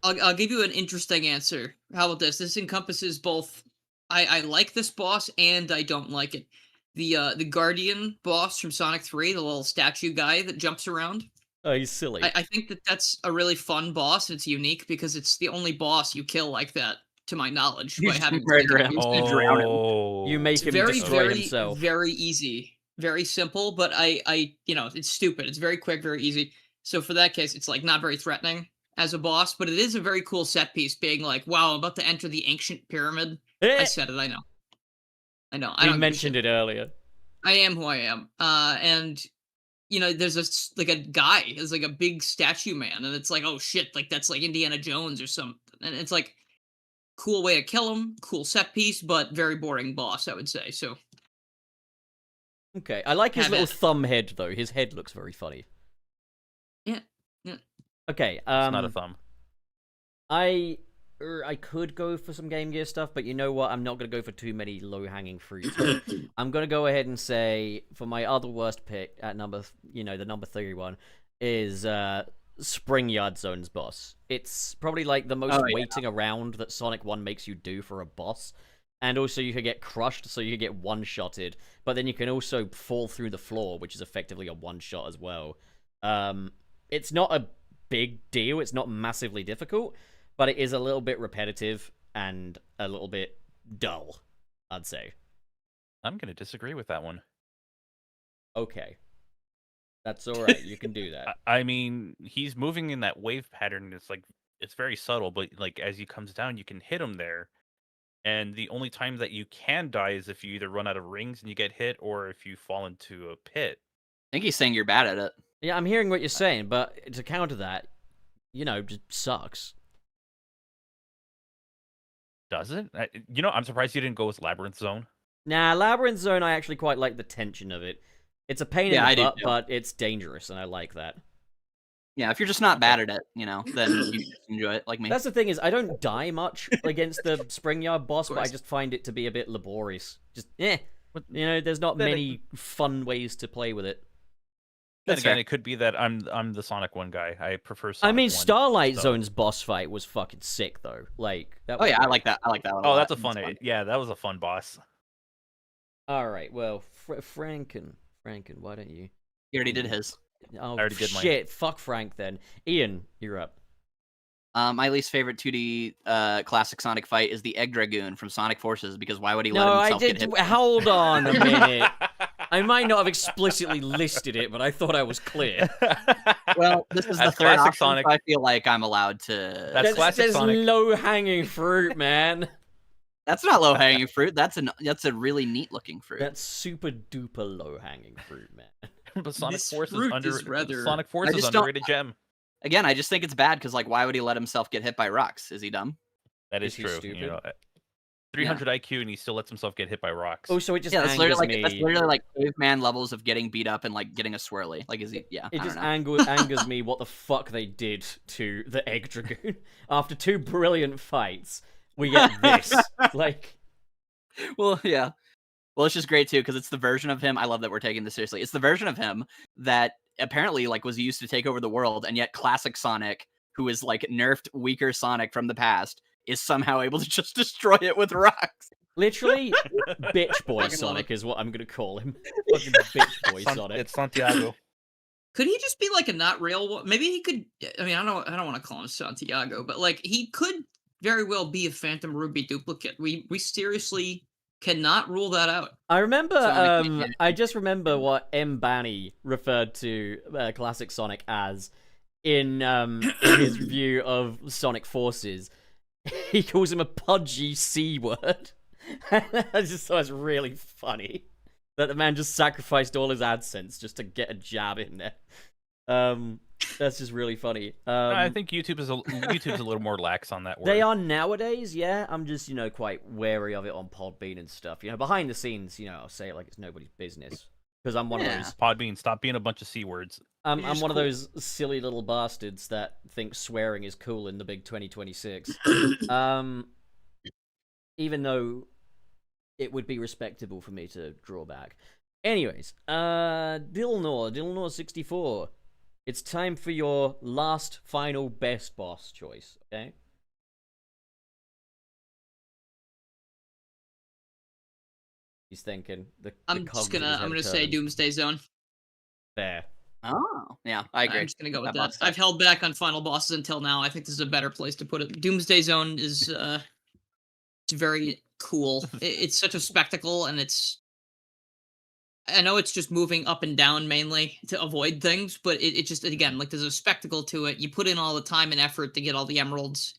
Speaker 3: I'll give you an interesting answer. How about this? This encompasses both. I like this boss and I don't like it. The Guardian boss from Sonic 3, the little statue guy that jumps around.
Speaker 2: Oh, he's silly.
Speaker 3: I think that's a really fun boss. And it's unique because it's the only boss you kill like that, to my knowledge.
Speaker 5: You
Speaker 3: By
Speaker 5: just
Speaker 3: having
Speaker 5: murder
Speaker 3: taken
Speaker 5: him.
Speaker 3: it.
Speaker 5: Oh. drown him.
Speaker 2: You make
Speaker 3: It's
Speaker 2: him
Speaker 3: very,
Speaker 2: destroy
Speaker 3: very,
Speaker 2: himself.
Speaker 3: very easy, very simple. But it's stupid. It's very quick, very easy. So for that case, it's like not very threatening as a boss, but it is a very cool set piece. Being like, wow, I'm about to enter the ancient pyramid. I said it. I know. I
Speaker 2: we
Speaker 3: don't give a
Speaker 2: mentioned
Speaker 3: shit.
Speaker 2: it earlier.
Speaker 3: I am who I am. And there's a guy, it's like a big statue man, and it's like, oh shit, like that's like Indiana Jones or something. And it's like cool way to kill him, cool set piece, but very boring boss, I would say. So
Speaker 2: Okay, I like his
Speaker 3: Have
Speaker 2: little
Speaker 3: it.
Speaker 2: thumb head though. His head looks very funny.
Speaker 3: Yeah.
Speaker 2: Okay.
Speaker 4: It's not a thumb.
Speaker 2: I could go for some Game Gear stuff, but you know what? I'm not going to go for too many low-hanging fruits. I'm going to go ahead and say, for my other worst pick at the number 31, is Spring Yard Zone's boss. It's probably like the most
Speaker 5: Oh, yeah.
Speaker 2: waiting around that Sonic 1 makes you do for a boss. And also you could get crushed, so you could get one-shotted, but then you can also fall through the floor, which is effectively a one-shot as well. It's not a big deal, it's not massively difficult, but it is a little bit repetitive and a little bit dull, I'd say.
Speaker 4: I'm gonna disagree with that one.
Speaker 2: Okay. That's alright, you can do that.
Speaker 4: I mean, he's moving in that wave pattern. It's very subtle, but like as he comes down, you can hit him there. And the only time that you can die is if you either run out of rings and you get hit, or if you fall into a pit.
Speaker 5: I think he's saying you're bad at it.
Speaker 2: Yeah, I'm hearing what you're saying, but to counter that, just sucks.
Speaker 4: Does it? I'm surprised you didn't go with Labyrinth Zone.
Speaker 2: Nah, Labyrinth Zone, I actually quite like the tension of it. It's a pain
Speaker 5: Yeah,
Speaker 2: in
Speaker 5: I
Speaker 2: the
Speaker 5: do
Speaker 2: butt,
Speaker 5: too.
Speaker 2: but it's dangerous, and I like that.
Speaker 5: Yeah, if you're just not bad at it, then you just enjoy it, like me.
Speaker 2: That's the thing is, I don't die much against the Spring Yard boss, but I
Speaker 3: course.
Speaker 2: just find it to be a bit laborious. Just,
Speaker 4: But
Speaker 2: there's not
Speaker 4: then it-
Speaker 2: many fun ways to play with it.
Speaker 4: Then
Speaker 5: That's
Speaker 4: again,
Speaker 5: fair.
Speaker 4: it could be that I'm the Sonic 1 guy. I prefer Sonic
Speaker 2: I mean,
Speaker 4: 1,
Speaker 2: Starlight
Speaker 4: so-
Speaker 2: Zone's boss fight was fucking sick, though. Like, that
Speaker 5: Oh
Speaker 2: was
Speaker 5: yeah, I
Speaker 2: great.
Speaker 5: like that. I like that one. a
Speaker 4: Oh,
Speaker 5: lot.
Speaker 4: that's a
Speaker 5: It's
Speaker 4: fun. Yeah, that was a fun boss.
Speaker 2: All right, well, Franken, why don't you?
Speaker 5: He already did his.
Speaker 2: Oh,
Speaker 4: already did mine.
Speaker 2: shit. Fuck Frank then. Ian, you're up.
Speaker 5: My least favorite 2D classic Sonic fight is the Egg Dragoon from Sonic Forces, because why would he let
Speaker 2: No,
Speaker 5: himself
Speaker 2: I
Speaker 5: get
Speaker 2: did.
Speaker 5: hit?
Speaker 2: Hold on a minute. I might not have explicitly listed it, but I thought I was clear.
Speaker 5: Well, this is the
Speaker 4: That's
Speaker 5: third
Speaker 4: classic
Speaker 5: option,
Speaker 4: Sonic.
Speaker 5: so I feel like I'm allowed to.
Speaker 4: That's classic
Speaker 2: There's
Speaker 4: Sonic.
Speaker 2: low-hanging fruit, man.
Speaker 5: That's not low hanging fruit. That's a really neat looking fruit.
Speaker 2: That's super duper low-hanging fruit, man.
Speaker 4: But Sonic
Speaker 3: This
Speaker 4: Force is
Speaker 3: fruit is rather-
Speaker 4: Sonic Force
Speaker 5: I
Speaker 4: is
Speaker 5: just don't-
Speaker 4: underrated gem.
Speaker 5: Again, I just think it's bad because like, why would he let himself get hit by rocks? Is he dumb?
Speaker 4: That is
Speaker 2: Is he
Speaker 4: true.
Speaker 2: stupid?
Speaker 4: You know, 300 IQ and he still lets himself get hit by rocks.
Speaker 2: Oh, so it just
Speaker 5: Yeah, that's
Speaker 2: angers
Speaker 5: literally like
Speaker 2: me.
Speaker 5: caveman levels of getting beat up and like getting a swirly. Like, is he? Yeah,
Speaker 2: It
Speaker 5: I
Speaker 2: just
Speaker 5: don't know.
Speaker 2: angers me what the fuck they did to the Egg Dragoon. After 2 brilliant fights, we get this. Like,
Speaker 5: Well, yeah. Well, it's just great too because it's the version of him. I love that we're taking this seriously. It's the version of him that apparently like was used to take over the world, and yet classic Sonic, who is like nerfed, weaker Sonic from the past, is somehow able to just destroy it with rocks.
Speaker 2: literally, bitch boy
Speaker 3: Fucking love
Speaker 2: Sonic is what I'm gonna call him. Fucking bitch boy Sonic.
Speaker 4: It's Santiago.
Speaker 3: Could he just be like a not real one? Maybe he could. I mean, I don't want to call him Santiago, but like he could very well be a Phantom Ruby duplicate. We seriously cannot rule that out.
Speaker 2: I remember,
Speaker 5: Sonic, yeah.
Speaker 2: I just remember what M. Banny referred to classic Sonic as in his review of Sonic Forces. He calls him a pudgy C word. I just thought it was really funny that the man just sacrificed all his AdSense just to get a jab in there. That's just really funny.
Speaker 4: I think YouTube's a little more lax on that word.
Speaker 2: They are nowadays, yeah. I'm just, quite wary of it on Podbean and stuff. Behind the scenes, I'll say it like it's nobody's business. Because I'm one of those
Speaker 4: Podbean, stop being a bunch of C words.
Speaker 2: I'm
Speaker 3: It is
Speaker 2: one of
Speaker 3: cool.
Speaker 2: those silly little bastards that think swearing is cool in the big 2026. Even though it would be respectable for me to draw back. Anyways, Dilnor 64. It's time for your last, final, best boss choice, okay? He's thinking.
Speaker 3: I'm gonna say Doomsday Zone.
Speaker 2: There.
Speaker 5: Oh, yeah, I agree.
Speaker 3: I'm just gonna go with
Speaker 5: That
Speaker 3: that.
Speaker 5: boss
Speaker 3: I've held back on final bosses until now. I think this is a better place to put it. Doomsday Zone is it's very cool. It's such a spectacle, and I know it's just moving up and down mainly to avoid things, but it just, again, like there's a spectacle to it. You put in all the time and effort to get all the emeralds,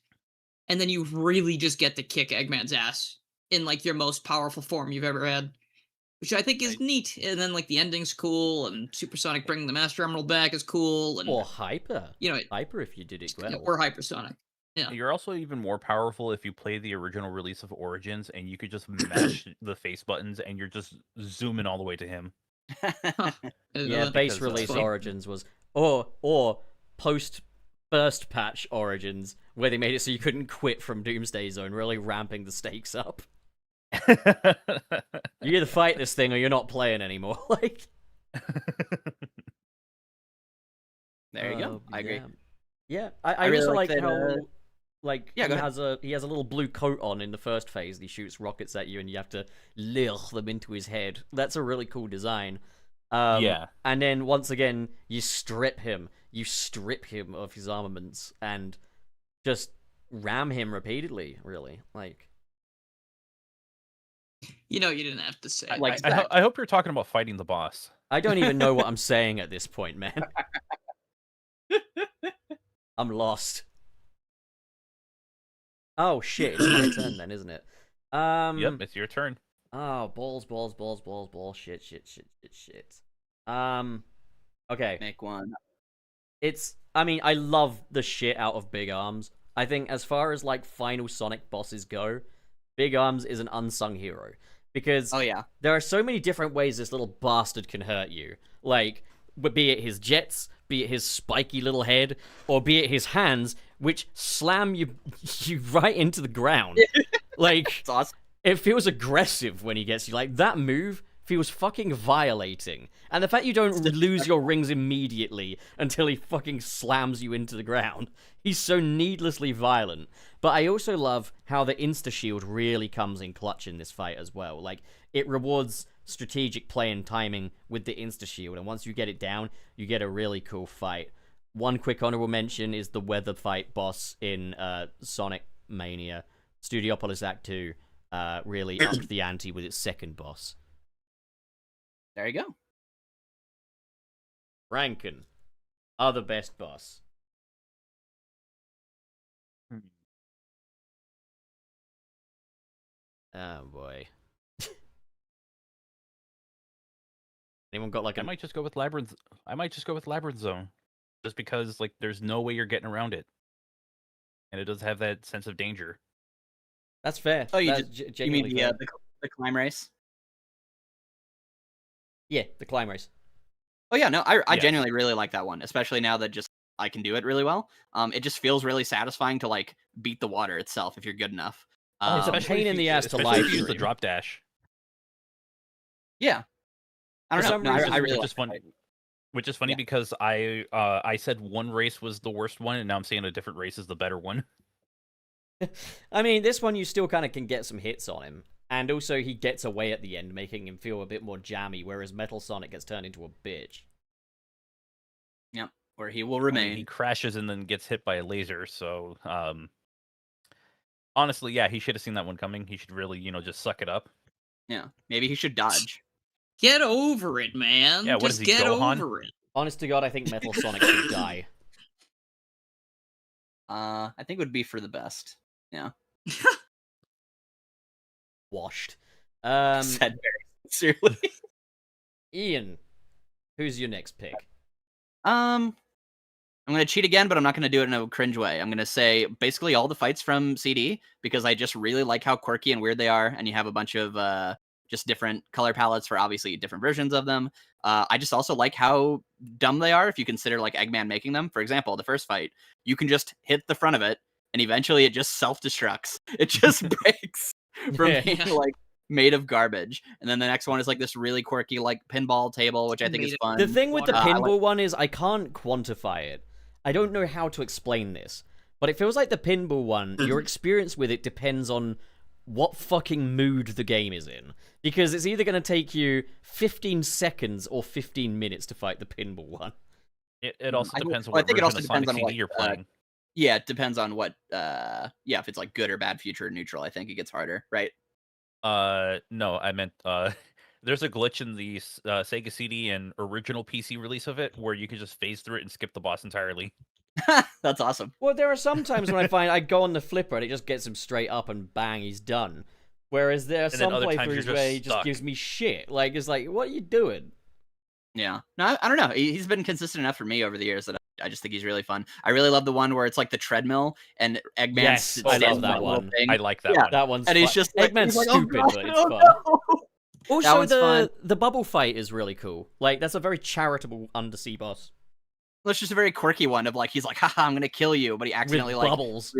Speaker 3: and then you really just get to kick Eggman's ass in like your most powerful form you've ever had, which I think is neat. And then like the ending's cool, and Supersonic bringing the Master Emerald back is cool, and
Speaker 2: Or Hyper.
Speaker 3: you know,
Speaker 2: Hyper if you did it well.
Speaker 3: or Hypersonic. Yeah.
Speaker 4: You're also even more powerful if you play the original release of Origins and you could just mash the face buttons and you're just zooming all the way to him.
Speaker 2: Yeah, base
Speaker 4: because,
Speaker 2: release
Speaker 3: funny.
Speaker 2: Origins was, or post first patch Origins, where they made it so you couldn't quit from Doomsday Zone, really ramping the stakes up. You either fight this thing or you're not playing anymore. Like,
Speaker 5: There you go. I agree.
Speaker 2: Yeah, I
Speaker 5: really
Speaker 2: also
Speaker 5: like
Speaker 2: like
Speaker 5: that,
Speaker 2: how like
Speaker 5: Yeah, go
Speaker 2: he has a little blue coat on in the first phase. And he shoots rockets at you, and you have to lure them into his head. That's a really cool design.
Speaker 4: Yeah.
Speaker 2: And then once again, you strip him. You strip him of his armaments and just ram him repeatedly. Really, like.
Speaker 3: You know, you didn't have to say.
Speaker 5: Like-
Speaker 4: I hope you're talking about fighting the boss.
Speaker 2: I don't even know what I'm saying at this point, man. I'm lost. Oh shit, it's my turn then, isn't it?
Speaker 4: Yep, it's your turn.
Speaker 2: Oh, balls, shit. Okay.
Speaker 5: Make one.
Speaker 2: I mean, I love the shit out of Big Arms. I think as far as like final Sonic bosses go, Big Arms is an unsung hero. Because
Speaker 5: Oh yeah.
Speaker 2: there are so many different ways this little bastard can hurt you. Like, be it his jets, be it his spiky little head, or be it his hands, which slam you right into the ground. Like,
Speaker 5: It's awesome.
Speaker 2: it feels aggressive when he gets you. Like, that move feels fucking violating. And the fact you don't lose your rings immediately until he fucking slams you into the ground. He's so needlessly violent. But I also love how the insta-shield really comes in clutch in this fight as well. Like, it rewards strategic play and timing with the insta-shield, and once you get it down, you get a really cool fight. One quick honorable mention is the weather fight boss in Sonic Mania. Studiopolis Act 2 really upped the ante with its second boss.
Speaker 5: There you go.
Speaker 2: Rankin, other best boss. Oh boy. Anyone got like
Speaker 4: I might just go with Labyrinth. I might just go with Labyrinth Zone, just because like there's no way you're getting around it, and it does have that sense of danger.
Speaker 2: That's fair.
Speaker 5: Oh, you
Speaker 2: That's
Speaker 5: You mean
Speaker 2: genuinely fair.
Speaker 5: the climb race?
Speaker 2: Yeah, the climb race.
Speaker 5: Oh yeah, no, I
Speaker 4: Yes.
Speaker 5: genuinely really like that one, especially now that just I can do it really well. It just feels really satisfying to like beat the water itself if you're good enough.
Speaker 2: It's a
Speaker 4: Especially
Speaker 2: pain
Speaker 4: if
Speaker 2: in
Speaker 4: you-
Speaker 2: the ass to
Speaker 4: especially
Speaker 2: live
Speaker 4: if you use the
Speaker 2: stream.
Speaker 4: drop dash.
Speaker 5: Yeah, I
Speaker 2: For
Speaker 5: don't
Speaker 2: some
Speaker 5: know. No,
Speaker 2: reason,
Speaker 5: I really
Speaker 4: which
Speaker 5: like
Speaker 4: is fun.
Speaker 5: that.
Speaker 4: Which is funny
Speaker 5: Yeah.
Speaker 4: because I said one race was the worst one, and now I'm saying a different race is the better one.
Speaker 2: I mean, this one you still kind of can get some hits on him. And also, he gets away at the end, making him feel a bit more jammy, whereas Metal Sonic gets turned into a bitch.
Speaker 5: Yep, where he will
Speaker 4: I mean,
Speaker 5: remain.
Speaker 4: he crashes and then gets hit by a laser. So, honestly, yeah, he should have seen that one coming. He should really, just suck it up.
Speaker 5: Yeah, maybe he should dodge.
Speaker 3: Get over it, man.
Speaker 4: Yeah, what
Speaker 3: Just
Speaker 4: is he,
Speaker 3: get
Speaker 4: Gohan?
Speaker 3: over it.
Speaker 2: Honest to God, I think Metal Sonic should die.
Speaker 5: I think it would be for the best. Yeah,
Speaker 2: Washed.
Speaker 5: said very sincerely.
Speaker 2: Ian, who's your next pick?
Speaker 5: I'm gonna cheat again, but I'm not gonna do it in a cringe way. I'm gonna say basically all the fights from CD because I just really like how quirky and weird they are, and you have a bunch of just different color palettes for obviously different versions of them. I just also like how dumb they are if you consider like Eggman making them. For example, the first fight, you can just hit the front of it, and eventually it just self-destructs. It just breaks from
Speaker 2: Yeah.
Speaker 5: being like made of garbage. And then the next one is like this really quirky like pinball table, which I think is
Speaker 3: Made of-
Speaker 5: fun.
Speaker 2: The thing with the
Speaker 5: I like-
Speaker 2: pinball one is I can't quantify it. I don't know how to explain this, but it feels like the pinball one, your experience with it depends on what fucking mood the game is in. Because it's either going to take you 15 seconds or 15 minutes to fight the pinball one.
Speaker 4: It also
Speaker 5: I think-
Speaker 4: depends on
Speaker 5: well, I
Speaker 4: what
Speaker 5: think it
Speaker 4: version
Speaker 5: also
Speaker 4: of Sonic
Speaker 5: depends on
Speaker 4: CD
Speaker 5: what,
Speaker 4: you're playing.
Speaker 5: Yeah, it depends on what if it's like good or bad future or neutral. I think it gets harder, right?
Speaker 4: No, I meant there's a glitch in the Sega CD and original PC release of it where you can just phase through it and skip the boss entirely.
Speaker 5: That's awesome.
Speaker 2: Well, there are some times when I find I go on the flipper and it just gets him straight up and bang, he's done. Whereas there are
Speaker 4: then
Speaker 2: some
Speaker 4: other times you're
Speaker 2: playthroughs
Speaker 4: just
Speaker 2: where he just
Speaker 4: stuck.
Speaker 2: gives me shit. Like, it's like, what are you doing?
Speaker 5: Yeah. No, I don't know. He's been consistent enough for me over the years that I just think he's really fun. I really love the one where it's like the treadmill and Eggman.
Speaker 2: Yes, I
Speaker 5: stands
Speaker 2: love
Speaker 5: on
Speaker 2: that
Speaker 5: little
Speaker 2: one.
Speaker 5: thing.
Speaker 4: I like that
Speaker 5: Yeah.
Speaker 4: one.
Speaker 2: That one's
Speaker 5: And he's
Speaker 2: fun.
Speaker 5: just like,
Speaker 2: Eggman's
Speaker 5: he's like,
Speaker 2: stupid,
Speaker 5: oh,
Speaker 2: but it's
Speaker 5: God,
Speaker 2: fun.
Speaker 5: oh, no.
Speaker 2: Also,
Speaker 5: one's fun.
Speaker 2: the bubble fight is really cool. Like, that's a very charitable undersea boss.
Speaker 5: It's just a very quirky one of like he's like, haha, I'm gonna kill you, but he accidentally
Speaker 2: With
Speaker 5: like
Speaker 2: bubbles.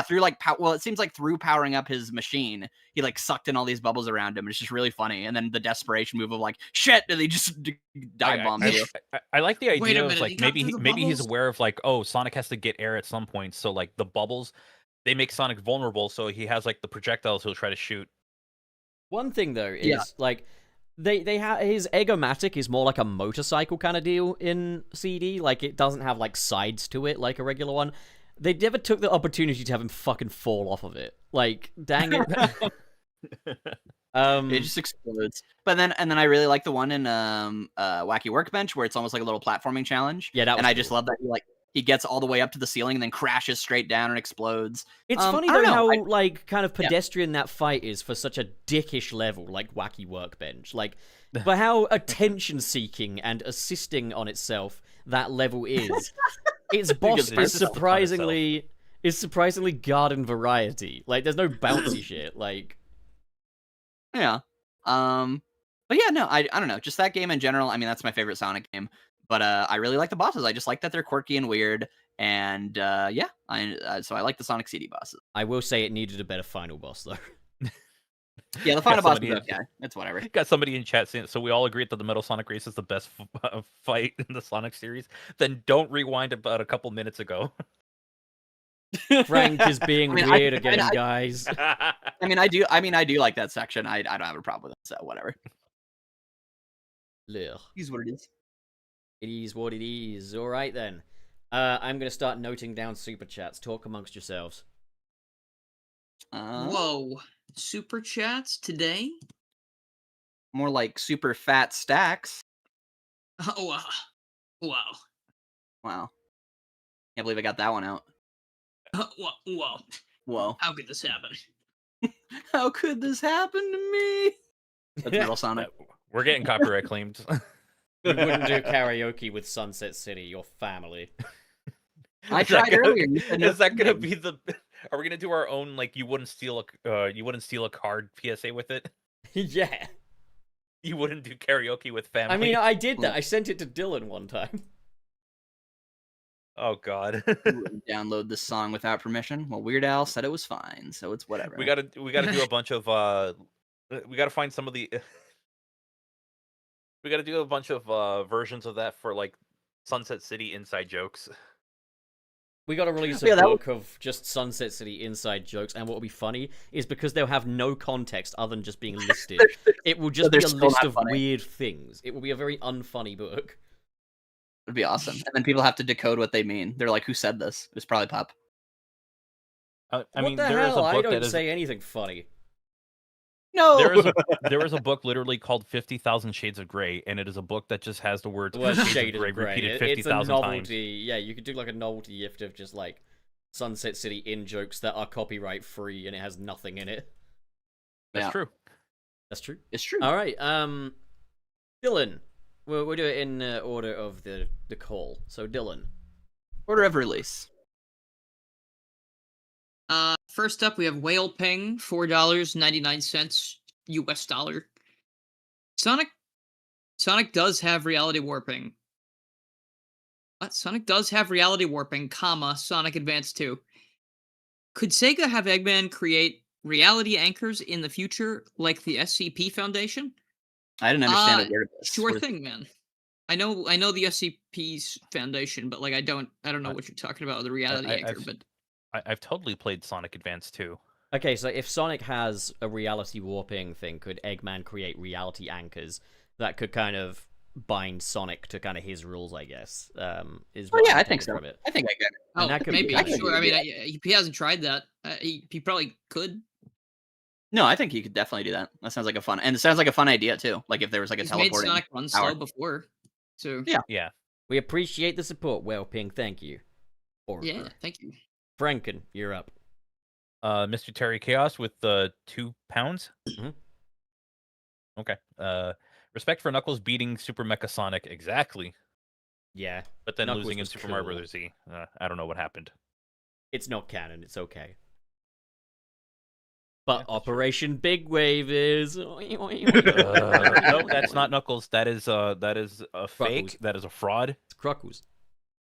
Speaker 5: through like well, it seems like through powering up his machine, he like sucked in all these bubbles around him. It's just really funny. And then the desperation move of like shit, and they just dive bomb you.
Speaker 4: I like the
Speaker 3: Wait a
Speaker 4: idea of
Speaker 3: minute,
Speaker 4: like
Speaker 3: he got
Speaker 4: maybe
Speaker 3: through the
Speaker 4: maybe he's
Speaker 3: bubbles?
Speaker 4: aware of like, oh, Sonic has to get air at some point, so like the bubbles they make Sonic vulnerable, so he has like the projectiles he'll try to shoot.
Speaker 2: One thing though is
Speaker 5: Yeah.
Speaker 2: like they have his Eggomatic is more like a motorcycle kind of deal in CD. Like it doesn't have like sides to it like a regular one. They never took the opportunity to have him fucking fall off of it. Like, dang it.
Speaker 5: It just explodes. But then I really like the one in Wacky Workbench where it's almost like a little platforming challenge.
Speaker 2: Yeah, that was
Speaker 5: and I just
Speaker 2: cool.
Speaker 5: love that he gets all the way up to the ceiling and then crashes straight down and explodes.
Speaker 2: It's funny
Speaker 5: I
Speaker 2: though
Speaker 5: don't know.
Speaker 2: how like kind of pedestrian that fight is for such a dickish level like Wacky Workbench. Like, but how attention-seeking and assisting on itself that level is. Its boss
Speaker 4: it
Speaker 2: is
Speaker 4: insists upon
Speaker 2: surprisingly garden variety. Like, there's no bouncy shit. Like,
Speaker 5: Yeah. But yeah, no, I don't know. Just that game in general. I mean, that's my favorite Sonic game. But I really like the bosses. I just like that they're quirky and weird. And yeah, so I like the Sonic CD bosses.
Speaker 2: I will say it needed a better final boss though.
Speaker 5: Yeah, the final boss is
Speaker 4: somebody
Speaker 5: okay. It's whatever.
Speaker 4: Got somebody in chat saying, so we all agree that the Metal Sonic race is the best fight in the Sonic series. Then don't rewind about a couple minutes ago.
Speaker 2: Frank is being
Speaker 5: I mean,
Speaker 2: weird
Speaker 5: I
Speaker 2: again, guys.
Speaker 5: I mean, I do like that section. I don't have a problem with it. So whatever.
Speaker 2: Ugh.
Speaker 5: Here's what it is.
Speaker 2: It is what it is. All right then. I'm gonna start noting down super chats. Talk amongst yourselves.
Speaker 3: Whoa. Super chats today?
Speaker 5: More like super fat stacks.
Speaker 3: Oh, wow. Wow.
Speaker 5: Wow. Can't believe I got that one out.
Speaker 3: Whoa.
Speaker 5: Whoa.
Speaker 3: How could this happen?
Speaker 5: How could this happen to me? That's Metal Sonic.
Speaker 4: We're getting copyright claimed.
Speaker 2: We wouldn't do karaoke with Sunset City, your family.
Speaker 5: I
Speaker 4: Is that
Speaker 5: tried
Speaker 4: gonna-
Speaker 5: earlier. You said no
Speaker 4: Is that gonna
Speaker 5: thanks.
Speaker 4: be the? Are we gonna do our own like you wouldn't steal a card PSA with it?
Speaker 2: Yeah.
Speaker 4: You wouldn't do karaoke with family.
Speaker 2: I mean, I did that. I sent it to Dylan one time.
Speaker 4: oh god.
Speaker 5: You wouldn't download this song without permission? Well, Weird Al said it was fine, so it's whatever.
Speaker 4: we gotta do a bunch of we gotta find some of the we gotta do a bunch of versions of that for like Sunset City inside jokes.
Speaker 2: We gotta release a
Speaker 5: Yeah, that
Speaker 2: book of just Sunset City inside jokes, and what will be funny is because they'll have no context other than just being listed, it will just
Speaker 5: they're
Speaker 2: be a
Speaker 5: still
Speaker 2: list
Speaker 5: not
Speaker 2: of
Speaker 5: funny.
Speaker 2: weird things. It will be a very unfunny book.
Speaker 5: It'd be awesome. And then people have to decode what they mean. They're like, who said this? It was probably Pop.
Speaker 4: I
Speaker 2: What
Speaker 4: mean,
Speaker 2: the
Speaker 4: there is
Speaker 2: hell?
Speaker 4: a
Speaker 2: I
Speaker 4: book
Speaker 2: don't
Speaker 4: that is
Speaker 2: say anything funny.
Speaker 5: No!
Speaker 4: there is a book literally called 50,000 Shades of Grey, and it is a book that just has the words
Speaker 2: The word
Speaker 4: Shades
Speaker 2: shade
Speaker 4: of
Speaker 2: is
Speaker 4: Grey
Speaker 2: grey.
Speaker 4: repeated
Speaker 2: It's a
Speaker 4: 50,000
Speaker 2: novelty.
Speaker 4: times.
Speaker 2: Yeah, you could do like a novelty gift of just like Sunset City in jokes that are copyright free, and it has nothing in it.
Speaker 4: That's
Speaker 5: Yeah.
Speaker 4: true.
Speaker 2: That's true.
Speaker 5: It's true.
Speaker 2: All right, Dylan. We'll do it in order of the call. So Dylan.
Speaker 5: Order of release.
Speaker 3: First up, we have Whale Ping, $4.99 US dollar. Sonic does have reality warping. What? Sonic does have reality warping, comma, Sonic Advance 2. Could Sega have Eggman create reality anchors in the future, like the SCP Foundation?
Speaker 5: I didn't understand a word of this.
Speaker 3: Sure thing, man. I know the SCP's Foundation, but like I don't know what you're talking about with the reality anchor, but
Speaker 4: I've totally played Sonic Advance 2.
Speaker 2: Okay, so if Sonic has a reality warping thing, could Eggman create reality anchors that could kind of bind Sonic to kind of his rules, I guess? Is
Speaker 5: Oh
Speaker 2: what
Speaker 5: yeah,
Speaker 2: I'm
Speaker 5: I think
Speaker 2: taking
Speaker 5: so.
Speaker 2: from it.
Speaker 5: I think I get it.
Speaker 2: And
Speaker 3: oh,
Speaker 2: that could be
Speaker 3: maybe.
Speaker 2: kinda
Speaker 3: Sure. I
Speaker 5: weird.
Speaker 3: mean, he hasn't tried that. He probably could.
Speaker 5: No, I think you could definitely do that. That sounds like a fun, and it sounds like a fun idea too. Like if there was like a
Speaker 3: He's made
Speaker 5: teleporting.
Speaker 3: Sonic run
Speaker 5: power.
Speaker 3: slow before, so
Speaker 5: Yeah.
Speaker 4: Yeah.
Speaker 2: We appreciate the support, Wellping. Thank you.
Speaker 3: yeah. Thank you.
Speaker 2: Franken, you're up.
Speaker 4: Mr. Terry Chaos with the £2.
Speaker 2: Mhm.
Speaker 4: Okay. Respect for Knuckles beating Super Mecha Sonic exactly,
Speaker 2: Yeah,
Speaker 4: but then
Speaker 2: Knuckles
Speaker 4: losing in
Speaker 2: was
Speaker 4: Super Mario
Speaker 2: cool.
Speaker 4: Bros. Z. I don't know what happened.
Speaker 2: it's not canon. It's okay. But
Speaker 4: that's true.
Speaker 2: Operation Big Wave is.
Speaker 4: Nope, that's not Knuckles. That is a fake.
Speaker 2: Knuckles.
Speaker 4: That is a fraud.
Speaker 2: It's Cruckles.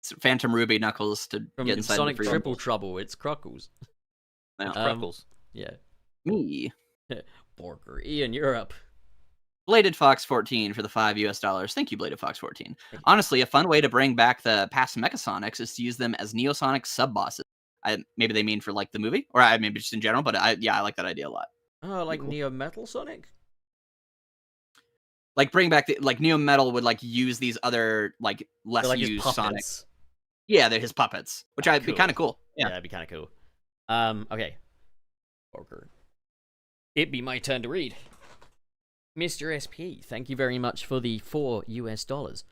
Speaker 5: It's Phantom Ruby Knuckles to
Speaker 2: From
Speaker 5: get inside
Speaker 2: Sonic
Speaker 5: the free
Speaker 2: Triple
Speaker 5: Rumbles.
Speaker 2: Trouble, it's Cruckles.
Speaker 5: Yeah.
Speaker 4: It's
Speaker 2: Um,
Speaker 4: Knuckles.
Speaker 2: Yeah.
Speaker 5: Me.
Speaker 2: Borker. Ian, you're up.
Speaker 5: Bladed Fox 14 for the $5 US. Thank you, Bladed Fox 14. Honestly, a fun way to bring back the past Mechasonics is to use them as Neosonic sub-bosses. Maybe they mean for like the movie, or maybe just in general, but I like that idea a lot.
Speaker 2: Oh, like
Speaker 5: Cool.
Speaker 2: Neo Metal Sonic?
Speaker 5: Like bring back like Neo Metal would like use these other like less
Speaker 2: They're like his
Speaker 5: used
Speaker 2: puppets.
Speaker 5: Sonic. Yeah, they're his puppets, which I'd be
Speaker 2: Cool.
Speaker 5: kind of cool.
Speaker 2: Yeah,
Speaker 5: Yeah.
Speaker 2: that'd be kind of cool. Okay. Borker. It'd be my turn to read. Mr. SP, thank you very much for the $4 US.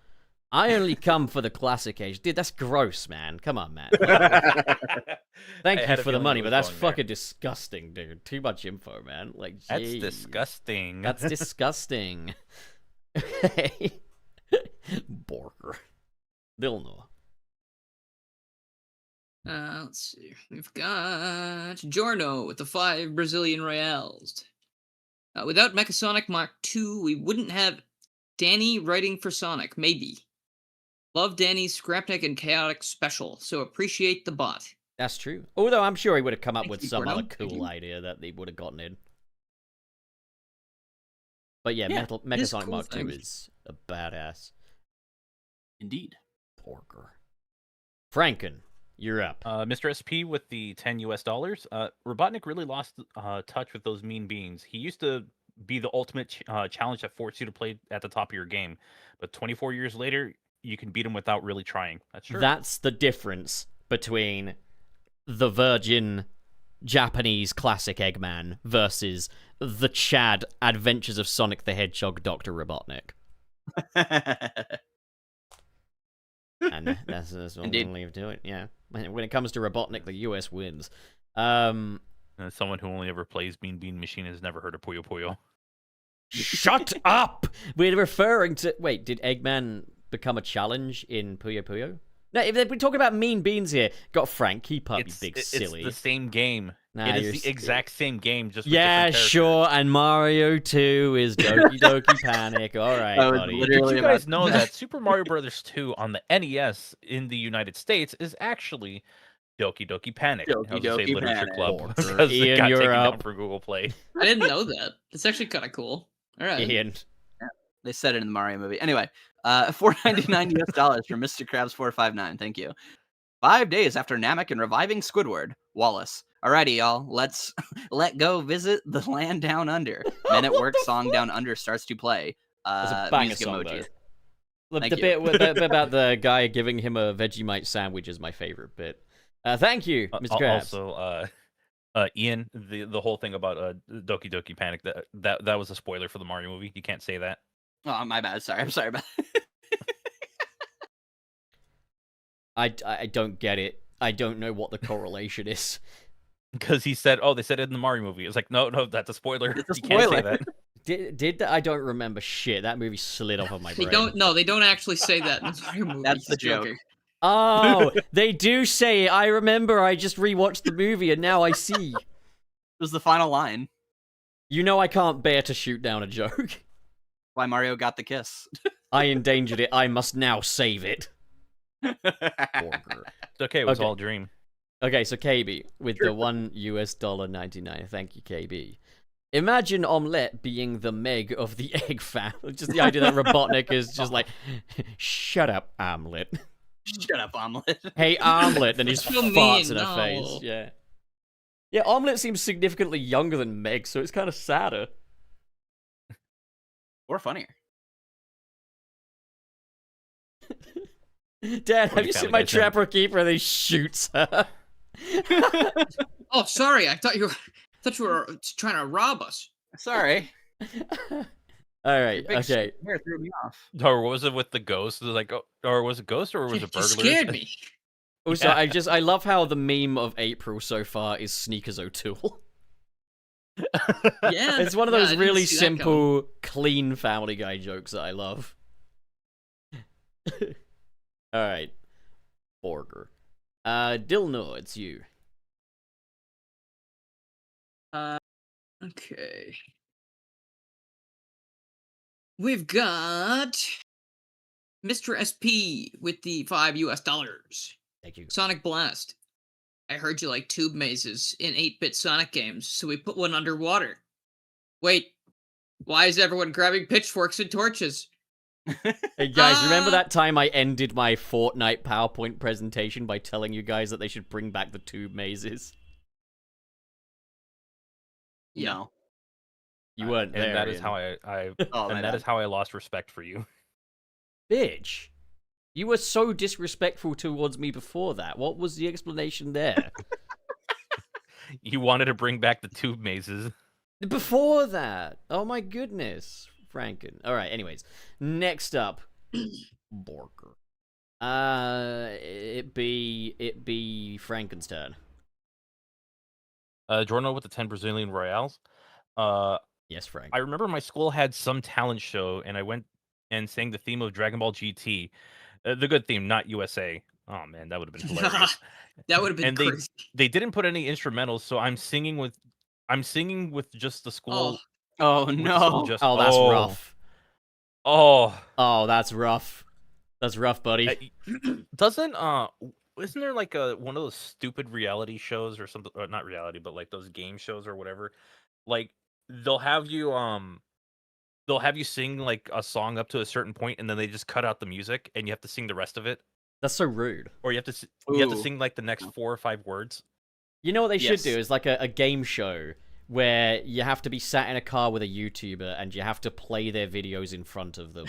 Speaker 2: I only come for the classic age. Dude, that's gross, man. Come on, man. Thank
Speaker 4: I
Speaker 2: you
Speaker 4: had a
Speaker 2: for the
Speaker 4: feeling
Speaker 2: money,
Speaker 4: it
Speaker 2: but
Speaker 4: was
Speaker 2: that's
Speaker 4: going there.
Speaker 2: fucking disgusting, dude. Too much info, man. Like,
Speaker 4: That's
Speaker 2: jeez.
Speaker 4: disgusting.
Speaker 2: That's disgusting. Borker. Dilno.
Speaker 3: Let's see. We've got Giorno with the 5 Brazilian Reals. Without Mechasonic Mark II, we wouldn't have Danny writing for Sonic. Maybe. Love Danny's Scrapneck and Chaotic special, so appreciate the bot.
Speaker 2: That's true. Although I'm sure he would have come up
Speaker 3: Thank
Speaker 2: with
Speaker 3: you,
Speaker 2: some
Speaker 3: Bruno.
Speaker 2: other
Speaker 3: Thank
Speaker 2: cool
Speaker 3: you.
Speaker 2: idea that they would have gotten in. But yeah,
Speaker 5: Yeah,
Speaker 3: it is
Speaker 2: Mechasonic
Speaker 3: cool
Speaker 2: Mark II
Speaker 3: thing.
Speaker 2: is a badass.
Speaker 5: Indeed.
Speaker 2: Porker. Franken, you're up.
Speaker 4: Mr. SP with the $10 US. Robotnik really lost touch with those mean beans. He used to be the ultimate challenge that forced you to play at the top of your game. But 24 years later, you can beat him without really trying. That's true.
Speaker 2: That's the difference between the virgin Japanese classic Eggman versus the Chad Adventures of Sonic the Hedgehog Dr. Robotnik. And that's what we'll leave to it, yeah. When it comes to Robotnik, the US wins.
Speaker 4: As someone who only ever plays Bean Bean Machine has never heard of Puyo Puyo.
Speaker 2: Shut up! We're referring to... Wait, did Eggman become a challenge in Puyo Puyo? No, if we're talking about Mean Beans here. Got Frank, keep up, you big silly.
Speaker 4: It's the same game.
Speaker 2: Nah,
Speaker 4: it is the exact same game, just with
Speaker 2: yeah,
Speaker 4: different
Speaker 2: sure, and Mario 2 is Doki Doki Panic. All right, buddy.
Speaker 4: Did you guys know that Super Mario Brothers 2 on the NES in the United States is actually Doki Doki Panic?
Speaker 5: Doki Doki
Speaker 4: Literature
Speaker 5: Panic.
Speaker 4: Club. Because
Speaker 2: Ian,
Speaker 4: it got
Speaker 2: you're
Speaker 4: taken
Speaker 2: up.
Speaker 4: down for Google Play.
Speaker 3: I didn't know that. It's actually kind of cool. All right.
Speaker 2: Ian.
Speaker 5: They said it in the Mario movie. Anyway, $4.99 US from Mr. Krabs 459. Thank you. 5 days after Namek and reviving Squidward, Wallace. Alrighty, y'all. Let's let go visit the land down under. Men at Work song down under starts to play.
Speaker 2: It's a banger
Speaker 5: Music
Speaker 2: song,
Speaker 5: emoji.
Speaker 2: though.
Speaker 5: Thank
Speaker 2: The
Speaker 5: you.
Speaker 2: bit about the guy giving him a Vegemite sandwich is my favorite bit. Thank you, Mr. Krabs.
Speaker 4: Also, Ian, the whole thing about Doki Doki Panic, that was a spoiler for the Mario movie. You can't say that.
Speaker 5: Oh, my bad. Sorry. I'm sorry about
Speaker 2: I don't get it. I don't know what the correlation is.
Speaker 4: Because he said, they said it in the Mario movie. It's like, no, that's a spoiler.
Speaker 5: It's a
Speaker 4: You can't say
Speaker 5: spoiler.
Speaker 4: that.
Speaker 2: Did I don't remember shit. That movie slid off of my brain.
Speaker 3: They don't actually say that in the Mario movie.
Speaker 5: That's the
Speaker 3: He's
Speaker 5: joke.
Speaker 3: joking.
Speaker 2: Oh, they do say it. I remember. I just rewatched the movie and now I see.
Speaker 5: It was the final line.
Speaker 2: You know I can't bear to shoot down a joke.
Speaker 5: Why Mario got the kiss.
Speaker 2: I endangered it. I must now save it. Borger.
Speaker 4: It's okay. It was
Speaker 2: Okay.
Speaker 4: all a dream.
Speaker 2: Okay, so KB with the $1 Thank you, KB. Imagine Omelette being the Meg of the Egg fan. Just the idea that Robotnik is just like, shut up, Omelette.
Speaker 5: Shut up, Omelet.
Speaker 2: Hey, Omelette, and he just
Speaker 3: So
Speaker 2: farts
Speaker 3: mean,
Speaker 2: in her
Speaker 3: no.
Speaker 2: face. Yeah. Yeah, Omelette seems significantly younger than Meg, so it's kind of sadder.
Speaker 5: Or funnier.
Speaker 2: Dad, have
Speaker 4: Funny
Speaker 2: you seen
Speaker 4: Family
Speaker 2: my
Speaker 4: Guy sound.
Speaker 2: Trapper Keeper? And he shoots her.
Speaker 3: Oh, sorry. I thought you were trying to rob us.
Speaker 5: Sorry.
Speaker 2: All right,
Speaker 5: Big
Speaker 2: okay.
Speaker 5: hair threw me off.
Speaker 4: Or what was it with the ghost? It was like, or was it ghost or was it
Speaker 3: You
Speaker 4: burglar?
Speaker 3: scared me.
Speaker 2: Also,
Speaker 4: Yeah.
Speaker 2: I love how the meme of April so far is Sneakers O'Toole.
Speaker 3: Yeah,
Speaker 2: It's one of
Speaker 3: yeah, I
Speaker 2: those
Speaker 3: didn't
Speaker 2: really
Speaker 3: see that coming.
Speaker 2: simple, clean Family Guy jokes that I love. All right, Borger. Dilno, it's you.
Speaker 3: Okay. We've got Mr. SP with the $5.
Speaker 2: Thank you.
Speaker 3: Sonic Blast. I heard you like tube mazes in 8-bit Sonic games, so we put one underwater. Wait, why is everyone grabbing pitchforks and torches?
Speaker 2: Hey guys, remember
Speaker 3: Ah.
Speaker 2: that time I ended my Fortnite PowerPoint presentation by telling you guys that they should bring back the tube mazes?
Speaker 5: No.
Speaker 2: You weren't there.
Speaker 4: And that is
Speaker 2: Ian.
Speaker 4: how I
Speaker 5: Oh, my
Speaker 4: and that
Speaker 5: bad.
Speaker 4: is how I lost respect for you.
Speaker 2: Bitch. You were so disrespectful towards me before that. What was the explanation there?
Speaker 4: You wanted to bring back the tube mazes.
Speaker 2: Before that. Oh my goodness. Franken. Alright, anyways. Next up. Borger. It be Franken's turn.
Speaker 4: Jorno with the 10 Brazilian Royales.
Speaker 2: Yes, Frank.
Speaker 4: I remember my school had some talent show, and I went and sang the theme of Dragon Ball GT. The good theme, not USA. Oh man, that would have been hilarious.
Speaker 3: That would have been
Speaker 4: And
Speaker 3: crazy.
Speaker 4: they didn't put any instrumentals, so I'm singing with just the school.
Speaker 5: Oh,
Speaker 4: with the school
Speaker 5: no.
Speaker 4: just-
Speaker 2: Oh, that's rough.
Speaker 4: Oh,
Speaker 2: Oh, that's rough. That's rough, buddy.
Speaker 4: doesn't isn't there like one of those stupid reality shows or something? Or not reality, but like those game shows or whatever. Like they'll have you sing like a song up to a certain point, and then they just cut out the music, and you have to sing the rest of it,
Speaker 2: That's so rude.
Speaker 4: or you have to
Speaker 5: Ooh.
Speaker 4: sing like the next 4 or 5 words.
Speaker 2: You know what they
Speaker 5: Yes.
Speaker 2: should do is like a game show where you have to be sat in a car with a YouTuber and you have to play their videos in front of them.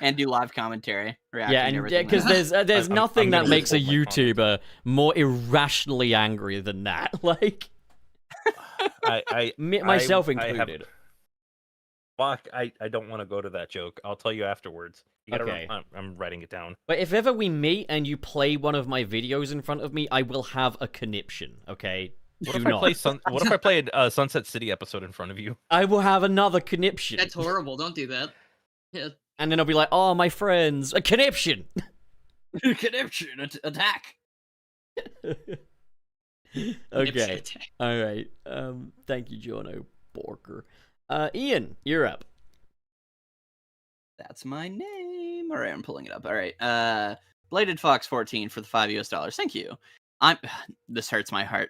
Speaker 5: And do live commentary, reacting
Speaker 2: Yeah,
Speaker 5: to
Speaker 2: and
Speaker 5: everything.
Speaker 2: because there's
Speaker 4: I'm
Speaker 2: nothing that
Speaker 4: gonna
Speaker 2: makes a
Speaker 4: withhold my comments.
Speaker 2: YouTuber more irrationally angry than that. Like, myself included.
Speaker 4: Fuck, I don't want to go to that joke. I'll tell you afterwards. You gotta
Speaker 2: Okay.
Speaker 4: I'm writing it down.
Speaker 2: But if ever we meet and you play one of my videos in front of me, I will have a conniption. Okay.
Speaker 4: What
Speaker 2: Do
Speaker 4: if I
Speaker 2: not.
Speaker 4: play a Sunset City episode in front of you?
Speaker 2: I will have another conniption.
Speaker 3: That's horrible. Don't do that. Yeah.
Speaker 2: And then I'll be like, oh, my friends, a conniption.
Speaker 5: Conniption attack.
Speaker 2: Okay. All right. Thank you, Jono Borker. Ian, you're up.
Speaker 5: That's my name. All right, I'm pulling it up. All right. Bladed Fox 14 for the $5. Thank you. This hurts my heart.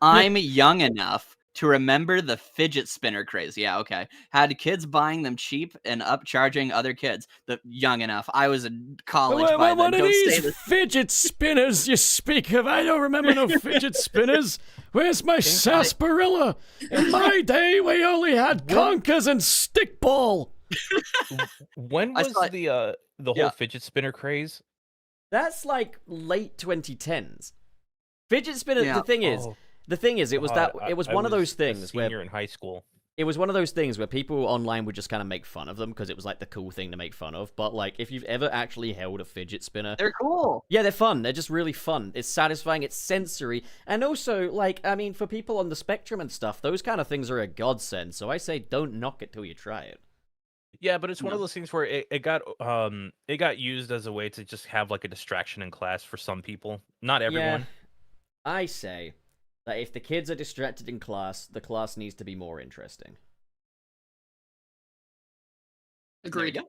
Speaker 5: I'm young enough to remember the fidget spinner craze. Yeah, okay. Had kids buying them cheap and upcharging other kids. The young enough. I was in college by then.
Speaker 2: What are
Speaker 5: Don't say
Speaker 2: these
Speaker 5: this.
Speaker 2: fidget spinners you speak of? I don't remember no fidget spinners. Where's my sarsaparilla? In my day, we only had conkers and stickball.
Speaker 4: When
Speaker 5: I
Speaker 4: was
Speaker 5: saw-
Speaker 4: the whole
Speaker 5: yeah.
Speaker 4: fidget spinner craze?
Speaker 2: That's like late 2010s. Fidget spinners.
Speaker 5: Yeah.
Speaker 2: The thing is, it was
Speaker 4: God,
Speaker 2: it was
Speaker 4: I
Speaker 2: one of those
Speaker 4: a
Speaker 2: things where
Speaker 4: senior in high school.
Speaker 2: it was one of those things where people online would just kind of make fun of them because it was like the cool thing to make fun of. But like, if you've ever actually held a fidget spinner,
Speaker 5: They're cool.
Speaker 2: yeah, they're fun. They're just really fun. It's satisfying. It's sensory, and also like, I mean, for people on the spectrum and stuff, those kind of things are a godsend. So I say, don't knock it till you try it.
Speaker 4: Yeah, but it's one of
Speaker 5: No.
Speaker 4: those things where it got used as a way to just have like a distraction in class for some people. Not everyone.
Speaker 2: Yeah, I say that if the kids are distracted in class, the class needs to be more interesting.
Speaker 3: Agreed.
Speaker 5: There you go.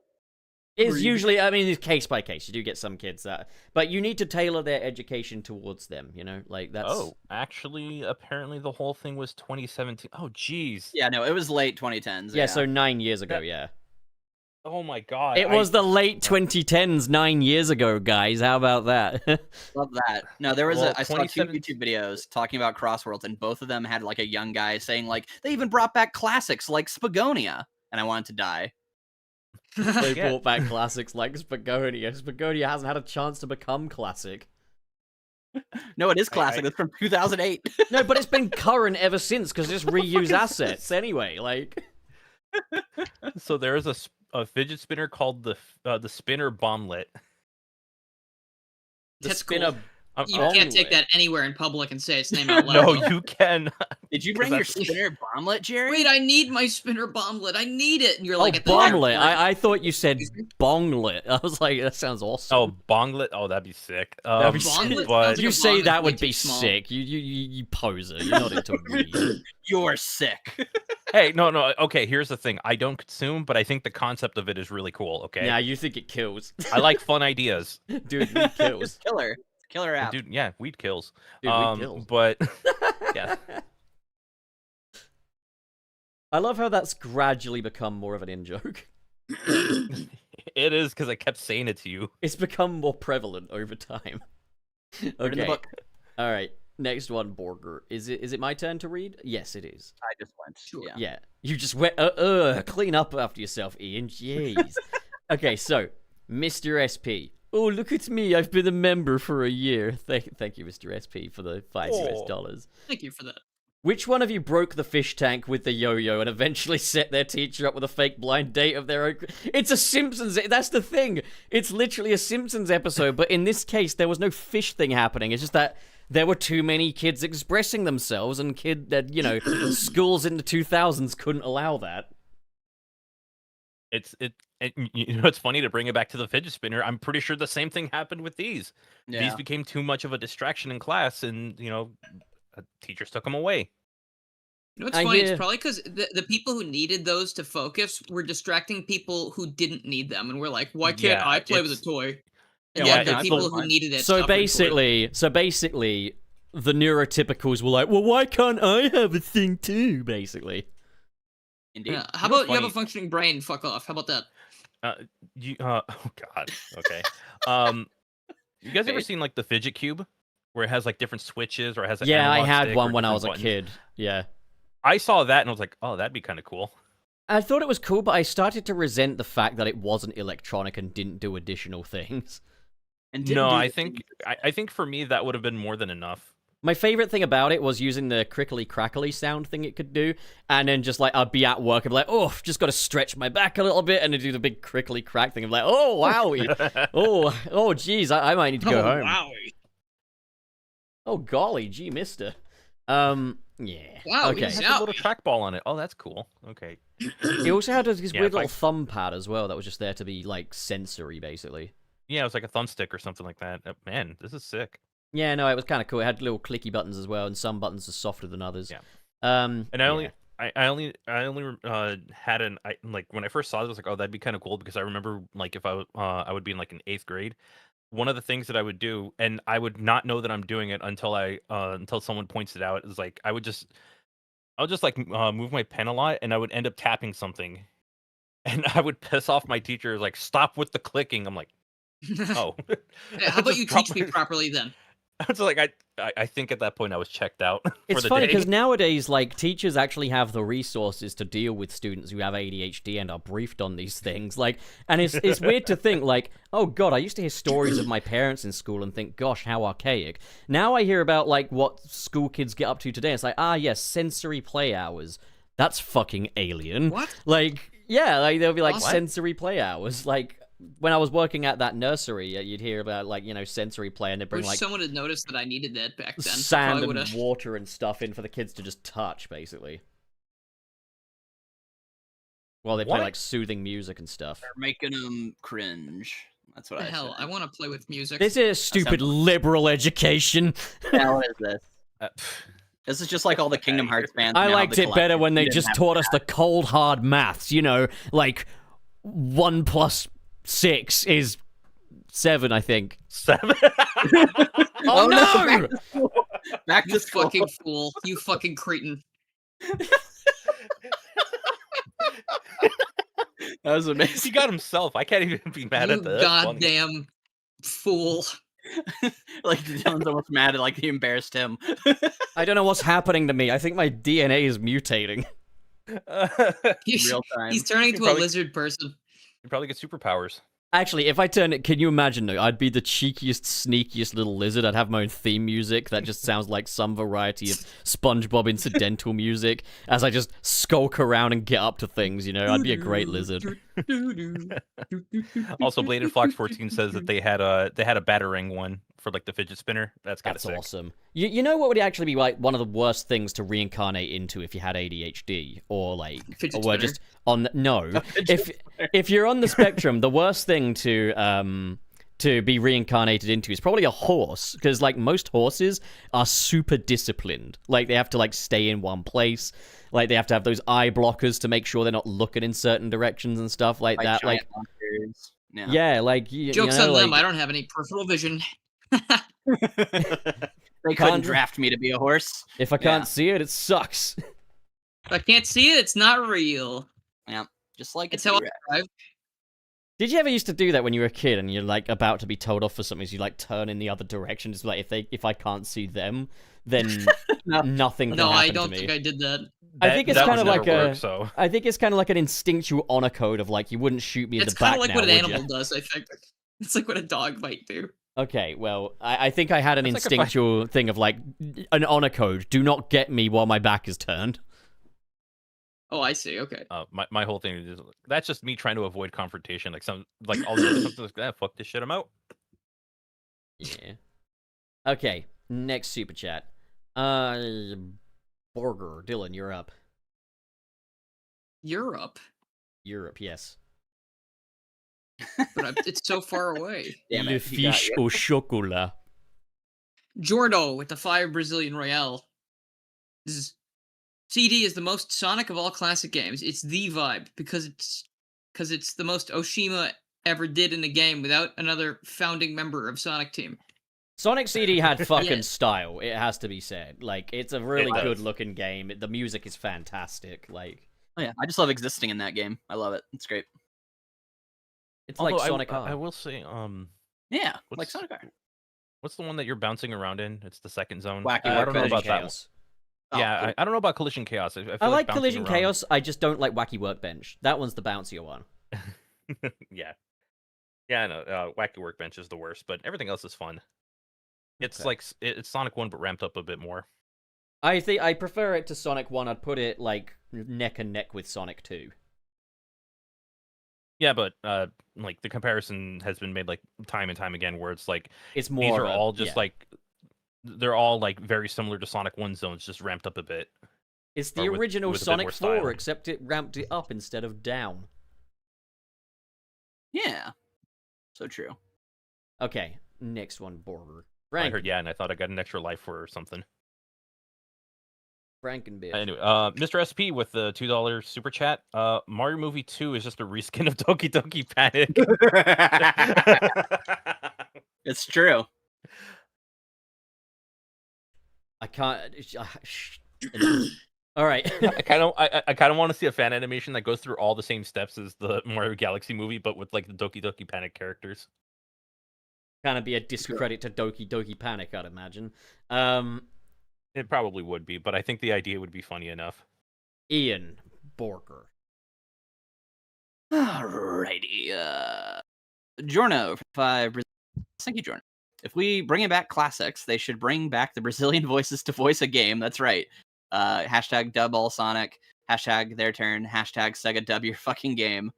Speaker 2: It's
Speaker 3: Agreed.
Speaker 2: usually, I mean, it's case by case. You do get some kids that, but you need to tailor their education towards them. You know, like that's.
Speaker 4: Oh, actually, apparently the whole thing was 2017. Oh, jeez.
Speaker 5: Yeah, no, it was late 2010s.
Speaker 2: Yeah, so 9 years ago,
Speaker 4: That-
Speaker 2: yeah.
Speaker 4: Oh my god.
Speaker 2: It was the late 2010s 9 years ago, guys. How about that?
Speaker 5: Love that. No, there was
Speaker 4: Well,
Speaker 5: I saw two
Speaker 4: 27
Speaker 5: YouTube videos talking about Crossworlds, and both of them had like a young guy saying like they even brought back classics like Spagonia, and I wanted to die.
Speaker 2: They
Speaker 4: Yeah.
Speaker 2: brought back classics like Spagonia. Spagonia hasn't had a chance to become classic.
Speaker 5: No, it is classic. It's from 2008.
Speaker 2: No, but it's been current ever since because just reuse assets anyway. Like,
Speaker 4: So there is a fidget spinner called the spinner bomblet.
Speaker 2: the
Speaker 3: That's
Speaker 2: spinner.
Speaker 3: cool.
Speaker 4: I'm-
Speaker 3: You
Speaker 2: I'm-
Speaker 3: can't take that anywhere in public and say its name out loud.
Speaker 4: no,
Speaker 3: though.
Speaker 4: you can.
Speaker 5: Did you bring your
Speaker 4: that's-
Speaker 5: spinner bomblet, Jerry?
Speaker 3: Wait, I need my spinner bomblet. I need it. And you're
Speaker 2: Oh,
Speaker 3: like, at the
Speaker 2: bonglet.
Speaker 3: airport.
Speaker 2: I thought you said
Speaker 3: Excuse me?
Speaker 2: bonglet. I was like, that sounds awesome.
Speaker 4: Oh, bonglet. Oh, that'd be sick.
Speaker 2: That'd be
Speaker 3: Bonglet
Speaker 2: sick.
Speaker 3: sounds
Speaker 4: But
Speaker 3: like
Speaker 2: You
Speaker 3: a
Speaker 2: say
Speaker 3: bong is
Speaker 2: that
Speaker 3: way
Speaker 2: would
Speaker 3: too
Speaker 2: be
Speaker 3: small.
Speaker 2: sick. You poser. You're not into weed.
Speaker 5: You're sick.
Speaker 4: hey, no. Okay, here's the thing. I don't consume, but I think the concept of it is really cool. Okay.
Speaker 2: Yeah, you think it kills.
Speaker 4: I like fun ideas.
Speaker 2: Dude, weed kills.
Speaker 5: It's killer. It's a killer app.
Speaker 4: Dude, yeah, weed kills.
Speaker 2: Dude, weed kills.
Speaker 4: But yeah.
Speaker 2: I love how that's gradually become more of an in-joke.
Speaker 4: it is because I kept saying it to you.
Speaker 2: It's become more prevalent over time.
Speaker 5: Put it in the
Speaker 2: Okay.
Speaker 5: book.
Speaker 2: All right. Next one, Borger. Is it my turn to read? Yes, it is.
Speaker 5: I just went.
Speaker 3: Sure.
Speaker 5: Yeah.
Speaker 2: Yeah. You just went. Clean up after yourself, Ian. Jeez. Okay, so Mr. SP. Oh, look at me! I've been a member for a year. Thank you, Mr. SP, for the $5.
Speaker 3: Thank you for that.
Speaker 2: Which one of you broke the fish tank with the yo-yo and eventually set their teacher up with a fake blind date of their own? It's a Simpsons. That's the thing. It's literally a Simpsons episode, but in this case, there was no fish thing happening. It's just that there were too many kids expressing themselves, and schools in the 2000s couldn't allow that.
Speaker 4: It's funny to bring it back to the fidget spinner. I'm pretty sure the same thing happened with these.
Speaker 5: Yeah.
Speaker 4: These became too much of a distraction in class, and teachers took them away.
Speaker 3: You know what's
Speaker 2: I
Speaker 3: funny?
Speaker 2: hear-
Speaker 3: It's probably because the people who needed those to focus were distracting people who didn't need them, and we're like, why can't
Speaker 4: Yeah,
Speaker 3: I play with a
Speaker 4: it's-
Speaker 3: toy? And
Speaker 4: Yeah,
Speaker 3: like the
Speaker 4: it's
Speaker 3: people
Speaker 4: the-
Speaker 3: who needed it.
Speaker 2: So
Speaker 3: suffered for it.
Speaker 2: basically, the neurotypicals were like, well, why can't I have a thing too? Basically.
Speaker 5: Indeed.
Speaker 3: Yeah. How
Speaker 4: You know
Speaker 3: about you have a
Speaker 4: funny-
Speaker 3: functioning brain? Fuck off. How about that?
Speaker 4: Oh god. Okay. You guys ever seen like the fidget cube? where it has like different switches, or it has an
Speaker 2: Yeah, I
Speaker 4: analog
Speaker 2: had
Speaker 4: stick
Speaker 2: one
Speaker 4: or
Speaker 2: when I
Speaker 4: different
Speaker 2: was a
Speaker 4: buttons.
Speaker 2: kid. Yeah.
Speaker 4: I saw that and I was like, oh, that'd be kind of cool.
Speaker 2: I thought it was cool, but I started to resent the fact that it wasn't electronic and didn't do additional things.
Speaker 5: And didn't
Speaker 4: No,
Speaker 5: do
Speaker 4: I
Speaker 5: the
Speaker 4: think
Speaker 5: thing-
Speaker 4: I think for me that would have been more than enough.
Speaker 2: My favorite thing about it was using the crickly crackly sound thing it could do, and then just like I'd be at work and be like, oh, just got to stretch my back a little bit, and then do the big crickly crack thing. I'm like, oh, wowie. oh, geez, I might need to go home.
Speaker 3: Wow.
Speaker 2: Oh, golly, gee, mister. Yeah.
Speaker 3: Wow,
Speaker 2: Okay.
Speaker 4: It has a little trackball on it. Oh, that's cool. Okay.
Speaker 2: It also had this
Speaker 4: Yeah,
Speaker 2: weird
Speaker 4: if I-
Speaker 2: little thumb pad as well that was just there to be like sensory, basically.
Speaker 4: Yeah, it was like a thumbstick or something like that. Man, this is sick.
Speaker 2: Yeah, no, it was kind of cool. It had little clicky buttons as well, and some buttons are softer than others.
Speaker 4: Yeah.
Speaker 2: And
Speaker 4: And I only had like when I first saw it, I was like, oh, that'd be kind of cool, because I remember like if I would be in like in 8th grade, one of the things that I would do, and I would not know that I'm doing it until someone points it out, is like I would just like move my pen a lot, and I would end up tapping something, and I would piss off my teacher, like, stop with the clicking. I'm like, oh.
Speaker 3: Yeah, how about you teach me properly then?
Speaker 4: It's like I think at that point I was checked out.
Speaker 2: it's
Speaker 4: for the
Speaker 2: funny
Speaker 4: day.
Speaker 2: because nowadays, like, teachers actually have the resources to deal with students who have ADHD and are briefed on these things. Like, and it's weird to think, like, oh god, I used to hear stories of my parents in school and think, gosh, how archaic. Now I hear about like what school kids get up to today. It's like, yes, sensory play hours. That's fucking alien.
Speaker 3: What?
Speaker 2: Like, yeah, like there'll be like
Speaker 3: What?
Speaker 2: sensory play hours. Like when I was working at that nursery, you'd hear about like sensory play, and they bring
Speaker 3: Wish
Speaker 2: like
Speaker 3: someone had noticed that I needed that back then.
Speaker 2: sand
Speaker 3: Probably
Speaker 2: and
Speaker 3: would've-
Speaker 2: water and stuff in for the kids to just touch, basically. Well, they play
Speaker 4: What?
Speaker 2: like soothing music and stuff.
Speaker 5: They're making them cringe. That's what
Speaker 3: What the
Speaker 5: I
Speaker 3: hell?
Speaker 5: said.
Speaker 3: I want to play with music.
Speaker 2: This is stupid
Speaker 5: sounds-
Speaker 2: liberal education.
Speaker 5: What the hell is this?
Speaker 4: Pff,
Speaker 5: This is just like all the Kingdom Hearts fans.
Speaker 2: I
Speaker 5: now,
Speaker 2: liked
Speaker 5: the
Speaker 2: it better
Speaker 5: collective.
Speaker 2: when they
Speaker 5: We didn't
Speaker 2: just
Speaker 5: have
Speaker 2: taught
Speaker 5: that.
Speaker 2: us the cold hard maths. Like 1 + 6 is 7, I think.
Speaker 4: 7.
Speaker 2: Oh,
Speaker 5: no!
Speaker 2: no!
Speaker 5: Back
Speaker 3: You
Speaker 5: to school.
Speaker 3: fucking fool. You fucking cretin.
Speaker 5: That was
Speaker 4: He
Speaker 5: amazing.
Speaker 4: got himself. I can't even be mad
Speaker 3: You
Speaker 4: at that. That's funny.
Speaker 3: goddamn fool.
Speaker 5: Like Dylan's almost mad at like he embarrassed him.
Speaker 2: I don't know what's happening to me. I think my DNA is mutating.
Speaker 3: He's,
Speaker 5: Real time.
Speaker 3: he's turning into
Speaker 4: Probably-
Speaker 3: a lizard person.
Speaker 4: You probably get superpowers.
Speaker 2: Actually, if I turn it, can you imagine? I'd be the cheekiest, sneakiest little lizard. I'd have my own theme music that just sounds like some variety of SpongeBob incidental music as I just skulk around and get up to things. I'd be a great lizard.
Speaker 4: Also, Bladed Fox 14 says that they had a Batarang one for like the fidget spinner. That's kind of
Speaker 2: That's
Speaker 4: sick.
Speaker 2: awesome. You know what would actually be like one of the worst things to reincarnate into if you had ADHD or like,
Speaker 3: Fidget
Speaker 2: or were
Speaker 3: spinner.
Speaker 2: just on no. If you're on the spectrum, the worst thing to be reincarnated into is probably a horse, because like most horses are super disciplined. Like they have to like stay in one place. Like they have to have those eye blockers to make sure they're not looking in certain directions and stuff like that.
Speaker 5: giant
Speaker 2: Like
Speaker 5: monsters. Yeah.
Speaker 2: yeah, like you
Speaker 3: Joke's
Speaker 2: know,
Speaker 3: on them.
Speaker 2: like-
Speaker 3: I don't have any peripheral vision.
Speaker 5: They couldn't
Speaker 2: Can't-
Speaker 5: draft me to be a horse.
Speaker 2: if I can't
Speaker 5: Yeah.
Speaker 2: see it, it sucks.
Speaker 3: If I can't see it, it's not real.
Speaker 5: Just like
Speaker 3: It's
Speaker 5: a
Speaker 3: how I
Speaker 5: T-Rex.
Speaker 3: drive.
Speaker 2: Did you ever used to do that when you were a kid and you're like about to be told off for something, so you like turn in the other direction? Just like if I can't see them, then
Speaker 5: No.
Speaker 2: nothing can
Speaker 3: No,
Speaker 2: happen
Speaker 3: I don't
Speaker 2: to me.
Speaker 3: think I did that.
Speaker 2: I think it's
Speaker 4: that
Speaker 2: kind
Speaker 4: would
Speaker 2: of like
Speaker 4: never
Speaker 2: a-
Speaker 4: work, so.
Speaker 2: I think it's kind of like an instinctual honor code of like you wouldn't shoot me in
Speaker 3: It's
Speaker 2: the back
Speaker 3: kind of like
Speaker 2: now,
Speaker 3: what an
Speaker 2: would
Speaker 3: animal
Speaker 2: ya?
Speaker 3: does, I think. It's like what a dog might do.
Speaker 2: Okay, well, I think I had an
Speaker 4: That's like if I-
Speaker 2: instinctual thing of like an honor code. Do not get me while my back is turned.
Speaker 3: Oh, I see. Okay.
Speaker 4: My whole thing is that's just me trying to avoid confrontation. Like all the other stuff, like, fuck this shit, I'm out.
Speaker 2: Yeah. Okay, next super chat. Borger, Dylan, you're up.
Speaker 3: Europe,
Speaker 2: Europe, yes.
Speaker 3: but it's so far away.
Speaker 5: Damn
Speaker 2: Le
Speaker 5: it. he got
Speaker 2: fiche
Speaker 5: you.
Speaker 2: au chocolat.
Speaker 3: Jordo with the 5 Brazilian Real. CD is the most Sonic of all classic games. It's the vibe because it's the most Oshima ever did in a game without another founding member of Sonic Team.
Speaker 2: Sonic CD had fucking
Speaker 3: Yeah.
Speaker 2: style, it has to be said. Like, it's a really
Speaker 4: does.
Speaker 2: good looking game. The music is fantastic. Like,
Speaker 5: Oh, yeah. I just love existing in that game. I love it. It's great.
Speaker 2: it's like
Speaker 4: Although
Speaker 2: Sonic
Speaker 4: I
Speaker 2: R.
Speaker 4: will say,
Speaker 5: Yeah.
Speaker 4: What's-
Speaker 5: Like Sonic R.
Speaker 4: What's the one that you're bouncing around in? It's the second zone.
Speaker 5: Wacky
Speaker 4: I don't know
Speaker 2: Collision
Speaker 4: about that one.
Speaker 2: Chaos.
Speaker 5: Oh,
Speaker 4: Yeah,
Speaker 5: cool.
Speaker 4: I don't know about Collision Chaos. I feel
Speaker 2: I like
Speaker 4: bouncing
Speaker 2: Collision
Speaker 4: around-
Speaker 2: Chaos. I just don't like Wacky Workbench. That one's the bouncier one.
Speaker 4: Yeah. Yeah, I know. Wacky Workbench is the worst, but everything else is fun. It's
Speaker 2: Okay.
Speaker 4: like it's Sonic 1, but ramped up a bit more.
Speaker 2: I think I prefer it to Sonic 1. I'd put it like neck and neck with Sonic 2.
Speaker 4: Yeah, but like the comparison has been made like time and time again, where it's like
Speaker 2: It's more.
Speaker 4: these are
Speaker 2: of a-
Speaker 4: all just
Speaker 2: yeah.
Speaker 4: like they're all like very similar to Sonic 1 zones, just ramped up a bit.
Speaker 2: It's the
Speaker 4: or with-
Speaker 2: original
Speaker 4: with a bit
Speaker 2: Sonic
Speaker 4: more
Speaker 2: 4,
Speaker 4: style.
Speaker 2: except it ramped it up instead of down.
Speaker 5: Yeah. So true.
Speaker 2: Okay, next one, Borger.
Speaker 4: I heard yeah, and I thought I got an extra life for something.
Speaker 2: Frankenbeard.
Speaker 4: Anyway, Mr. SP with the $2 super chat. Mario Movie 2 is just a reskin of Doki Doki Panic.
Speaker 5: It's true.
Speaker 2: I can't. All right.
Speaker 4: I kind of want to see a fan animation that goes through all the same steps as the Mario Galaxy movie, but with like the Doki Doki Panic characters.
Speaker 2: Kind of be a discredit to Doki Doki Panic, I'd imagine.
Speaker 4: It probably would be, but I think the idea would be funny enough.
Speaker 2: Ian Borger.
Speaker 5: Alrighty. Jorno, 5. Thank you, Jorno. If we bring back classics, they should bring back the Brazilian voices to voice a game. That's right. Hashtag dub all Sonic. Hashtag their turn. Hashtag Sega dub your fucking game.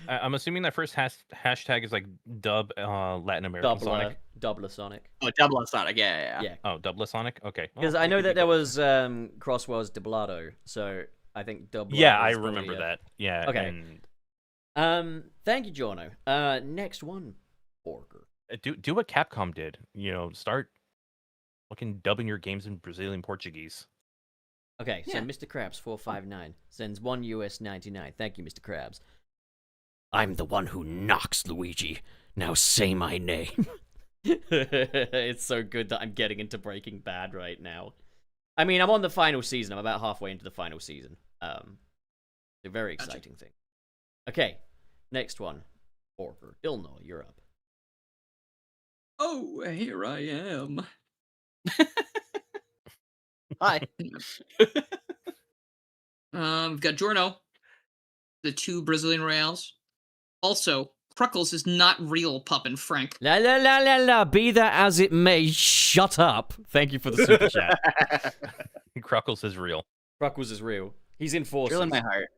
Speaker 4: I'm assuming that first hashtag is like dub Latin American Sonic.
Speaker 2: Doubler Sonic.
Speaker 5: Oh, double all Sonic. Yeah.
Speaker 2: Yeah.
Speaker 4: Oh, Dubla Sonic? Okay.
Speaker 2: Because
Speaker 4: Well,
Speaker 2: I
Speaker 4: it
Speaker 2: know
Speaker 4: could be
Speaker 2: that there
Speaker 4: Dubla.
Speaker 2: was Crosswell's Dublado, so I think Dublado.
Speaker 4: Yeah, I
Speaker 2: is probably
Speaker 4: remember
Speaker 2: a-
Speaker 4: that. Yeah.
Speaker 2: Okay.
Speaker 4: And
Speaker 2: Thank you, Jorno. Next one, Borger.
Speaker 4: do what Capcom did. Start fucking dubbing your games in Brazilian Portuguese.
Speaker 2: Okay, so
Speaker 5: Yeah.
Speaker 2: Mr. Krabs 459 sends $1 US $99. Thank you, Mr. Krabs. I'm the one who knocks Luigi. Now say my name. It's so good that I'm getting into Breaking Bad right now. I mean, I'm on the final season. I'm about halfway into the final season. A very
Speaker 3: Gotcha.
Speaker 2: exciting thing. Okay, next one. Borger. Ilno, you're up.
Speaker 3: Oh, here I am.
Speaker 5: Hi.
Speaker 3: We've got Jorno, the 2 Brazilian Reals. Also, Cruckles is not real, Puppin Frank.
Speaker 2: La la la la la. Be that as it may, shut up. Thank you for the super chat.
Speaker 4: Cruckles is real.
Speaker 2: Cruckles is real. He's in forces.
Speaker 5: Drill in my heart.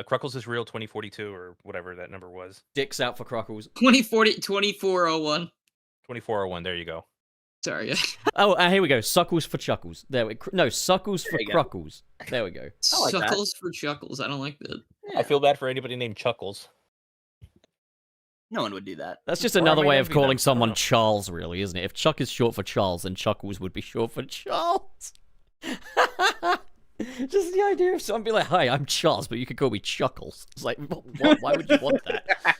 Speaker 4: Cruckles is real 2042 or whatever that number was.
Speaker 2: Dicks out for Cruckles.
Speaker 3: 2401.
Speaker 4: 2401. There you go.
Speaker 3: Sorry.
Speaker 2: Oh, here we go. Suckles for Chuckles. There we No, Suckles for
Speaker 5: There you go.
Speaker 2: Cruckles. There we go.
Speaker 5: I like that.
Speaker 3: Suckles for Chuckles. I don't like that.
Speaker 4: I feel bad for anybody named Chuckles.
Speaker 5: No one would do that.
Speaker 2: That's just
Speaker 4: Or I
Speaker 2: another
Speaker 4: might
Speaker 2: way
Speaker 4: not
Speaker 2: of
Speaker 4: be
Speaker 2: calling
Speaker 4: that- I don't
Speaker 2: someone
Speaker 4: know.
Speaker 2: Charles, really, isn't it? If Chuck is short for Charles, then Chuckles would be short for Charles. Just the idea of someone being like, "Hi, I'm Charles, but you could call me Chuckles." It's like, why would you want that?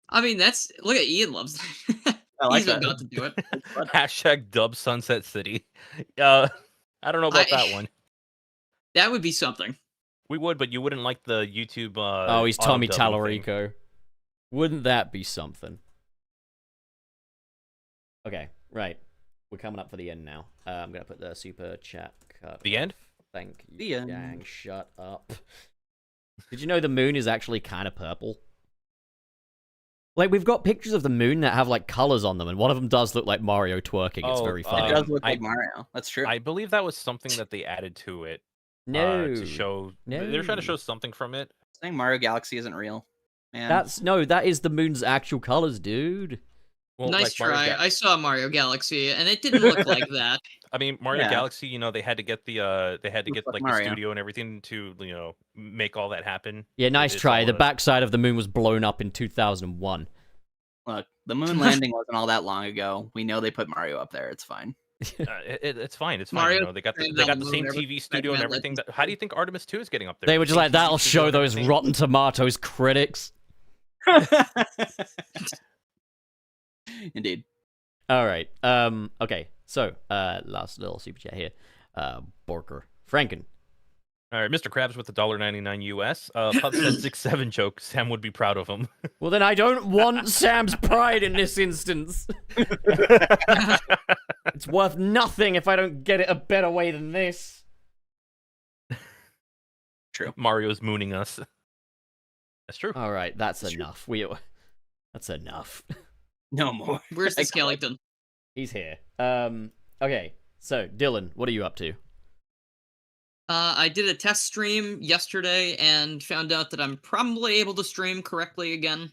Speaker 3: I mean, that's look at Ian loves that.
Speaker 5: I like
Speaker 3: He's
Speaker 5: that.
Speaker 3: about to do it.
Speaker 4: Hashtag dub Sunset City. I don't know about that one.
Speaker 3: That would be something.
Speaker 4: We would, but you wouldn't like the YouTube.
Speaker 2: Oh, he's Tommy
Speaker 4: auto-dubbing thing.
Speaker 2: Tallarico. Wouldn't that be something? Okay, right. We're coming up for the end now. I'm gonna put the super chat cut.
Speaker 4: The end?
Speaker 2: Thank you.
Speaker 5: The end.
Speaker 2: Dang, shut up. Did you know the moon is actually kind of purple? Like, we've got pictures of the moon that have, like, colors on them, and one of them does look like Mario twerking. It's
Speaker 4: Oh,
Speaker 2: very
Speaker 5: It
Speaker 2: funny.
Speaker 5: does look
Speaker 4: I-
Speaker 5: like Mario. That's true.
Speaker 4: I believe that was something that they added to it.
Speaker 2: No.
Speaker 4: To show. They're trying to show something from it.
Speaker 5: Saying Mario Galaxy isn't real. Man.
Speaker 2: that is the moon's actual colors, dude.
Speaker 4: Well,
Speaker 3: Nice
Speaker 4: like Mario
Speaker 3: try. I saw Mario Galaxy, and it didn't look like that.
Speaker 4: I mean, Mario
Speaker 5: Yeah.
Speaker 4: Galaxy. They had to get the they had to
Speaker 5: Looks
Speaker 4: get
Speaker 5: like
Speaker 4: like
Speaker 5: Mario.
Speaker 4: the studio and everything to make all that happen.
Speaker 2: Yeah, nice
Speaker 4: It's
Speaker 2: try.
Speaker 4: all
Speaker 2: The
Speaker 4: a-
Speaker 2: backside of the moon was blown up in 2001.
Speaker 5: Look, the moon landing wasn't all that long ago. We know they put Mario up there. It's fine.
Speaker 4: It's fine. It's fine.
Speaker 3: Mario
Speaker 4: They got the,
Speaker 3: turned
Speaker 4: they
Speaker 3: on
Speaker 4: got
Speaker 3: the
Speaker 4: the
Speaker 3: moon
Speaker 4: same
Speaker 3: every-
Speaker 4: TV studio and
Speaker 3: like,
Speaker 4: everything. How do you think Artemis 2 is getting up there?
Speaker 2: They were just
Speaker 4: Same
Speaker 2: like, that'll
Speaker 4: TV studio
Speaker 2: show
Speaker 4: and
Speaker 2: those
Speaker 4: everything.
Speaker 2: Rotten Tomatoes critics.
Speaker 5: Indeed.
Speaker 2: All right. Okay. So, last little super chat here. Borker. Franken.
Speaker 4: All right, Mr. Krabs with the $1.99 US. Pup said 6-7 joke. Sam would be proud of him.
Speaker 2: Well, then I don't want Sam's pride in this instance. It's worth nothing if I don't get it a better way than this.
Speaker 5: True.
Speaker 4: Mario's mooning us. That's true.
Speaker 2: All right, that's enough. That's enough.
Speaker 5: No more.
Speaker 3: Where's the skeleton?
Speaker 2: He's here. Okay, so Dylan, what are you up to?
Speaker 3: I did a test stream yesterday and found out that I'm probably able to stream correctly again.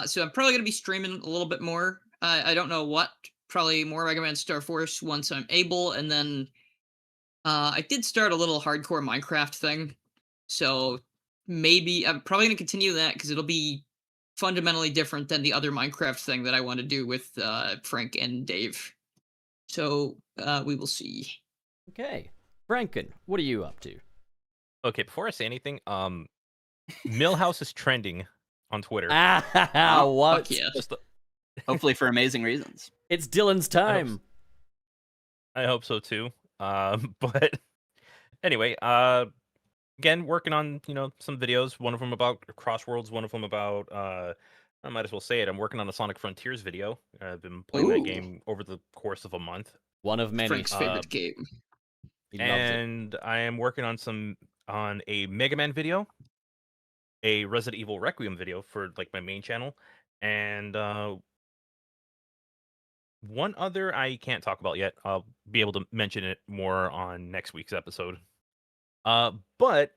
Speaker 3: So I'm probably going to be streaming a little bit more. I don't know what. Probably more Mega Man Star Force once I'm able. And then I did start a little hardcore Minecraft thing. So maybe I'm probably going to continue that because it'll be fundamentally different than the other Minecraft thing that I want to do with Frank and Dave. So we will see.
Speaker 2: Okay. Franken, what are you up to?
Speaker 4: Okay, before I say anything, Millhouse is trending on Twitter.
Speaker 2: What?
Speaker 3: Fuck yeah.
Speaker 4: Just
Speaker 5: Hopefully for amazing reasons.
Speaker 2: It's Dylan's time.
Speaker 4: I hope so too. But anyway, again, working on some videos. One of them about Crossworlds. One of them about I might as well say it. I'm working on a Sonic Frontiers video. I've been playing that
Speaker 3: Ooh.
Speaker 4: game over the course of a month,
Speaker 2: One of many.
Speaker 3: Frank's favorite game.
Speaker 2: He loves it.
Speaker 4: and I am working on a Mega Man video, a Resident Evil Requiem video for like my main channel, and one other I can't talk about yet. I'll be able to mention it more on next week's episode. But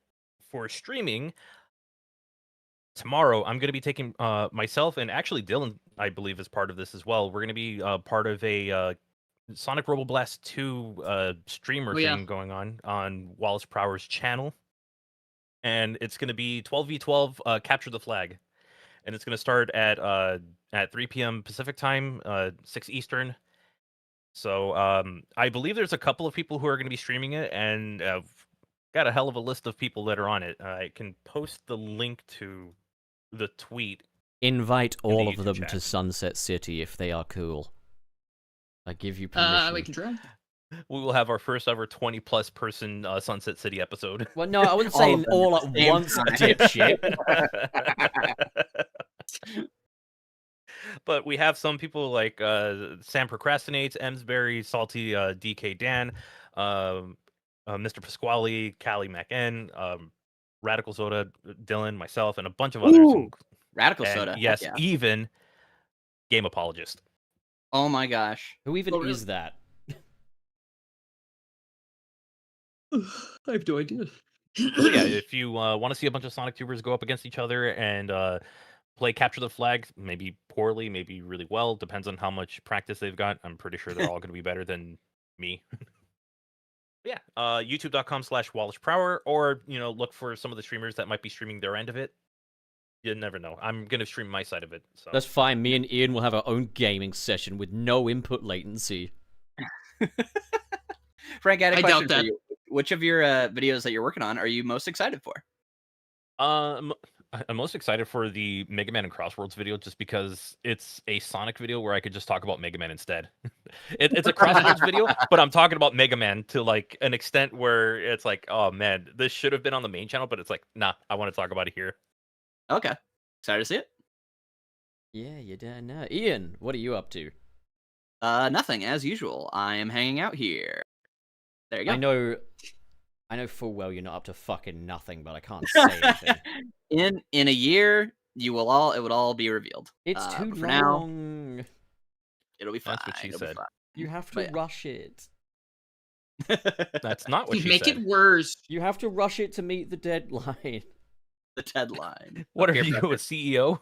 Speaker 4: for streaming tomorrow, I'm going to be taking myself and actually Dylan, I believe, is part of this as well. We're going to be part of a Sonic Robo Blast 2 streamer
Speaker 3: yeah.
Speaker 4: thing going on Wallace Prower's channel, and it's going to be 12v12 capture the flag, and it's going to start at 3 p.m. Pacific time, 6 Eastern. So I believe there's a couple of people who are going to be streaming it, and got a hell of a list of people that are on it. I can post the link to the tweet.
Speaker 2: Invite
Speaker 4: the
Speaker 2: all of
Speaker 4: YouTube
Speaker 2: them
Speaker 4: chat.
Speaker 2: to Sunset City if they are cool. I give you permission.
Speaker 3: We can try.
Speaker 4: We will have our first ever 20+ person Sunset City episode.
Speaker 2: Well, no, I wouldn't
Speaker 5: All
Speaker 2: say
Speaker 5: of them
Speaker 2: all
Speaker 5: at
Speaker 2: at
Speaker 5: the same
Speaker 2: once,
Speaker 5: time.
Speaker 2: dipshit.
Speaker 4: But we have some people like Sam Procrastinates, Emsbury, Salty DK Dan, Mr. Pasquale, Callie MacN, Radical Soda, Dylan, myself, and a bunch of others.
Speaker 5: Ooh, Radical
Speaker 4: And
Speaker 5: Soda. heck
Speaker 4: yes,
Speaker 5: yeah.
Speaker 4: even Game Apologist.
Speaker 5: Oh my gosh.
Speaker 2: Who even
Speaker 3: Oh, really?
Speaker 2: is that?
Speaker 3: I have no idea.
Speaker 4: So yeah, if you want to see a bunch of Sonic tubers go up against each other and play capture the flag, maybe poorly, maybe really well, depends on how much practice they've got. I'm pretty sure they're all going to be better than me. Yeah, youtube.com/WallachPrower, or look for some of the streamers that might be streaming their end of it. You never know. I'm gonna stream my side of it. So
Speaker 2: That's fine. Me and Ian will have our own gaming session with no input latency.
Speaker 5: Frank, I had a
Speaker 3: I
Speaker 5: question
Speaker 3: doubt
Speaker 5: for
Speaker 3: that.
Speaker 5: you. Which of your videos that you're working on are you most excited for?
Speaker 4: I'm most excited for the Mega Man and Crossworlds video just because it's a Sonic video where I could just talk about Mega Man instead. It's a Crossworlds video, but I'm talking about Mega Man to like an extent where it's like, oh man, this should have been on the main channel, but it's like, nah, I want to talk about it here.
Speaker 5: Okay. Excited to see it.
Speaker 2: Yeah, you don't know. Ian, what are you up to?
Speaker 5: Nothing, as usual. I am hanging out here. There you go.
Speaker 2: I know full well you're not up to fucking nothing, but I can't say anything.
Speaker 5: In a year, it would all be revealed.
Speaker 2: It's too
Speaker 5: but for now,
Speaker 2: long.
Speaker 5: it'll be fine.
Speaker 4: That's what she
Speaker 5: it'll be
Speaker 4: said.
Speaker 2: You have to
Speaker 5: But yeah.
Speaker 2: rush it.
Speaker 5: fine.
Speaker 4: That's not what
Speaker 3: You
Speaker 4: she
Speaker 3: make
Speaker 4: said.
Speaker 3: it worse.
Speaker 2: You have to rush it to meet the deadline.
Speaker 5: The deadline.
Speaker 4: What
Speaker 5: Okay,
Speaker 4: are you, a
Speaker 5: brother.
Speaker 4: CEO?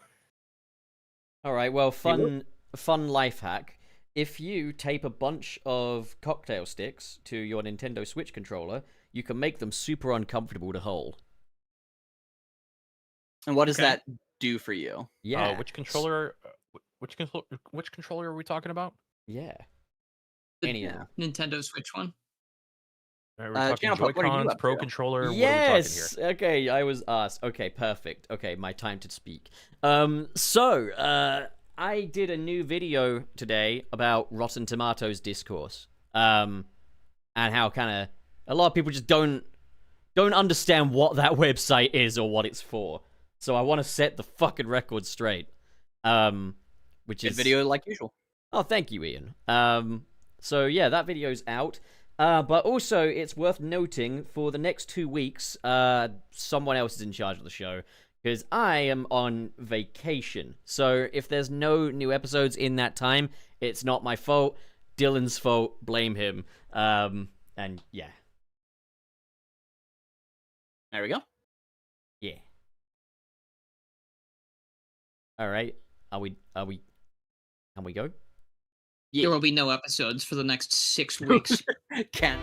Speaker 2: All right, well,
Speaker 5: Hey,
Speaker 2: fun life hack. If you tape a bunch of cocktail sticks to your Nintendo Switch controller, you can make them super uncomfortable to hold.
Speaker 5: And what does
Speaker 4: Okay.
Speaker 5: that do for you?
Speaker 2: Yeah.
Speaker 4: Which controller? Which controller are we talking about?
Speaker 2: Yeah.
Speaker 3: The
Speaker 2: Any of them.
Speaker 3: Nintendo Switch one.
Speaker 4: Are we
Speaker 5: Channel
Speaker 4: talking
Speaker 5: Pop, what are you
Speaker 4: Joy-Cons,
Speaker 5: up
Speaker 4: Pro
Speaker 5: to?
Speaker 4: controller? What are we
Speaker 2: Yes.
Speaker 4: talking here?
Speaker 2: Okay, I was asked. Okay, perfect. Okay, my time to speak. I did a new video today about Rotten Tomatoes discourse. And how kind of a lot of people just don't don't understand what that website is or what it's for. So I want to set the fucking record straight. Which
Speaker 5: Good
Speaker 2: is
Speaker 5: video like usual.
Speaker 2: Oh, thank you, Ian. So yeah, that video's out. But also, it's worth noting for the next 2 weeks, someone else is in charge of the show because I am on vacation. So if there's no new episodes in that time, it's not my fault. Dylan's fault. Blame him. And yeah.
Speaker 5: There we go.
Speaker 2: Yeah. All right. Are we? Can we go?
Speaker 3: There will be no episodes for the next 6 weeks.
Speaker 5: Can.